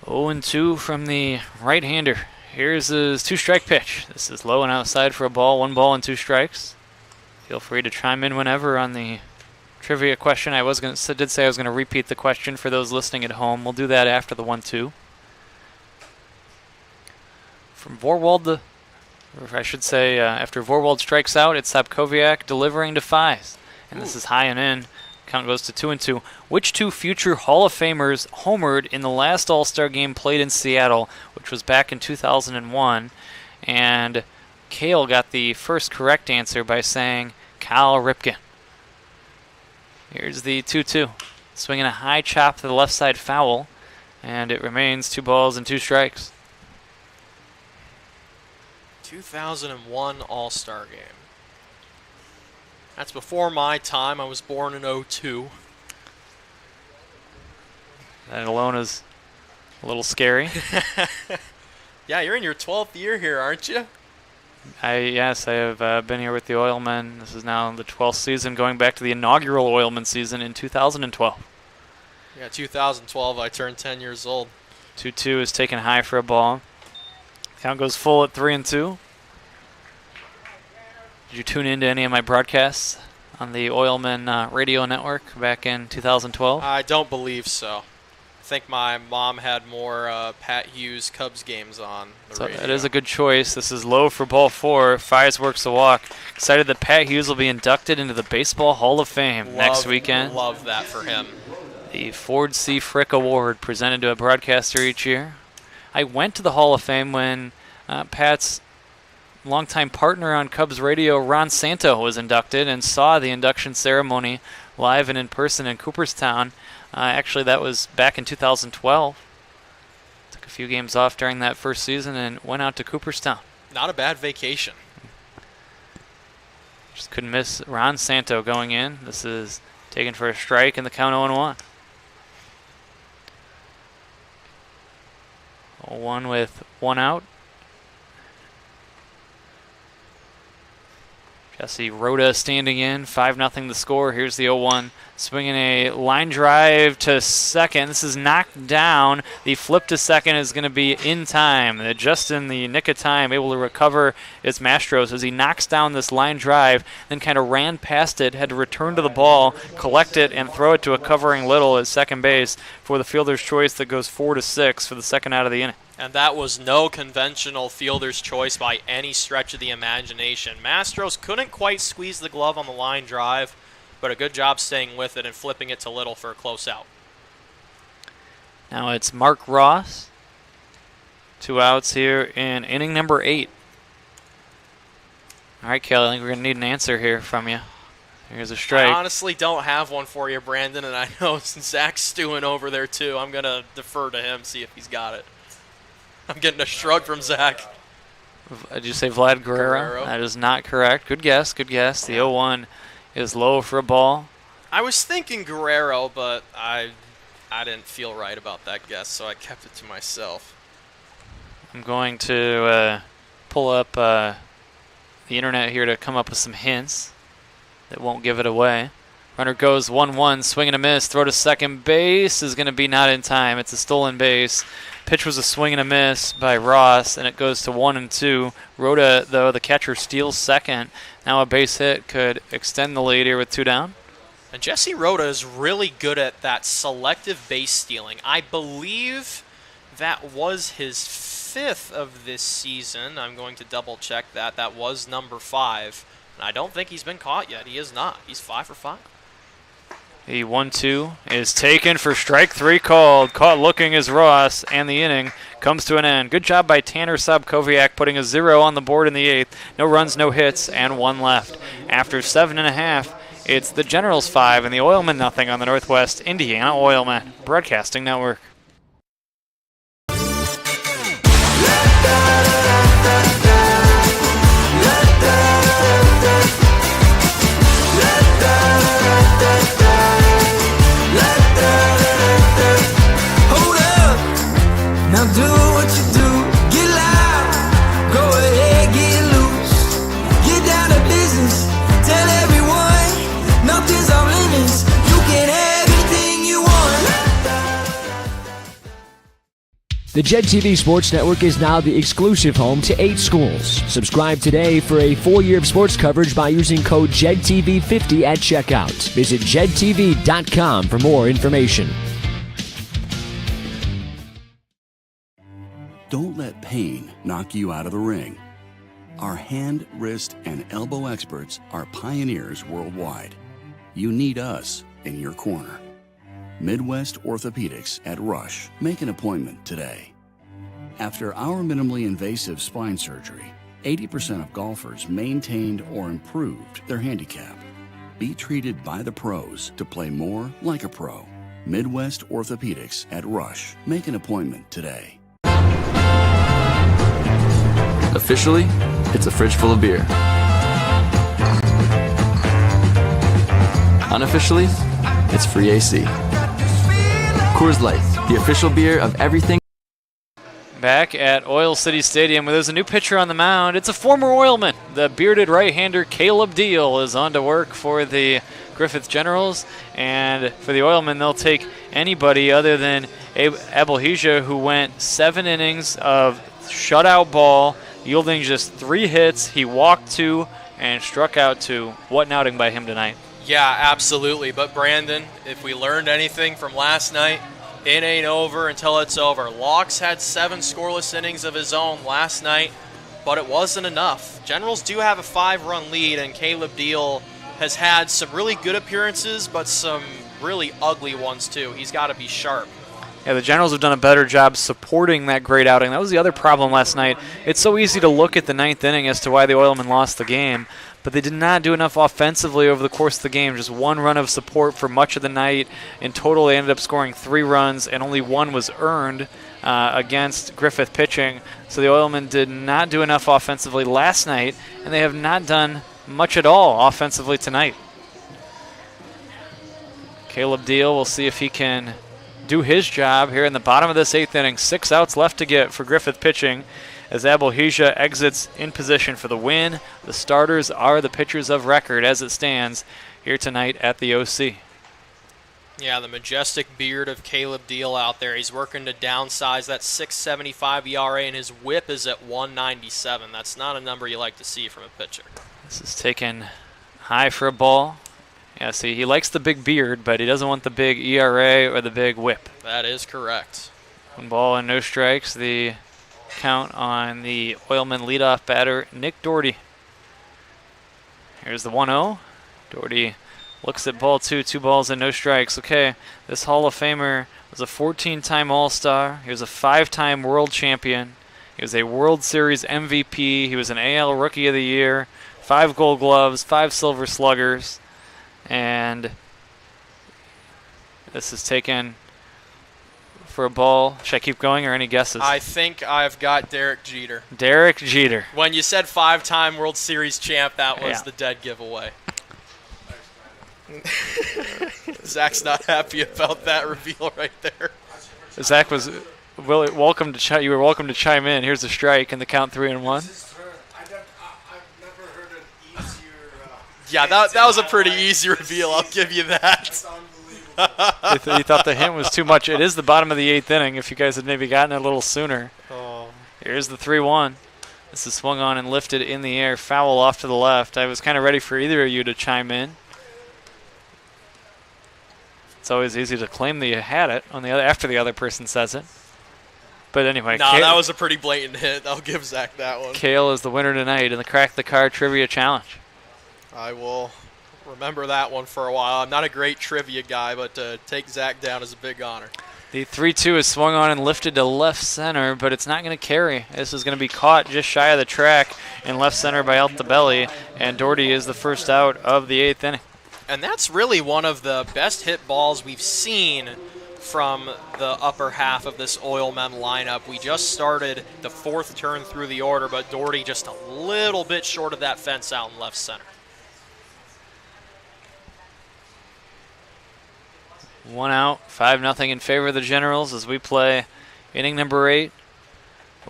0-2 from the right-hander. Here's his 2-strike pitch. This is low and outside for a ball. 1 ball and 2 strikes. Feel free to chime in whenever on the trivia question. I did say I was going to repeat the question for those listening at home. We'll do that after the 1-2. From Vorwald, or I should say after Vorwald strikes out, it's Sobkowiak delivering to Fives. And this is high and in. Count goes to 2-2. Which two future Hall of Famers homered in the last All-Star game played in Seattle, which was back in 2001? And Kale got the first correct answer by saying Cal Ripken. Here's the 2-2. Swinging a high chop to the left side foul, and it remains 2 balls and 2 strikes. 2001 All-Star game. That's before my time. I was born in 2002. That alone is a little scary. Yeah, you're in your 12th year here, aren't you? Yes, I have been here with the Oilmen. This is now the 12th season, going back to the inaugural Oilmen season in 2012. Yeah, 2012, I turned 10 years old. 2-2 is taken high for a ball. Count goes full at 3-2. Did you tune into any of my broadcasts on the Oilmen radio network back in 2012? I don't believe so. I think my mom had more Pat Hughes Cubs games on the radio. That is a good choice. This is low for ball 4. Fies works the walk. Excited that Pat Hughes will be inducted into the Baseball Hall of Fame next weekend. Love that for him. The Ford C. Frick Award presented to a broadcaster each year. I went to the Hall of Fame when Pat's longtime partner on Cubs radio, Ron Santo, was inducted and saw the induction ceremony live and in person in Cooperstown. Actually, that was back in 2012. Took a few games off during that first season and went out to Cooperstown. Not a bad vacation. Just couldn't miss Ron Santo going in. This is taken for a strike and the count 0-1. 0-1 with 1 out. Jesse Rhoda standing in, 5-0 the score. Here's the 0-1. Swinging a line drive to second. This is knocked down. The flip to second is going to be in time. Just in the nick of time, able to recover its Mastros as he knocks down this line drive, then kind of ran past it, had to return to the ball, collect it, and throw it to a covering Little at second base for the fielder's choice that goes 4-6 for the second out of the inning. And that was no conventional fielder's choice by any stretch of the imagination. Mastros couldn't quite squeeze the glove on the line drive, but a good job staying with it and flipping it to Little for a close out. Now it's Mark Ross. 2 outs here in inning number 8. All right, Kelly, I think we're going to need an answer here from you. Here's a strike. I honestly don't have one for you, Brandon, and I know Zach's stewing over there too. I'm going to defer to him, see if he's got it. I'm getting a shrug from Zach. Did you say Vlad Guerrero? That is not correct. Good guess, good guess. The 0-1 is low for a ball. I was thinking Guerrero, but I didn't feel right about that guess, so I kept it to myself. I'm going to pull up the internet here to come up with some hints that won't give it away. Runner goes 1-1, swing and a miss. Throw to second base is going to be not in time. It's a stolen base. Pitch was a swing and a miss by Ross, and it goes to 1-2. Rhoda, though, the catcher, steals second. Now a base hit could extend the lead here with 2 down. And Jesse Rhoda is really good at that selective base stealing. I believe that was his 5th of this season. I'm going to double check that. That was number 5. And I don't think he's been caught yet. He is not. He's 5 for 5. The 1-2 is taken for strike 3 called. Caught looking as Ross, and the inning comes to an end. Good job by Tanner Sobkowiak putting a 0 on the board in the 8th. No runs, no hits, and 1 left. After 7.5, it's the Generals 5 and the Oilmen nothing on the Northwest Indiana Oilmen Broadcasting Network. Now do what you do, get loud, go ahead, get loose, get down to business, tell everyone, nothing's off limits, you can have anything you want. The Jed TV Sports Network is now the exclusive home to 8 schools. Subscribe today for a full year of sports coverage by using code JEDTV50 at checkout. Visit JEDTV.com for more information. Don't let pain knock you out of the ring. Our hand, wrist, and elbow experts are pioneers worldwide. You need us in in your corner. Midwest Orthopedics at Rush. Make an appointment today. After our minimally invasive spine surgery, 80% of golfers maintained or improved their handicap. Be treated by the pros to play more like a pro. Midwest Orthopedics at Rush. Make an appointment today. Officially, it's a fridge full of beer. Unofficially, it's free AC. Coors Light, the official beer of everything. Back at Oil City Stadium, where there's a new pitcher on the mound. It's a former Oilman. The bearded right-hander Caleb Deal is on to work for the Griffith Generals. And for the Oilmen, they'll take anybody other than Abelhija, who went 7 innings of shutout ball, yielding just 3 hits. He walked 2 and struck out 2. What an outing by him tonight. Yeah, absolutely. But Brandon, if we learned anything from last night, it ain't over until it's over. Laux had 7 scoreless innings of his own last night, but it wasn't enough. Generals do have a 5-run lead, and Caleb Deal has had some really good appearances, but some really ugly ones too. He's got to be sharp. Yeah, the Generals have done a better job supporting that great outing. That was the other problem last night. It's so easy to look at the 9th inning as to why the Oilmen lost the game, but they did not do enough offensively over the course of the game. Just 1 run of support for much of the night. In total, they ended up scoring 3 runs, and only 1 was earned against Griffith pitching. So the Oilmen did not do enough offensively last night, and they have not done much at all offensively tonight. Caleb Deal, we'll see if he can do his job here in the bottom of this 8th inning. 6 outs left to get for Griffith pitching as Abelhija exits in position for the win. The starters are the pitchers of record as it stands here tonight at the OC. Yeah, the majestic beard of Caleb Deal out there. He's working to downsize that 6.75 ERA, and his whip is at 197. That's not a number you like to see from a pitcher. This is taken high for a ball. Yeah, see, he likes the big beard, but he doesn't want the big ERA or the big whip. That is correct. 1 ball and no strikes. The count on the Oilman leadoff batter, Nick Doherty. Here's the 1-0. Doherty looks at ball 2, 2 balls and no strikes. Okay, this Hall of Famer was a 14-time All-Star. He was a 5-time world champion. He was a World Series MVP. He was an AL Rookie of the Year, 5 Gold Gloves, 5 Silver Sluggers. And this is taken for a ball. Should I keep going or any guesses? I think I've got Derek Jeter. Derek Jeter. When you said 5-time World Series champ, that was the dead giveaway. Zach's not happy about that reveal right there. Zach was welcome to you were welcome to chime in. Here's a strike and the count 3-1. Yeah, that was a pretty easy reveal. I'll give you that. You thought the hint was too much. It is the bottom of the 8th inning. If you guys had maybe gotten it a little sooner. Oh. Here's the 3-1. This is swung on and lifted in the air. Foul off to the left. I was kind of ready for either of you to chime in. It's always easy to claim that you had it on the other after the other person says it. But anyway. No, that was a pretty blatant hit. I'll give Zach that one. Kale is the winner tonight in the Crack the Card Trivia Challenge. I will remember that one for a while. I'm not a great trivia guy, but to take Zach down is a big honor. The 3-2 is swung on and lifted to left center, but it's not going to carry. This is going to be caught just shy of the track in left center by Altobelli, and Doherty is the first out of the 8th inning. And that's really one of the best hit balls we've seen from the upper half of this Oilmen lineup. We just started the 4th turn through the order, but Doherty just a little bit short of that fence out in left center. 1 out, 5-0 in favor of the Generals as we play inning number 8.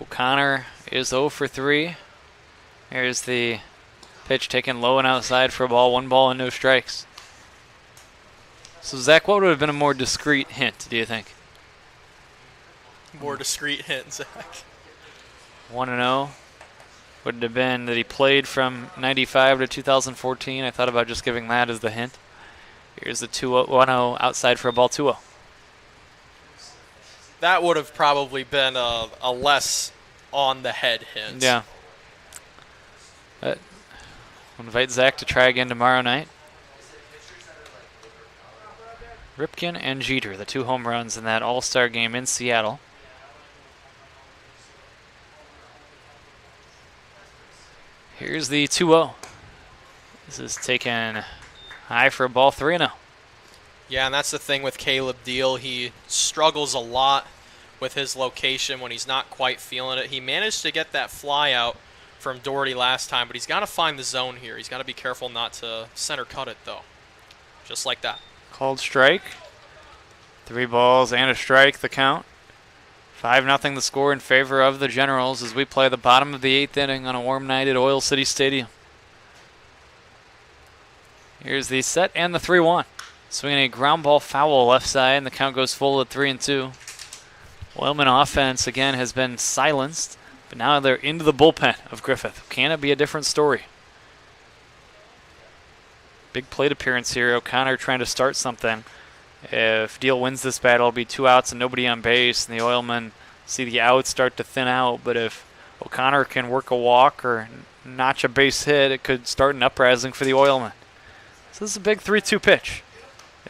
O'Connor is 0 for 3. Here's the pitch taken low and outside for a ball, 1 ball and no strikes. So, Zach, what would have been a more discreet hint, do you think? More discreet hint, Zach. 1-0. Would it have been that he played from 95 to 2014? I thought about just giving that as the hint. Here's the 1-0 outside for a ball, 2-0. That would have probably been a less on-the-head hint. Yeah. But we'll invite Zach to try again tomorrow night. Ripken and Jeter, the 2 home runs in that All-Star game in Seattle. Here's the 2-0. This is taken high for a ball, 3-0. Yeah, and that's the thing with Caleb Deal. He struggles a lot with his location when he's not quite feeling it. He managed to get that fly out from Doherty last time, but he's got to find the zone here. He's got to be careful not to center cut it, though. Just like that. Called strike. 3 balls and a strike, the count. 5-0 the score in favor of the Generals as we play the bottom of the 8th inning on a warm night at Oil City Stadium. Here's the set and the 3-1. Swinging a ground ball foul left side, and the count goes full at 3-2. Oilman offense, again, has been silenced, but now they're into the bullpen of Griffith. Can it be a different story? Big plate appearance here. O'Connor trying to start something. If Deal wins this battle, it'll be 2 outs and nobody on base, and the Oilmen see the outs start to thin out. But if O'Connor can work a walk or notch a base hit, it could start an uprising for the Oilmen. So this is a big 3-2 pitch.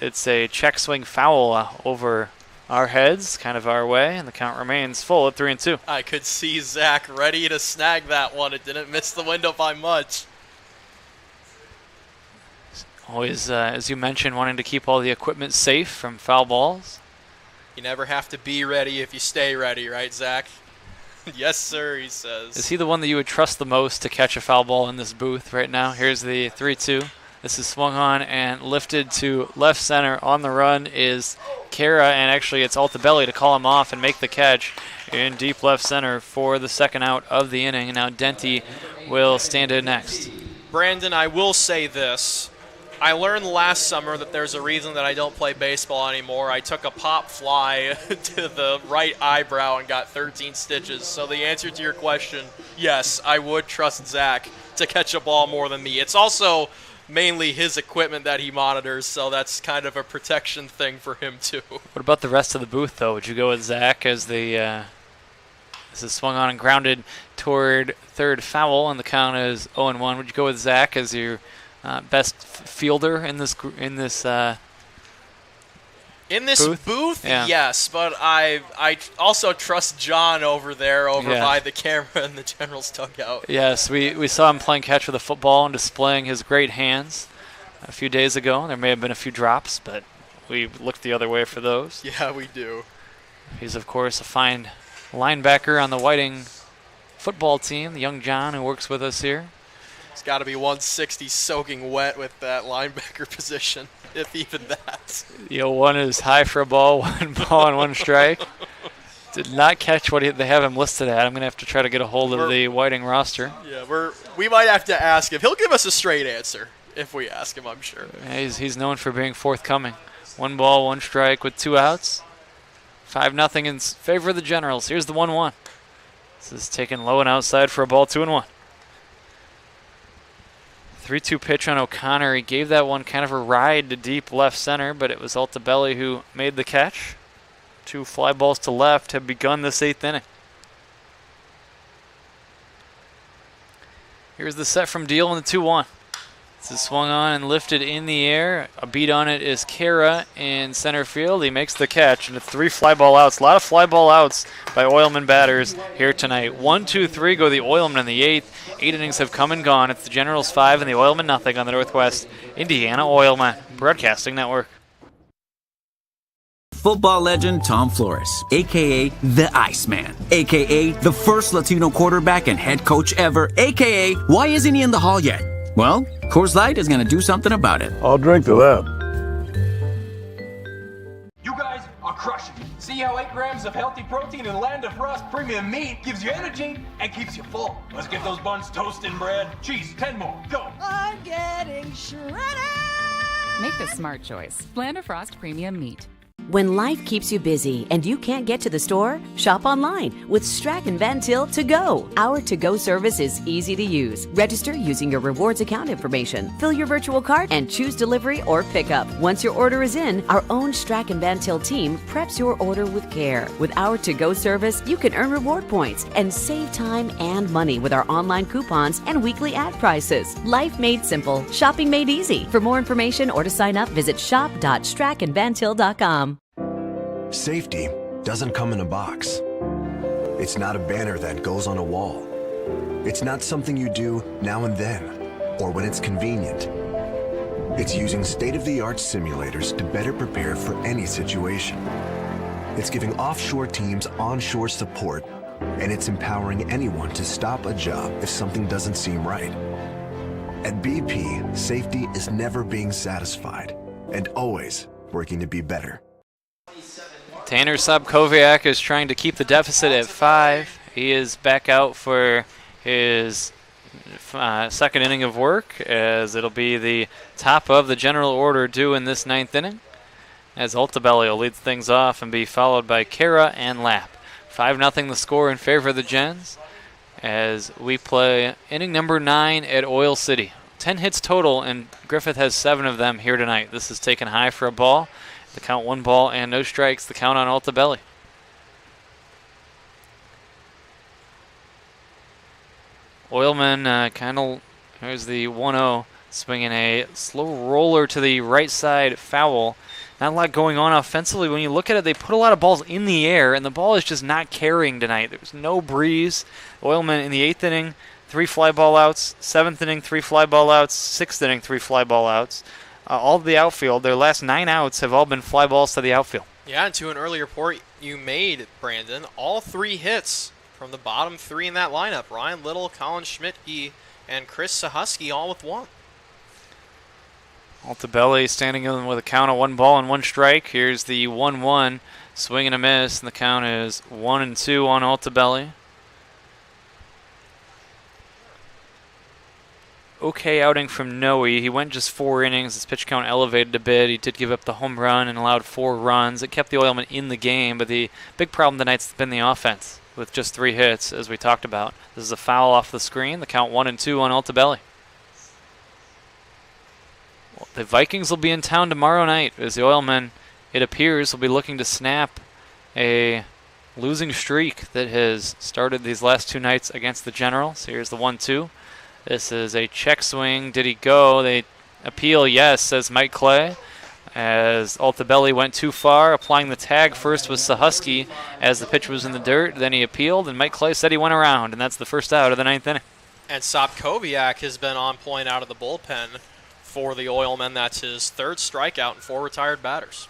It's a check swing foul over our heads, kind of our way, and the count remains full at 3-2. I could see Zach ready to snag that one. It didn't miss the window by much. Always, as you mentioned, wanting to keep all the equipment safe from foul balls. You never have to be ready if you stay ready, right, Zach? Yes, sir, he says. Is he the one that you would trust the most to catch a foul ball in this booth right now? Here's the 3-2. This is swung on and lifted to left center. On the run is Kara, and actually it's Altabelli to call him off and make the catch in deep left center for the second out of the inning. And now Denty will stand in next. Brandon, I will say this. I learned last summer that there's a reason that I don't play baseball anymore. I took a pop fly to the right eyebrow and got 13 stitches. So the answer to your question, yes, I would trust Zach to catch a ball more than me. It's also mainly his equipment that he monitors, so that's kind of a protection thing for him too. What about the rest of the booth, though? Would you go with Zach as the this is swung on and grounded toward third foul, and the count is 0-1? Would you go with Zach as your best fielder in this booth? Yeah. Yes, but I also trust John over there by the camera in the General's dugout. Yes, we saw him playing catch with a football and displaying his great hands a few days ago. There may have been a few drops, but we looked the other way for those. Yeah, we do. He's, of course, a fine linebacker on the Whiting football team, the young John who works with us here. It's got to be 160 soaking wet with that linebacker position, if even that. One is high for a ball, 1 ball and 1 strike. Did not catch what they have him listed at. I'm going to have to try to get a hold of the Whiting roster. Yeah, we might have to ask him. He'll give us a straight answer if we ask him, I'm sure. Yeah, he's known for being forthcoming. 1 ball, 1 strike with 2 outs. 5-0 in favor of the Generals. Here's the 1-1. This is taken low and outside for a ball, 2-1. 3-2 pitch on O'Connor. He gave that one kind of a ride to deep left center, but it was Altabelli who made the catch. 2 fly balls to left have begun this 8th inning. Here's the set from Deal in the 2-1. This is swung on and lifted in the air. A beat on it is Kara in center field. He makes the catch, and it's 3 fly ball outs. A lot of fly ball outs by Oilman batters here tonight. 1, 2, 3 go the Oilmen in the 8th. 8 innings have come and gone. It's the Generals 5 and the Oilmen nothing on the Northwest Indiana Oilmen Broadcasting Network. Football legend Tom Flores, a.k.a. the Iceman, a.k.a. the first Latino quarterback and head coach ever, a.k.a. why isn't he in the hall yet? Well, Coors Light is going to do something about it. I'll drink to that. You guys are crushing it. See how 8 grams of healthy protein in Land of Frost premium meat gives you energy and keeps you full. Let's get those buns toasted and bread. Cheese, 10 more. Go. I'm getting shredded. Make the smart choice. Land of Frost premium meat. When life keeps you busy and you can't get to the store, shop online with Strack and Van Til To Go. Our to-go service is easy to use. Register using your rewards account information, fill your virtual cart, and choose delivery or pickup. Once your order is in, our own Strack and Van Til team preps your order with care. With our to-go service, you can earn reward points and save time and money with our online coupons and weekly ad prices. Life made simple, shopping made easy. For more information or to sign up, visit shop.strackandvantil.com. Safety doesn't come in a box. It's not a banner that goes on a wall. It's not something you do now and then, or when it's convenient. It's using state-of-the-art simulators to better prepare for any situation. It's giving offshore teams onshore support, and it's empowering anyone to stop a job if something doesn't seem right. At BP, safety is never being satisfied and always working to be better. Tanner Sobkowiak is trying to keep the deficit at 5. He is back out for his second inning of work, as it'll be the top of the general order due in this 9th inning, as Altabelli will lead things off and be followed by Kara and Lapp. 5-0 the score in favor of the Gens as we play inning number 9 at Oil City. 10 hits total, and Griffith has 7 of them here tonight. This is taken high for a ball. The count 1 ball and no strikes. The count on Altabelli. Oilmen here's the 1-0, swinging a slow roller to the right side foul. Not a lot going on offensively. When you look at it, they put a lot of balls in the air, and the ball is just not carrying tonight. There's no breeze. Oilmen in the 8th inning, 3 fly ball outs. 7th inning, 3 fly ball outs. 6th inning, 3 fly ball outs. All of the outfield, their last 9 outs have all been fly balls to the outfield. Yeah, and to an earlier report you made, Brandon, all 3 hits from the bottom 3 in that lineup. Ryan Little, Colin Schmidtke, and Chris Sahusky all with 1. Altabelli standing in with a count of 1 ball and 1 strike. Here's the 1-1, swing and a miss, and the count is 1-2 on Altabelli. Okay outing from Noe. He went just 4 innings. His pitch count elevated a bit. He did give up the home run and allowed 4 runs. It kept the Oilmen in the game, but the big problem tonight's been the offense with just 3 hits, as we talked about. This is a foul off the screen. The count 1-2 on Altabelli. Well, the Vikings will be in town tomorrow night as the Oilmen, it appears, will be looking to snap a losing streak that has started these last 2 nights against the Generals. Here's the 1-2. This is a check swing. Did he go? They appeal, yes, says Mike Clay, as Altabelli went too far. Applying the tag first was Sahusky as the pitch was in the dirt. Then he appealed, and Mike Clay said he went around, and that's the first out of the 9th inning. And Sobkowiak has been on point out of the bullpen for the Oilmen. That's his 3rd strikeout and 4 retired batters.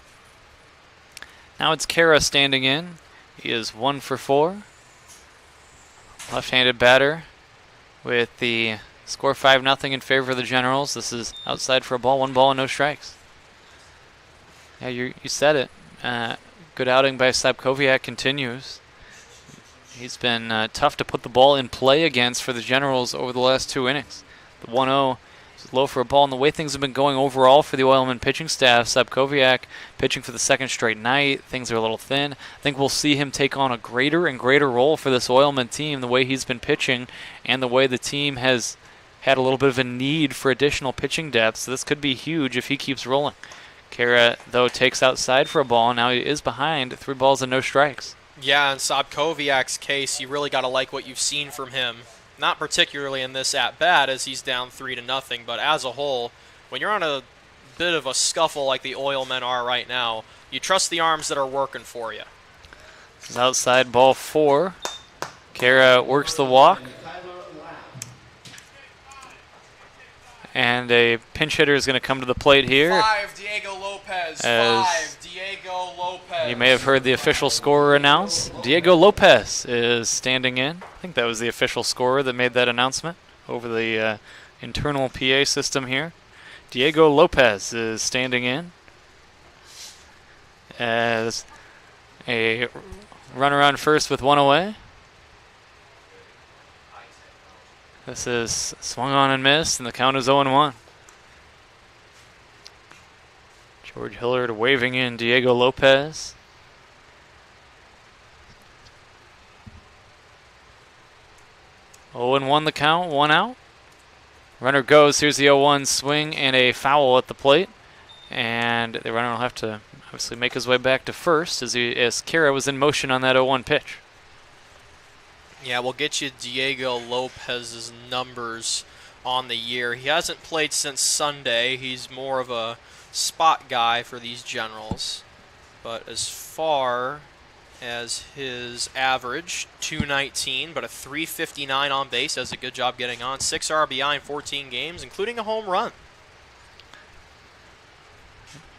Now it's Kara standing in. He is 1 for 4. Left-handed batter with the score 5-0 in favor of the Generals. This is outside for a ball, 1 ball and no strikes. Yeah, you said it. Good outing by Sobkowiak continues. He's been tough to put the ball in play against for the Generals over the last 2 innings. The 1-0 is low for a ball, and the way things have been going overall for the Oilmen pitching staff, Sobkowiak pitching for the 2nd straight night. Things are a little thin. I think we'll see him take on a greater and greater role for this Oilmen team, the way he's been pitching and the way the team has had a little bit of a need for additional pitching depth. So this could be huge if he keeps rolling. Kara, though, takes outside for a ball. Now he is behind 3 balls and no strikes. Yeah, in Sobkowiak's case, you really got to like what you've seen from him. Not particularly in this at-bat as he's down 3-0, but as a whole, when you're on a bit of a scuffle like the Oilmen are right now, you trust the arms that are working for you. This is outside ball 4. Kara works the walk. And a pinch hitter is going to come to the plate here. 5, Diego Lopez. 5, Diego Lopez. You may have heard the official scorer announce. Diego Lopez is standing in. I think that was the official scorer that made that announcement over the internal PA system here. Diego Lopez is standing in as a runner on first with 1 away. This is swung on and missed, and the count is 0-1. George Hillard waving in Diego Lopez. Oh, and 1 the count, 1 out. Runner goes. Here's the 0-1 swing and a foul at the plate. And the runner will have to obviously make his way back to first as Kara was in motion on that 0-1 pitch. Yeah, we'll get you Diego Lopez's numbers on the year. He hasn't played since Sunday. He's more of a spot guy for these Generals. But as far as his average, 219, but a 359 on base, does a good job getting on. 6 RBI in 14 games, including a home run.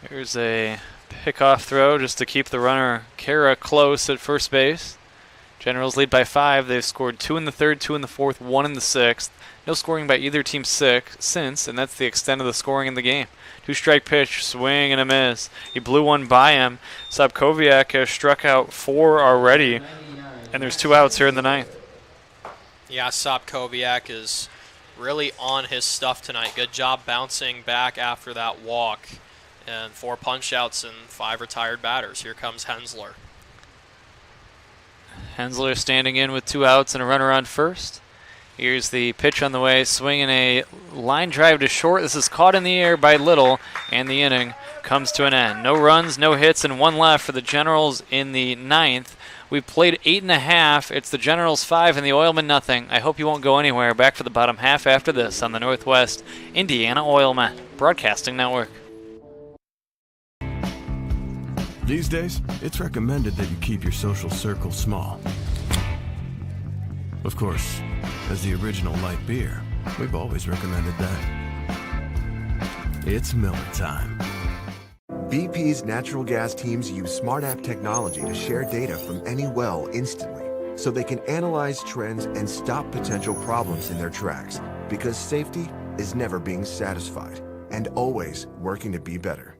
Here's a pickoff throw just to keep the runner Kara close at first base. Generals lead by 5. They've scored 2 in the 3rd, 2 in the 4th, 1 in the 6th. No scoring by either team since, and that's the extent of the scoring in the game. 2-strike pitch, swing and a miss. He blew one by him. Sobkowiak has struck out 4 already, and there's 2 outs here in the 9th. Yeah, Sobkowiak is really on his stuff tonight. Good job bouncing back after that walk. And 4 punch-outs and 5 retired batters. Here comes Hensler. Hensler standing in with 2 outs and a runner on first. Here's the pitch on the way, swinging a line drive to short. This is caught in the air by Little, and the inning comes to an end. No runs, no hits, and 1 left for the Generals in the 9th. We've played 8.5. It's the Generals 5 and the Oilmen nothing. I hope you won't go anywhere. Back for the bottom half after this on the Northwest Indiana Oilmen Broadcasting Network. These days, it's recommended that you keep your social circle small. Of course, as the original light beer, we've always recommended that. It's Miller time. BP's natural gas teams use Smart App technology to share data from any well instantly, so they can analyze trends and stop potential problems in their tracks, because safety is never being satisfied and always working to be better.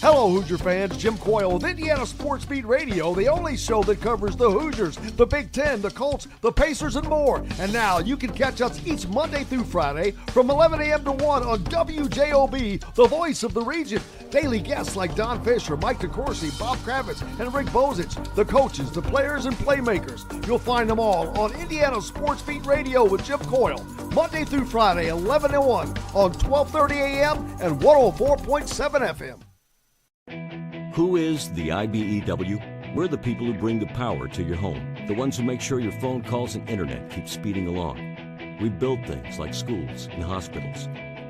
Hello, Hoosier fans. Jim Coyle with Indiana Sports Beat Radio, the only show that covers the Hoosiers, the Big Ten, the Colts, the Pacers, and more. And now you can catch us each Monday through Friday from 11 a.m. to 1 on WJOB, the voice of the region. Daily guests like Don Fisher, Mike DeCourcy, Bob Kravitz, and Rick Bozich, the coaches, the players, and playmakers. You'll find them all on Indiana Sports Beat Radio with Jim Coyle, Monday through Friday, 11 to 1 on 1230 a.m. and 104.7 FM. Who is the IBEW? We're the people who bring the power to your home, the ones who make sure your phone calls and internet keep speeding along. We build things like schools and hospitals.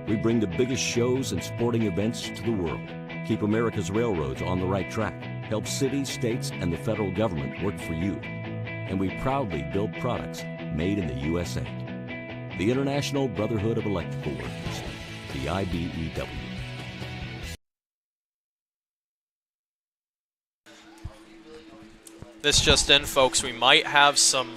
We bring the biggest shows and sporting events to the world, keep America's railroads on the right track, help cities, states, and the federal government work for you. And we proudly build products made in the USA. The International Brotherhood of Electrical Workers, the IBEW. This just in, folks, we might have some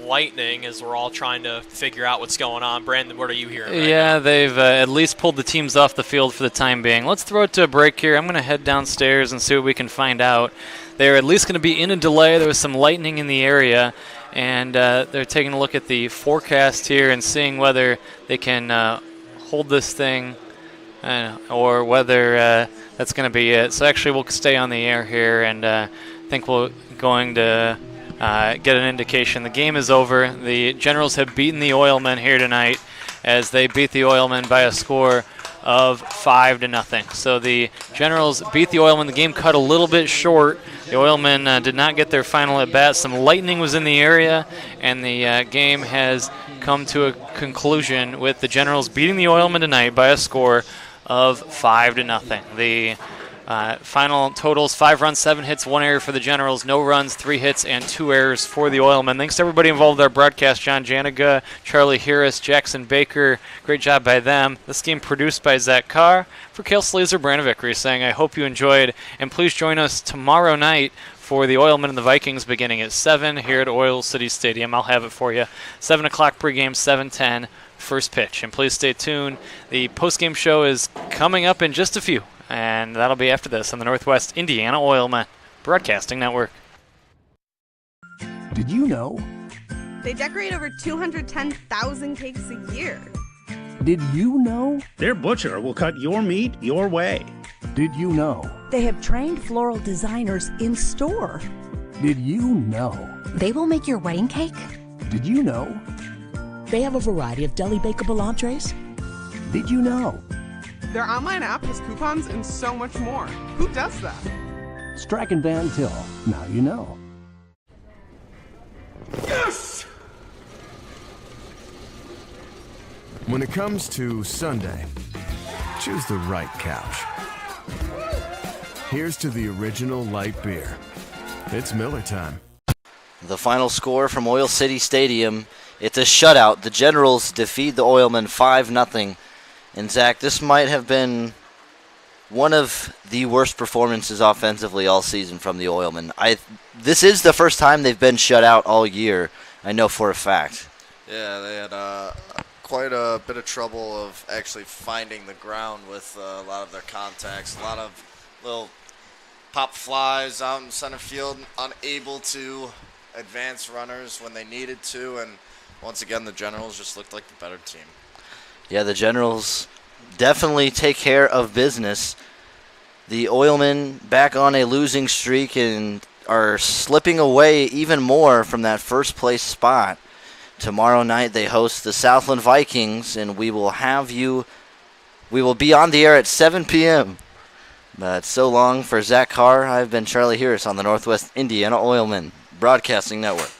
lightning as we're all trying to figure out what's going on. Brandon, what are you hearing right now? They've at least pulled the teams off the field for the time being. Let's throw it to a break here. I'm going to head downstairs and see what we can find out. They're at least going to be in a delay. There was some lightning in the area, and they're taking a look at the forecast here and seeing whether they can hold this thing or whether that's going to be it. So actually we'll stay on the air here, and I think we're going to get an indication. The game is over. The Generals have beaten the Oilmen here tonight as they beat the Oilmen by a score of 5-0. So the Generals beat the Oilmen. The game cut a little bit short. The Oilmen did not get their final at bat. Some lightning was in the area, and the game has come to a conclusion with the Generals beating the Oilmen tonight by a score of 5-0. The final totals: 5 runs, 7 hits, 1 error for the Generals, no runs, 3 hits, and 2 errors for the Oilmen. Thanks to everybody involved with our broadcast: John Janiga, Charlie Harris, Jackson Baker. Great job by them. This game produced by Zach Carr. For Cale Slazer, Brandon Vickery saying, I hope you enjoyed, and please join us tomorrow night for the Oilmen and the Vikings beginning at 7 here at Oil City Stadium. I'll have it for you. 7 o'clock pregame, 7:10 first pitch. And please stay tuned. The postgame show is coming up in just a few, and that'll be after this on the Northwest Indiana Oilmen Broadcasting Network. Did you know? They decorate over 210,000 cakes a year. Did you know? Their butcher will cut your meat your way. Did you know? They have trained floral designers in store. Did you know? They will make your wedding cake. Did you know? They have a variety of deli bakeable entrees. Did you know? Their online app has coupons and so much more. Who does that? Strack and Van Til. Now you know. Yes! When it comes to Sunday, choose the right couch. Here's to the original light beer. It's Miller time. The final score from Oil City Stadium, it's a shutout. The Generals defeat the Oilmen 5-0. And Zach, this might have been one of the worst performances offensively all season from the Oilmen. This is the first time they've been shut out all year, I know for a fact. Yeah, they had quite a bit of trouble of actually finding the ground with a lot of their contacts. A lot of little pop flies out in center field, unable to advance runners when they needed to, and once again the Generals just looked like the better team. Yeah, the Generals definitely take care of business. The Oilmen back on a losing streak and are slipping away even more from that first place spot. Tomorrow night they host the Southland Vikings, and we will be on the air at 7 p.m. But so long for Zach Carr, I've been Charlie Harris on the Northwest Indiana Oilmen Broadcasting Network.